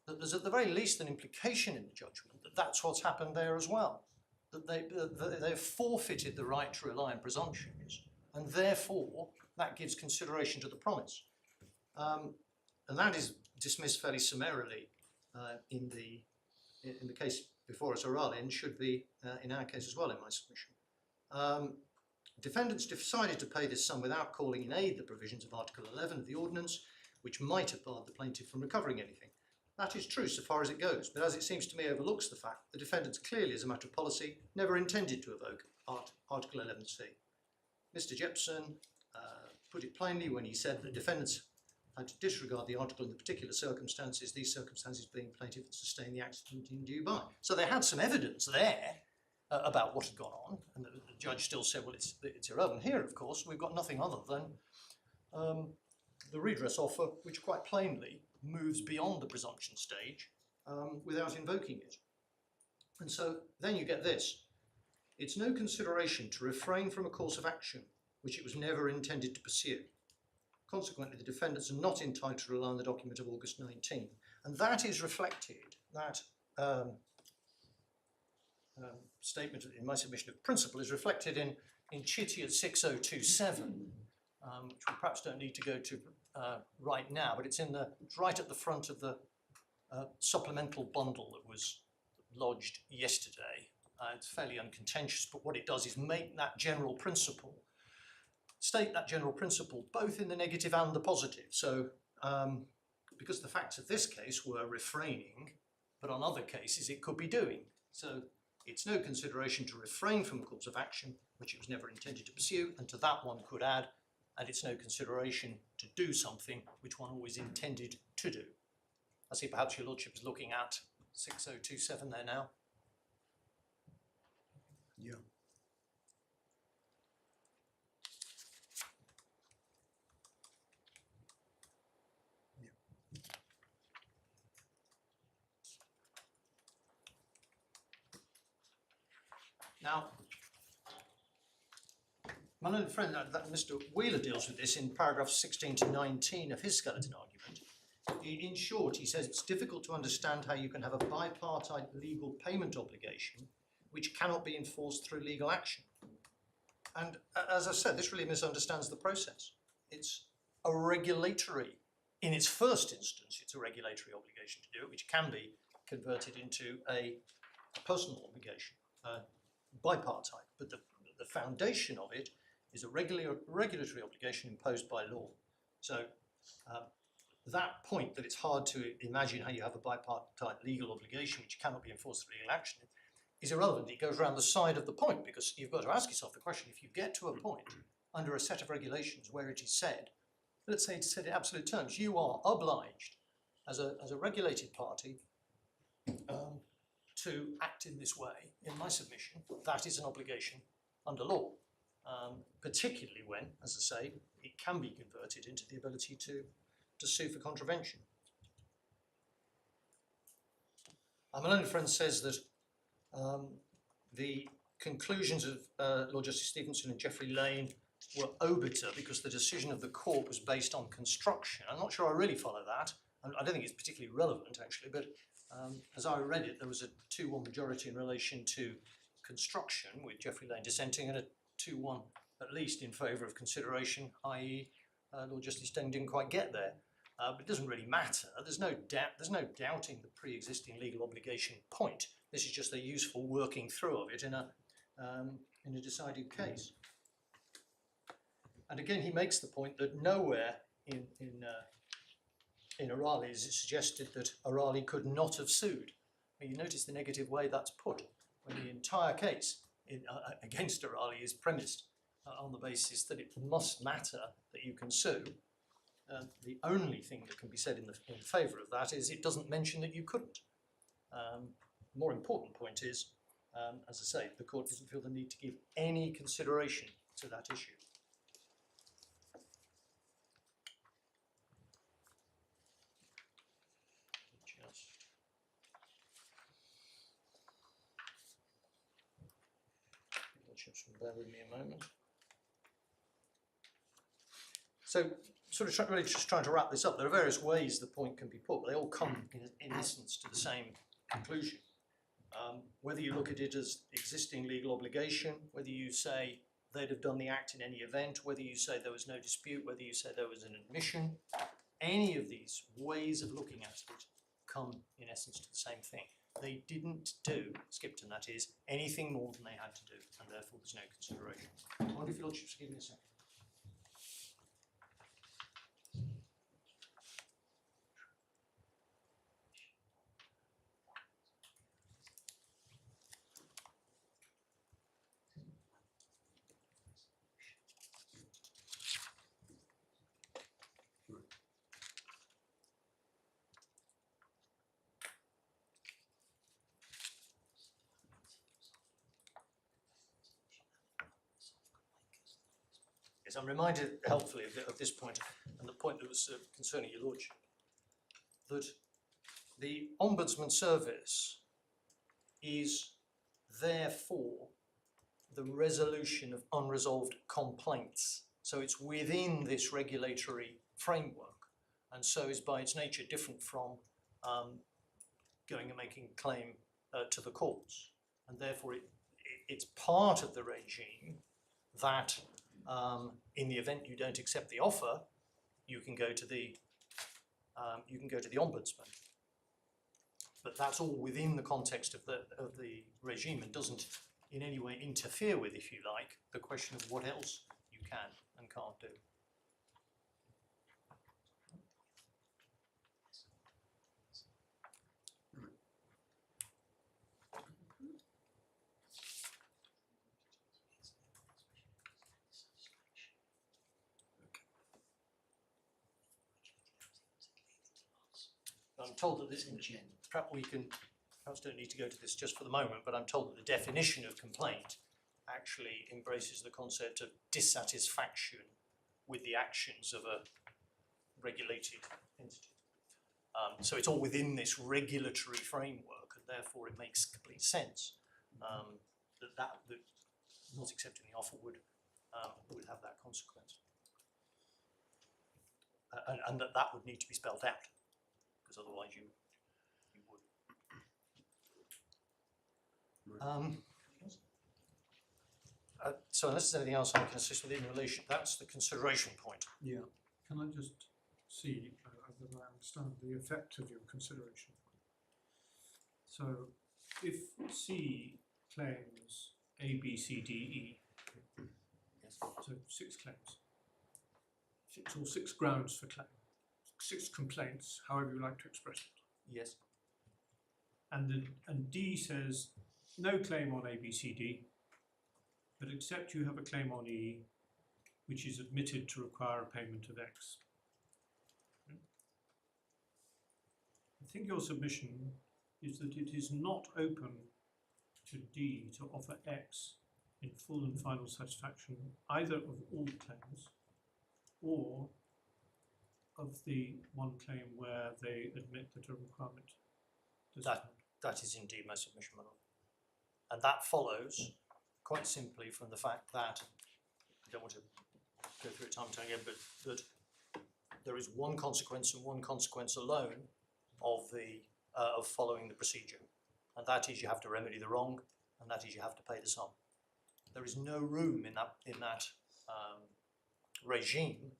S2: That there's at the very least an implication in the judgment that that's what's happened there as well. That they've forfeited the right to rely on presumptions, and therefore that gives consideration to the promise. And that is dismissed fairly summarily in the case before us orally, and should be in our case as well in my submission. Defendants decided to pay this sum without calling in aid the provisions of Article 11 of the Ordinance, which might have barred the plaintiff from recovering anything. That is true so far as it goes, but as it seems to me overlooks the fact the defendants clearly, as a matter of policy, never intended to evoke Article 11C. Mr. Jepson put it plainly when he said that defendants had to disregard the article in the particular circumstances, these circumstances being plaintiff had sustained the accident in due by. So they had some evidence there about what had gone on, and the judge still said, well, it's irrelevant. Here, of course, we've got nothing other than the redress offer, which quite plainly moves beyond the presumption stage without invoking it. And so then you get this. It's no consideration to refrain from a course of action which it was never intended to pursue. Consequently, the defendants are not entitled to rely on the document of August 19. And that is reflected, that statement in my submission of principle is reflected in Chitty at 6027, which we perhaps don't need to go to right now, but it's right at the front of the supplemental bundle that was lodged yesterday. It's fairly uncontentious, but what it does is make that general principle, state that general principle both in the negative and the positive. So because the facts of this case were refraining, but on other cases it could be doing. So it's no consideration to refrain from a course of action which it was never intended to pursue, and to that one could add, and it's no consideration to do something which one always intended to do. I see perhaps your lordship is looking at 6027 there now.
S3: Yeah.
S2: Now, my learned friend, that Mr. Wheeler deals with this in paragraphs 16 to 19 of his skeleton argument. In short, he says it's difficult to understand how you can have a bipartite legal payment obligation which cannot be enforced through legal action. And as I said, this really misunderstands the process. It's a regulatory, in its first instance, it's a regulatory obligation to do it, which can be converted into a personal obligation, bipartite. But the foundation of it is a regulatory obligation imposed by law. So that point that it's hard to imagine how you have a bipartite legal obligation which cannot be enforced through legal action is irrelevant. It goes around the side of the point, because you've got to ask yourself the question, if you get to a point under a set of regulations where it is said, let's say it's said in absolute terms, you are obliged as a regulated party to act in this way, in my submission, that is an obligation under law, particularly when, as I say, it can be converted into the ability to sue for contravention. My learned friend says that the conclusions of Lord Justice Stevenson and Geoffrey Lane were obiter because the decision of the court was based on construction. I'm not sure I really follow that. I don't think it's particularly relevant, actually, but as I read it, there was a 2-1 majority in relation to construction, with Geoffrey Lane dissenting, and a 2-1 at least in favour of consideration, i.e. Lord Justice Steng didn't quite get there. But it doesn't really matter. There's no doubting the pre-existing legal obligation point. This is just a useful working through of it in a decided case. And again, he makes the point that nowhere in O'Reilly is it suggested that O'Reilly could not have sued. But you notice the negative way that's put, when the entire case against O'Reilly is premised on the basis that it must matter that you can sue. The only thing that can be said in favour of that is it doesn't mention that you couldn't. The more important point is, as I say, the court doesn't feel the need to give any consideration to that issue. Just bear with me a moment. So, sort of really just trying to wrap this up, there are various ways the point can be put, but they all come in essence to the same conclusion. Whether you look at it as existing legal obligation, whether you say they'd have done the act in any event, whether you say there was no dispute, whether you say there was an admission, any of these ways of looking at it come in essence to the same thing. They didn't do, Skipton that is, anything more than they had to do, and therefore there's no consideration. I wonder if your lordship's give me a second. Yes, I'm reminded helpfully of this point, and the point that was concerning your lordship, that the Ombudsman Service is there for the resolution of unresolved complaints. So it's within this regulatory framework, and so is by its nature different from going and making a claim to the courts. And therefore it's part of the regime that in the event you don't accept the offer, you can go to the Ombudsman. But that's all within the context of the regime and doesn't in any way interfere with, if you like, the question of what else you can and can't do. I'm told that this, perhaps we can, perhaps don't need to go to this just for the moment, but I'm told that the definition of complaint actually embraces the concept of dissatisfaction with the actions of a regulated entity. So it's all within this regulatory framework, and therefore it makes complete sense that not accepting the offer would have that consequence, and that would need to be spelled out. Because otherwise you would. So unless there's anything else I can assist with in relation, that's the consideration point.
S5: Yeah, can I just see whether I understand the effect of your consideration point? So if C claims A, B, C, D, E,
S2: Yes.
S5: so 6 claims, 6 or 6 grounds for claim, 6 complaints, however you like to express it.
S2: Yes.
S5: And D says no claim on A, B, C, D, but except you have a claim on E, which is admitted to require a payment of X. I think your submission is that it is not open to D to offer X in full and final satisfaction either of all claims or of the one claim where they admit that a requirement does not.
S2: That is indeed my submission, my lord. And that follows quite simply from the fact that, I don't want to go through it time and time again, but that there is one consequence and one consequence alone of following the procedure. And that is you have to remedy the wrong, and that is you have to pay the sum. There is no room in that regime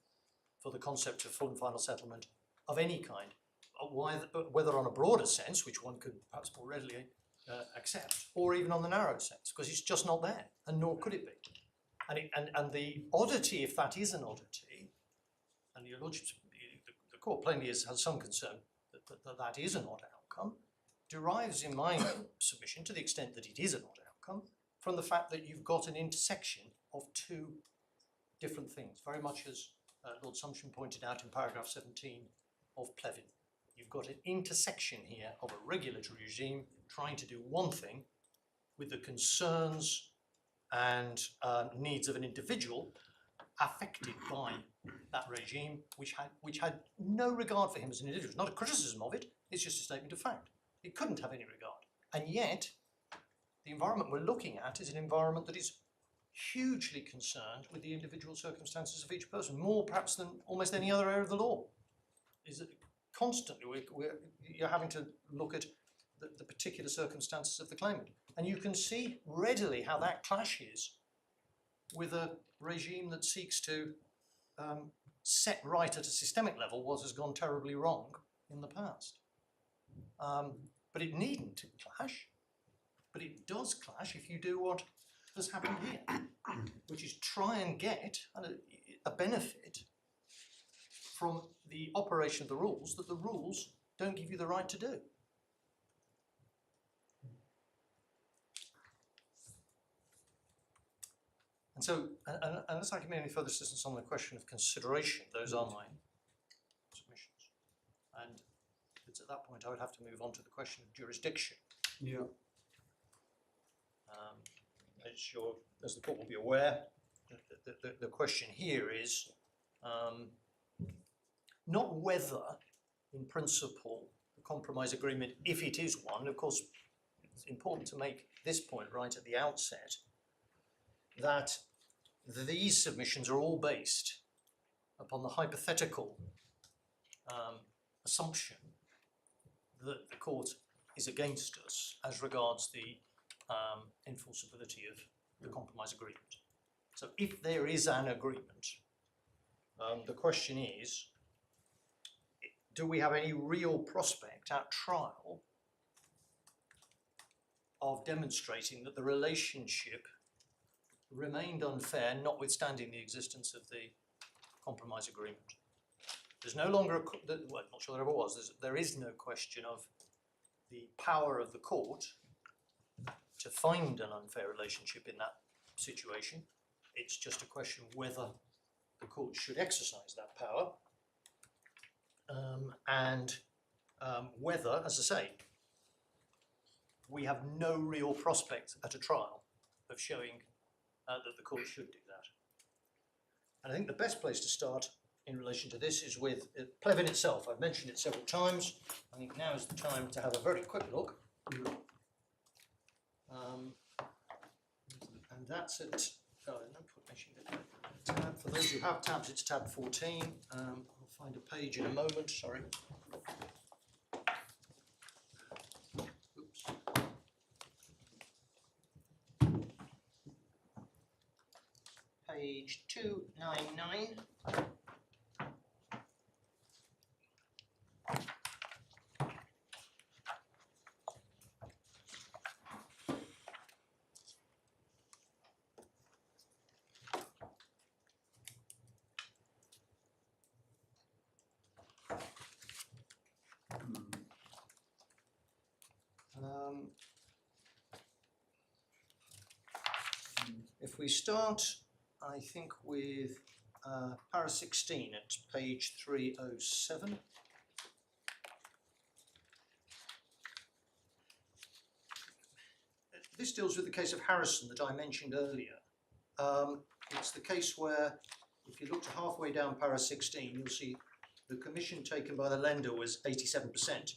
S2: for the concept of full and final settlement of any kind, whether on a broader sense, which one could perhaps more readily accept, or even on the narrow sense, because it's just not there, and nor could it be. And the oddity, if that is an oddity, and your lordship, the court plainly has some concern that is an odd outcome, derives in my submission, to the extent that it is an odd outcome, from the fact that you've got an intersection of two different things, very much as Lord Sumption pointed out in paragraph 17 of Plevin. You've got an intersection here of a regulatory regime trying to do one thing with the concerns and needs of an individual affected by that regime, which had no regard for him as an individual. It's not a criticism of it, it's just a statement of fact. It couldn't have any regard. And yet, the environment we're looking at is an environment that is hugely concerned with the individual circumstances of each person, more perhaps than almost any other area of the law. Is that constantly you're having to look at the particular circumstances of the claimant. And you can see readily how that clashes with a regime that seeks to set right at a systemic level what has gone terribly wrong in the past. But it needn't clash, but it does clash if you do what has happened here, which is try and get a benefit from the operation of the rules that the rules don't give you the right to do. And so, unless I can give any further assistance on the question of consideration, those are my submissions. And it's at that point I would have to move on to the question of jurisdiction.
S3: Yeah.
S2: As the court will be aware, the question here is not whether, in principle, the compromise agreement, if it is one, of course, it's important to make this point right at the outset, that these submissions are all based upon the hypothetical assumption that the court is against us as regards the enforceability of the compromise agreement. So if there is an agreement, the question is, do we have any real prospect at trial of demonstrating that the relationship remained unfair, notwithstanding the existence of the compromise agreement? There's no longer, well, not sure there ever was, there is no question of the power of the court to find an unfair relationship in that situation. It's just a question of whether the court should exercise that power and whether, as I say, we have no real prospect at a trial of showing that the court should do that. And I think the best place to start in relation to this is with Plevin itself. I've mentioned it several times. I think now is the time to have a very quick look. And that's at, tab. For those who have tabs, it's tab 14. I'll find a page in a moment, sorry. Oops. Page 299. If we start, I think, with para 16 at page 307. This deals with the case of Harrison that I mentioned earlier. It's the case where, if you look to halfway down para 16, you'll see the commission taken by the lender was 87%.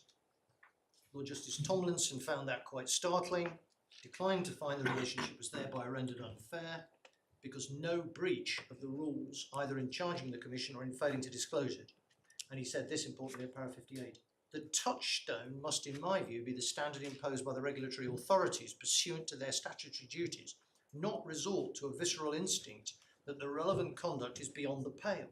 S2: Lord Justice Tomlinson found that quite startling, declined to find the relationship was thereby rendered unfair because no breach of the rules, either in charging the commission or in failing to disclose it. And he said this importantly at para 58. The touchstone must, in my view, be the standard imposed by the regulatory authorities pursuant to their statutory duties, not resort to a visceral instinct that the relevant conduct is beyond the pale.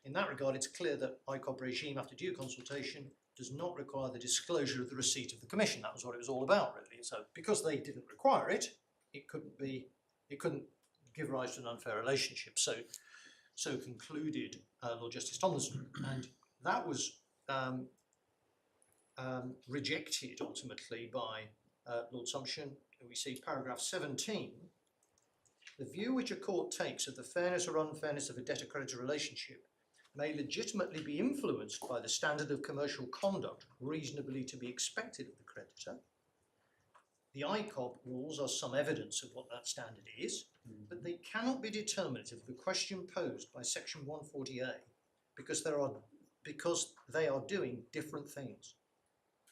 S2: In that regard, it's clear that ICOB regime, after due consultation, does not require the disclosure of the receipt of the commission. That was what it was all about, really. So because they didn't require it, it couldn't give rise to an unfair relationship. So concluded Lord Justice Tomlinson. And that was rejected ultimately by Lord Sumption. We see paragraph 17. The view which a court takes of the fairness or unfairness of a debtor-creditor relationship may legitimately be influenced by the standard of commercial conduct reasonably to be expected of the creditor. The ICOB rules are some evidence of what that standard is, but they cannot be determinative of the question posed by section 140A because they are doing different things.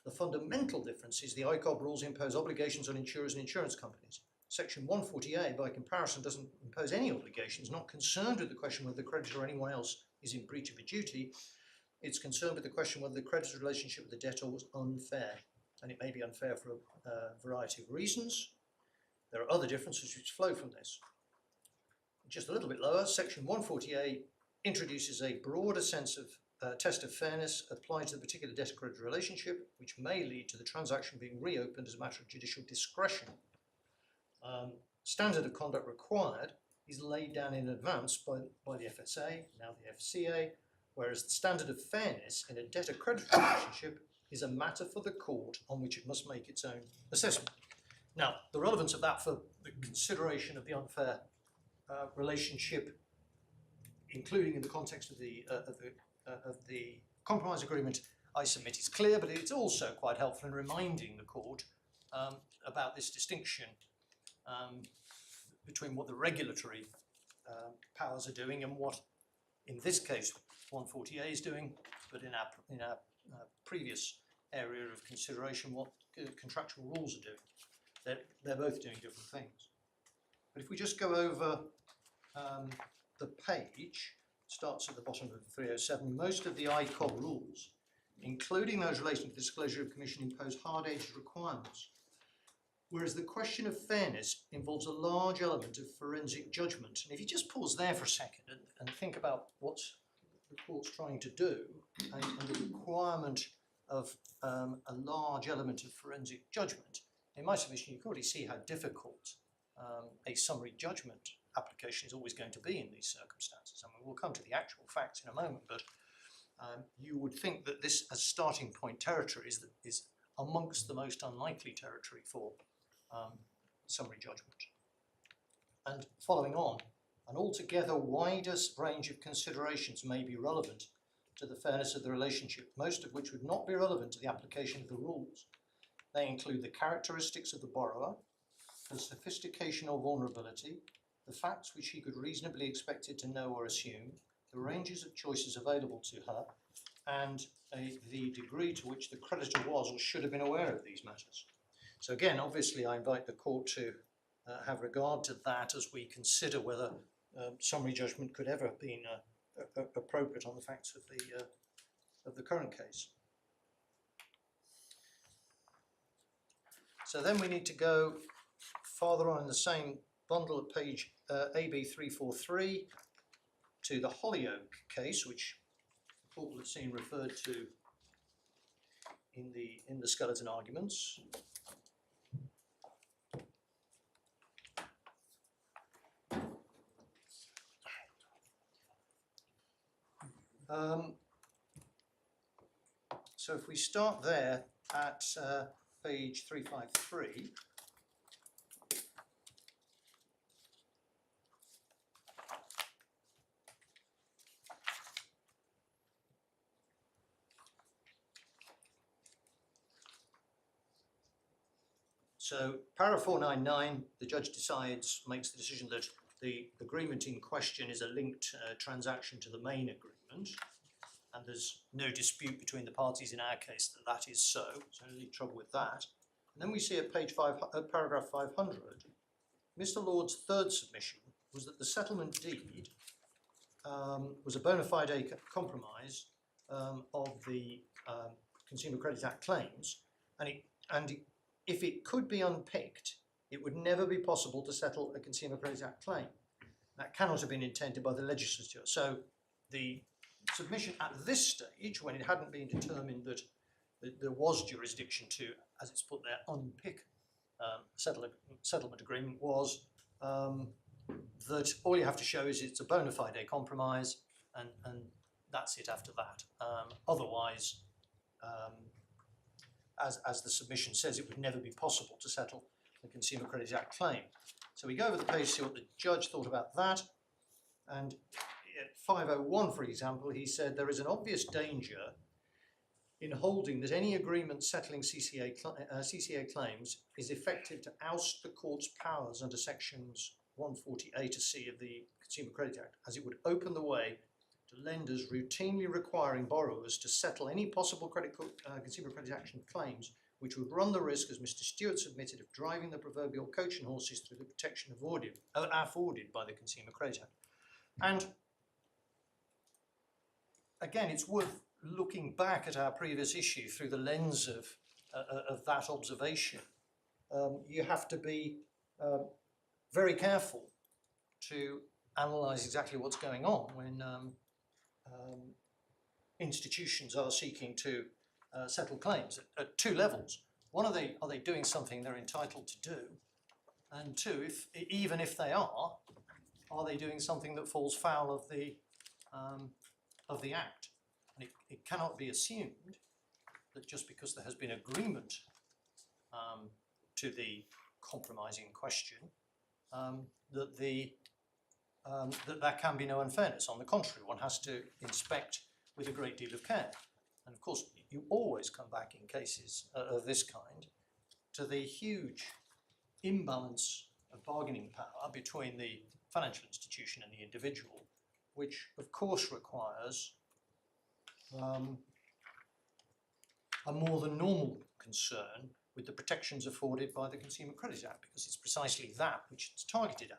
S2: The fundamental difference is the ICOB rules impose obligations on insurers and insurance companies. Section 140A, by comparison, doesn't impose any obligations, not concerned with the question whether the creditor or anyone else is in breach of a duty. It's concerned with the question whether the creditor's relationship with the debtor was unfair, and it may be unfair for a variety of reasons. There are other differences which flow from this. Just a little bit lower, section 140A introduces a broader sense of test of fairness applied to the particular debtor-creditor relationship, which may lead to the transaction being reopened as a matter of judicial discretion. Standard of conduct required is laid down in advance by the FSA, now the FCA, whereas the standard of fairness in a debtor-creditor relationship is a matter for the court on which it must make its own assessment. Now, the relevance of that for the consideration of the unfair relationship, including in the context of the compromise agreement, I submit is clear, but it's also quite helpful in reminding the court about this distinction between what the regulatory powers are doing and what, in this case, 140A is doing, but in our previous area of consideration, what contractual rules are doing. They're both doing different things. But if we just go over the page, starts at the bottom of 307, most of the ICOB rules, including those relating to the disclosure of commission, impose hard-edged requirements. Whereas the question of fairness involves a large element of forensic judgment. And if you just pause there for a second and think about what the court's trying to do and the requirement of a large element of forensic judgment, in my submission you can already see how difficult a summary judgment application is always going to be in these circumstances. I mean, we'll come to the actual facts in a moment, but you would think that this as starting point territory is amongst the most unlikely territory for summary judgment. And following on, an altogether wider range of considerations may be relevant to the fairness of the relationship, most of which would not be relevant to the application of the rules. They include the characteristics of the borrower, the sophistication or vulnerability, the facts which he could reasonably expected to know or assume, the ranges of choices available to her, and the degree to which the creditor was or should have been aware of these matters. So again, obviously I invite the court to have regard to that as we consider whether summary judgment could ever have been appropriate on the facts of the current case. So then we need to go farther on in the same bundle at page AB 343 to the Hollyoak case, which the court will have seen referred to in the skeleton arguments. So if we start there at page 353, so paragraph 499, the judge makes the decision that the agreement in question is a linked transaction to the main agreement, and there's no dispute between the parties in our case that that is so no trouble with that. And then we see at paragraph 500, Mr. Lord's third submission was that the settlement deed was a bona fide compromise of the Consumer Credit Act claims, and if it could be unpicked, it would never be possible to settle a Consumer Credit Act claim. That cannot have been intended by the legislature. So the submission at this stage, when it hadn't been determined that there was jurisdiction to, as it's put there, unpick settlement agreement, was that all you have to show is it's a bona fide compromise, and that's it after that. Otherwise, as the submission says, it would never be possible to settle the Consumer Credit Act claim. So we go over the page to see what the judge thought about that. And at 501, for example, he said there is an obvious danger in holding that any agreement settling CCA claims is effective to oust the court's powers under sections 140A to C of the Consumer Credit Act, as it would open the way to lenders routinely requiring borrowers to settle any possible consumer credit action claims, which would run the risk, as Mr. Stewart submitted, of driving the proverbial coach and horses through the protection afforded by the Consumer Credit Act. And again, it's worth looking back at our previous issue through the lens of that observation. You have to be very careful to analyse exactly what's going on when institutions are seeking to settle claims at two levels. One, are they doing something they're entitled to do? And two, even if they are they doing something that falls foul of the Act? And it cannot be assumed that just because there has been agreement to the compromise in question, that there can be no unfairness. On the contrary, one has to inspect with a great deal of care. And of course, you always come back in cases of this kind to the huge imbalance of bargaining power between the financial institution and the individual, which of course requires a more than normal concern with the protections afforded by the Consumer Credit Act, because it's precisely that which it's targeted at.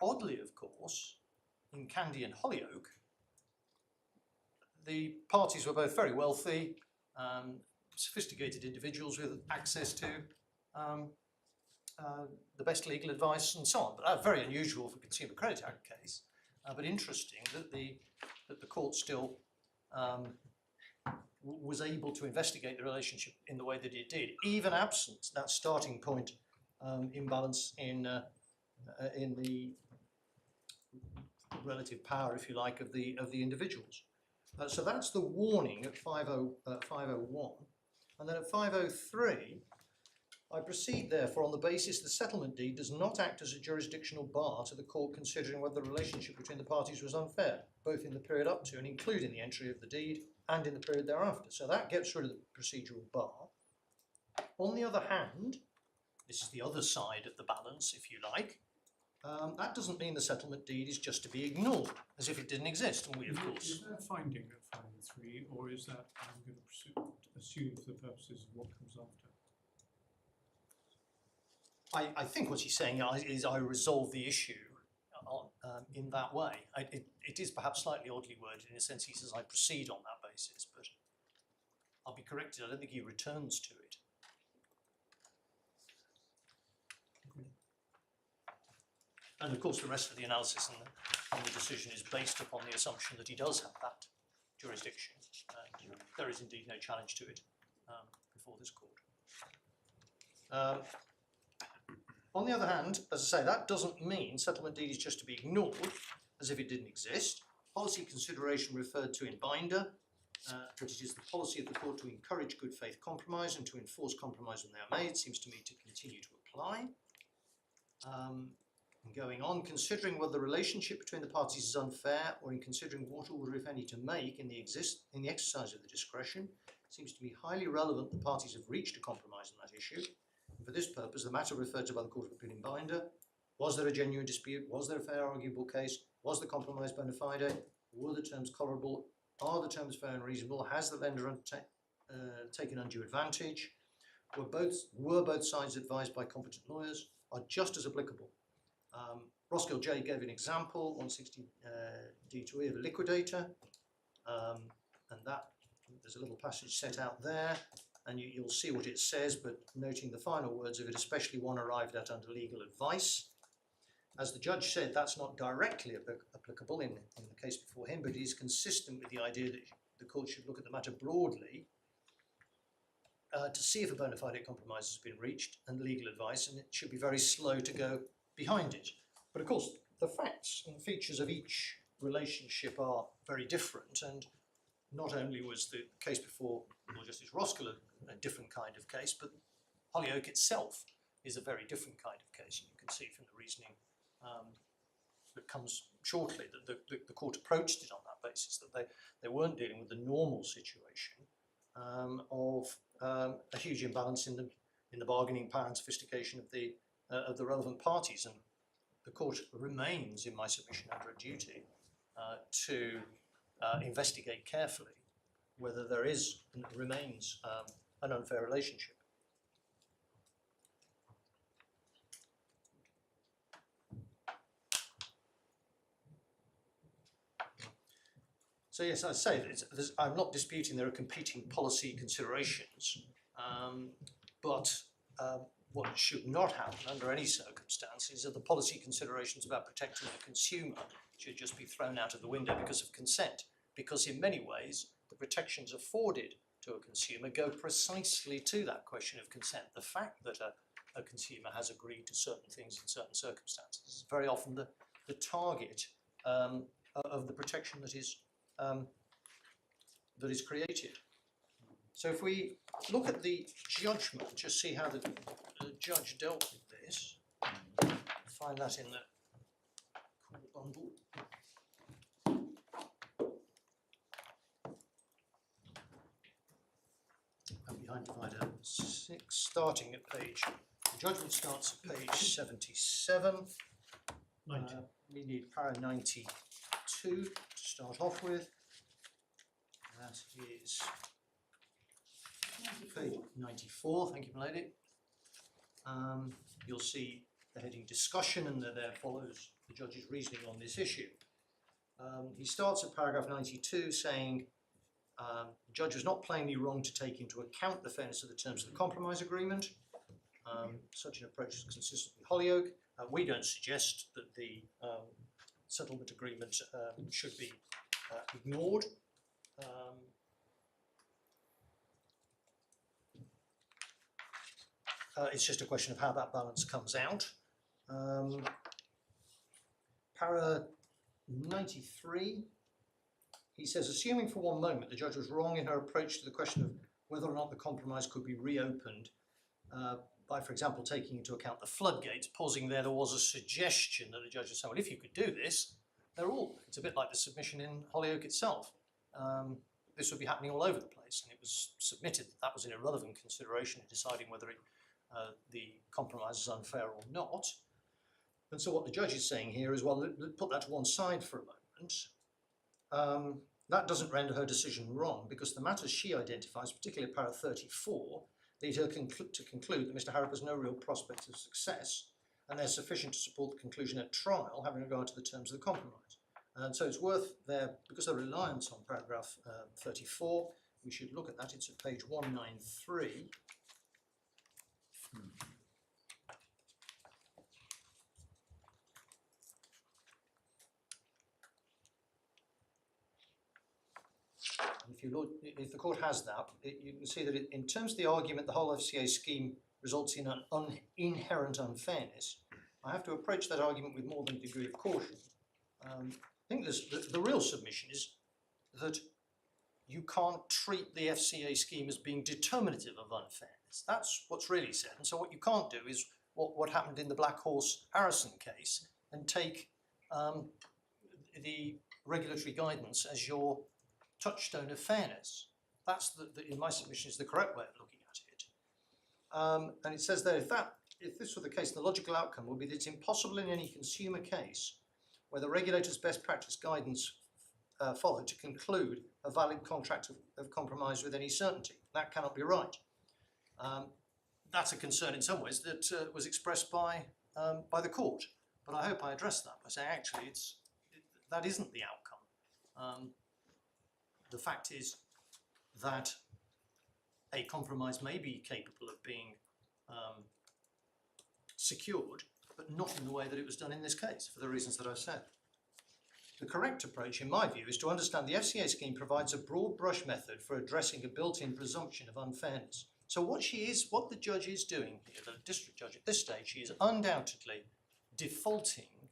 S2: Oddly, of course, in Candy and Hollyoake, the parties were both very wealthy, sophisticated individuals with access to the best legal advice and so on. But very unusual for a Consumer Credit Act case, but interesting that the court still was able to investigate the relationship in the way that it did, even absent that starting point imbalance in the relative power, if you like, of the individuals. So that's the warning at 501, and then at 503, I proceed therefore on the basis the settlement deed does not act as a jurisdictional bar to the court considering whether the relationship between the parties was unfair, both in the period up to and including the entry of the deed and in the period thereafter. So that gets rid of the procedural bar. On the other hand, this is the other side of the balance, if you like, that doesn't mean the settlement deed is just to be ignored, as if it didn't exist, and we, of course...
S5: Is that a finding at 503, or is that I'm going to assume for the purposes of what comes after?
S2: I think what he's saying is I resolve the issue in that way. It is perhaps slightly oddly worded in a sense he says I proceed on that basis, but I'll be corrected, I don't think he returns to it. And of course the rest of the analysis and the decision is based upon the assumption that he does have that jurisdiction. There is indeed no challenge to it before this court. On the other hand, as I say, that doesn't mean settlement deed is just to be ignored as if it didn't exist. Policy consideration referred to in Binder, that it is the policy of the court to encourage good faith compromise and to enforce compromise when they are made, seems to me to continue to apply. And going on, considering whether the relationship between the parties is unfair, or in considering what order, if any, to make in the exercise of the discretion, seems to me highly relevant the parties have reached a compromise on that issue. And for this purpose, the matter referred to by the Court of Appeal in Binder, was there a genuine dispute? Was there a fair arguable case? Was the compromise bona fide? Were the terms tolerable? Are the terms fair and reasonable? Has the lender taken undue advantage? Were both sides advised by competent lawyers? Are just as applicable. Roskill J gave an example, 160 D2E of a liquidator, and that there's a little passage set out there, and you'll see what it says, but noting the final words of it, especially one arrived at under legal advice. As the judge said, that's not directly applicable in the case before him, but it is consistent with the idea that the court should look at the matter broadly to see if a bona fide compromise has been reached and legal advice, and it should be very slow to go behind it. But of course, the facts and features of each relationship are very different, and not only was the case before Lord Justice Roskell a different kind of case, but Hollyoake itself is a very different kind of case. You can see from the reasoning that comes shortly that the court approached it on that basis, that they weren't dealing with the normal situation of a huge imbalance in the bargaining power and sophistication of the relevant parties, and the court remains, in my submission, under a duty to investigate carefully whether there is and remains an unfair relationship. So yes, I say that I'm not disputing there are competing policy considerations, but what should not happen under any circumstances are the policy considerations about protecting the consumer should just be thrown out of the window because of consent, because in many ways the protections afforded to a consumer go precisely to that question of consent. The fact that a consumer has agreed to certain things in certain circumstances is very often the target of the protection that is created. So if we look at the judgment, just see how the judge dealt with this, find that in the court bundle. And behind divider 6, starting at page, the judgment starts at page 77.
S5: 90.
S2: We need para 92 to start off with. That is page 94, thank you, milady. You'll see the heading discussion, and there follows the judge's reasoning on this issue. He starts at paragraph 92 saying, the judge was not plainly wrong to take into account the fairness of the terms of the compromise agreement. Such an approach is consistent with Hollyoake. We don't suggest that the settlement agreement should be ignored. It's just a question of how that balance comes out. Para 93, he says, assuming for one moment the judge was wrong in her approach to the question of whether or not the compromise could be reopened by, for example, taking into account the floodgates, pausing there was a suggestion that the judge was saying, well, if you could do this, it's a bit like the submission in Hollyoake itself. This would be happening all over the place, and it was submitted that was an irrelevant consideration in deciding whether the compromise is unfair or not. And so what the judge is saying here is, well, put that to one side for a moment. That doesn't render her decision wrong, because the matters she identifies, particularly para 34, lead her to conclude that Mr. Harrop has no real prospect of success, and they're sufficient to support the conclusion at trial, having regard to the terms of the compromise. And so it's worth there, because of reliance on paragraph 34, we should look at that. It's at page 193. If you look, if the court has that, you can see that in terms of the argument, the whole FCA scheme results in an inherent unfairness. I have to approach that argument with more than a degree of caution. I think the real submission is that you can't treat the FCA scheme as being determinative of unfairness. That's what's really said. And so what you can't do is what happened in the Black Horse Harrison case and take the regulatory guidance as your touchstone of fairness. That's, in my submission, is the correct way of looking at it. And it says there, if this were the case, the logical outcome would be that it's impossible in any consumer case where the regulator's best practice guidance followed to conclude a valid contract of compromise with any certainty. That cannot be right. That's a concern in some ways that was expressed by the court. But I hope I addressed that by saying actually that isn't the outcome. The fact is that a compromise may be capable of being secured, but not in the way that it was done in this case, for the reasons that I've said. The correct approach, in my view, is to understand the FCA scheme provides a broad brush method for addressing a built-in presumption of unfairness. So what the judge is doing here, the district judge at this stage, she is undoubtedly defaulting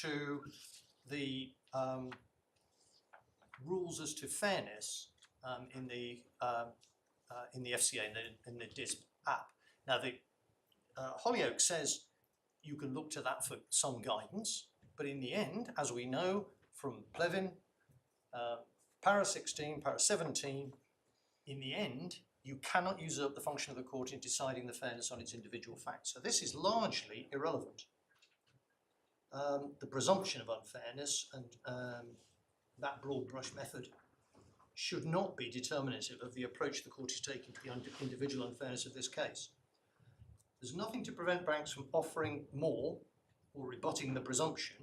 S2: to the rules as to fairness in the FCA, in the DISP app. Now, the Hollyoaks says you can look to that for some guidance, but in the end, as we know from Plevin, para 16, para 17, in the end, you cannot usurp the function of the court in deciding the fairness on its individual facts. So this is largely irrelevant. The presumption of unfairness and that broad brush method should not be determinative of the approach the court is taking to the individual unfairness of this case. There's nothing to prevent banks from offering more or rebutting the presumption,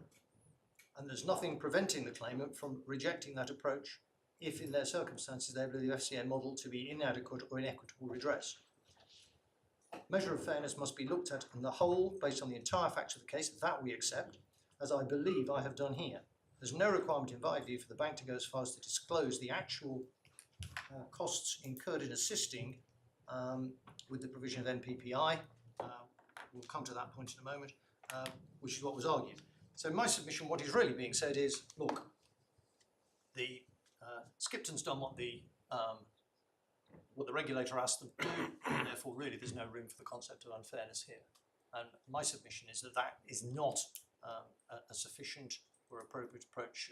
S2: and there's nothing preventing the claimant from rejecting that approach if in their circumstances they believe the FCA model to be inadequate or inequitable redress. Measure of fairness must be looked at in the whole based on the entire facts of the case. That we accept, as I believe I have done here. There's no requirement in my view for the bank to go as far as to disclose the actual costs incurred in assisting with the provision of MPPI. We'll come to that point in a moment, which is what was argued. So in my submission, what is really being said is, look, the Skipton's done what the regulator asked them to do, and therefore really there's no room for the concept of unfairness here. And my submission is that that is not a sufficient or appropriate approach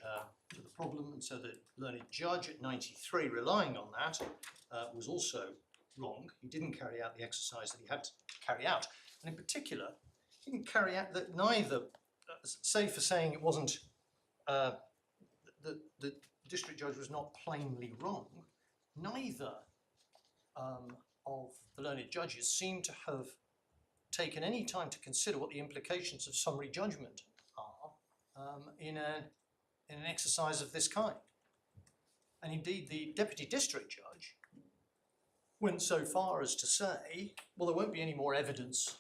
S2: to the problem, and so the learned judge at 93, relying on that, was also wrong. He didn't carry out the exercise that he had to carry out, and in particular, he didn't carry out that neither, save for saying it wasn't, the district judge was not plainly wrong, neither of the learned judges seem to have taken any time to consider what the implications of summary judgment are in an exercise of this kind. And indeed, the deputy district judge went so far as to say, well, there won't be any more evidence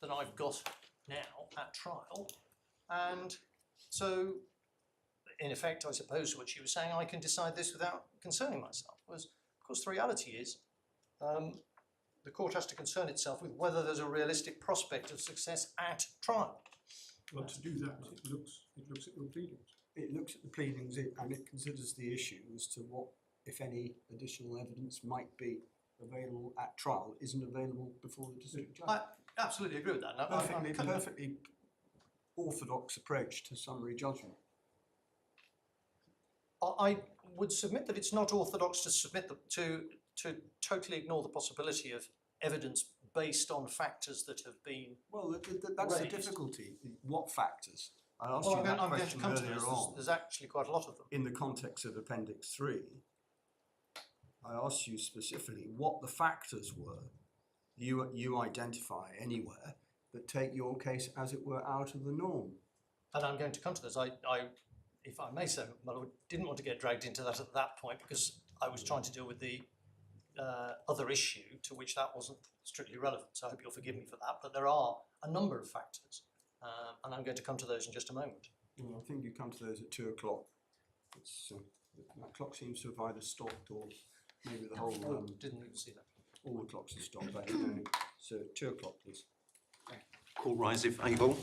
S2: than I've got now at trial, and so in effect, I suppose what she was saying, I can decide this without concerning myself. Whereas, of course, the reality is the court has to concern itself with whether there's a realistic prospect of success at trial.
S5: Well, to do that, it looks at your pleadings.
S3: It looks at the pleadings and it considers the issue as to what, if any, additional evidence might be available at trial isn't available before the district judge.
S2: I absolutely agree with that. Now,
S3: Perfectly orthodox approach to summary judgment.
S2: I would submit that it's not orthodox to submit to totally ignore the possibility of evidence based on factors that have been.
S3: Well, that's the
S2: raised.
S3: difficulty. What factors? I asked
S2: Well,
S3: you that
S2: I'm going to
S3: question
S2: come to
S3: earlier
S2: this.
S3: on.
S2: There's actually quite a lot of them.
S3: In the context of Appendix 3, I asked you specifically what the factors were you identify anywhere that take your case, as it were, out of the norm.
S2: And I'm going to come to this. If I may say, well, I didn't want to get dragged into that at that point because I was trying to deal with the other issue to which that wasn't strictly relevant. So I hope you'll forgive me for that. But there are a number of factors, and I'm going to come to those in just a moment.
S3: Well, I think you come to those at 2 o'clock. That clock seems to have either stopped or maybe the whole.
S2: Didn't even see that.
S3: All the clocks have stopped. But, so 2 o'clock, please.
S1: Call rise if able.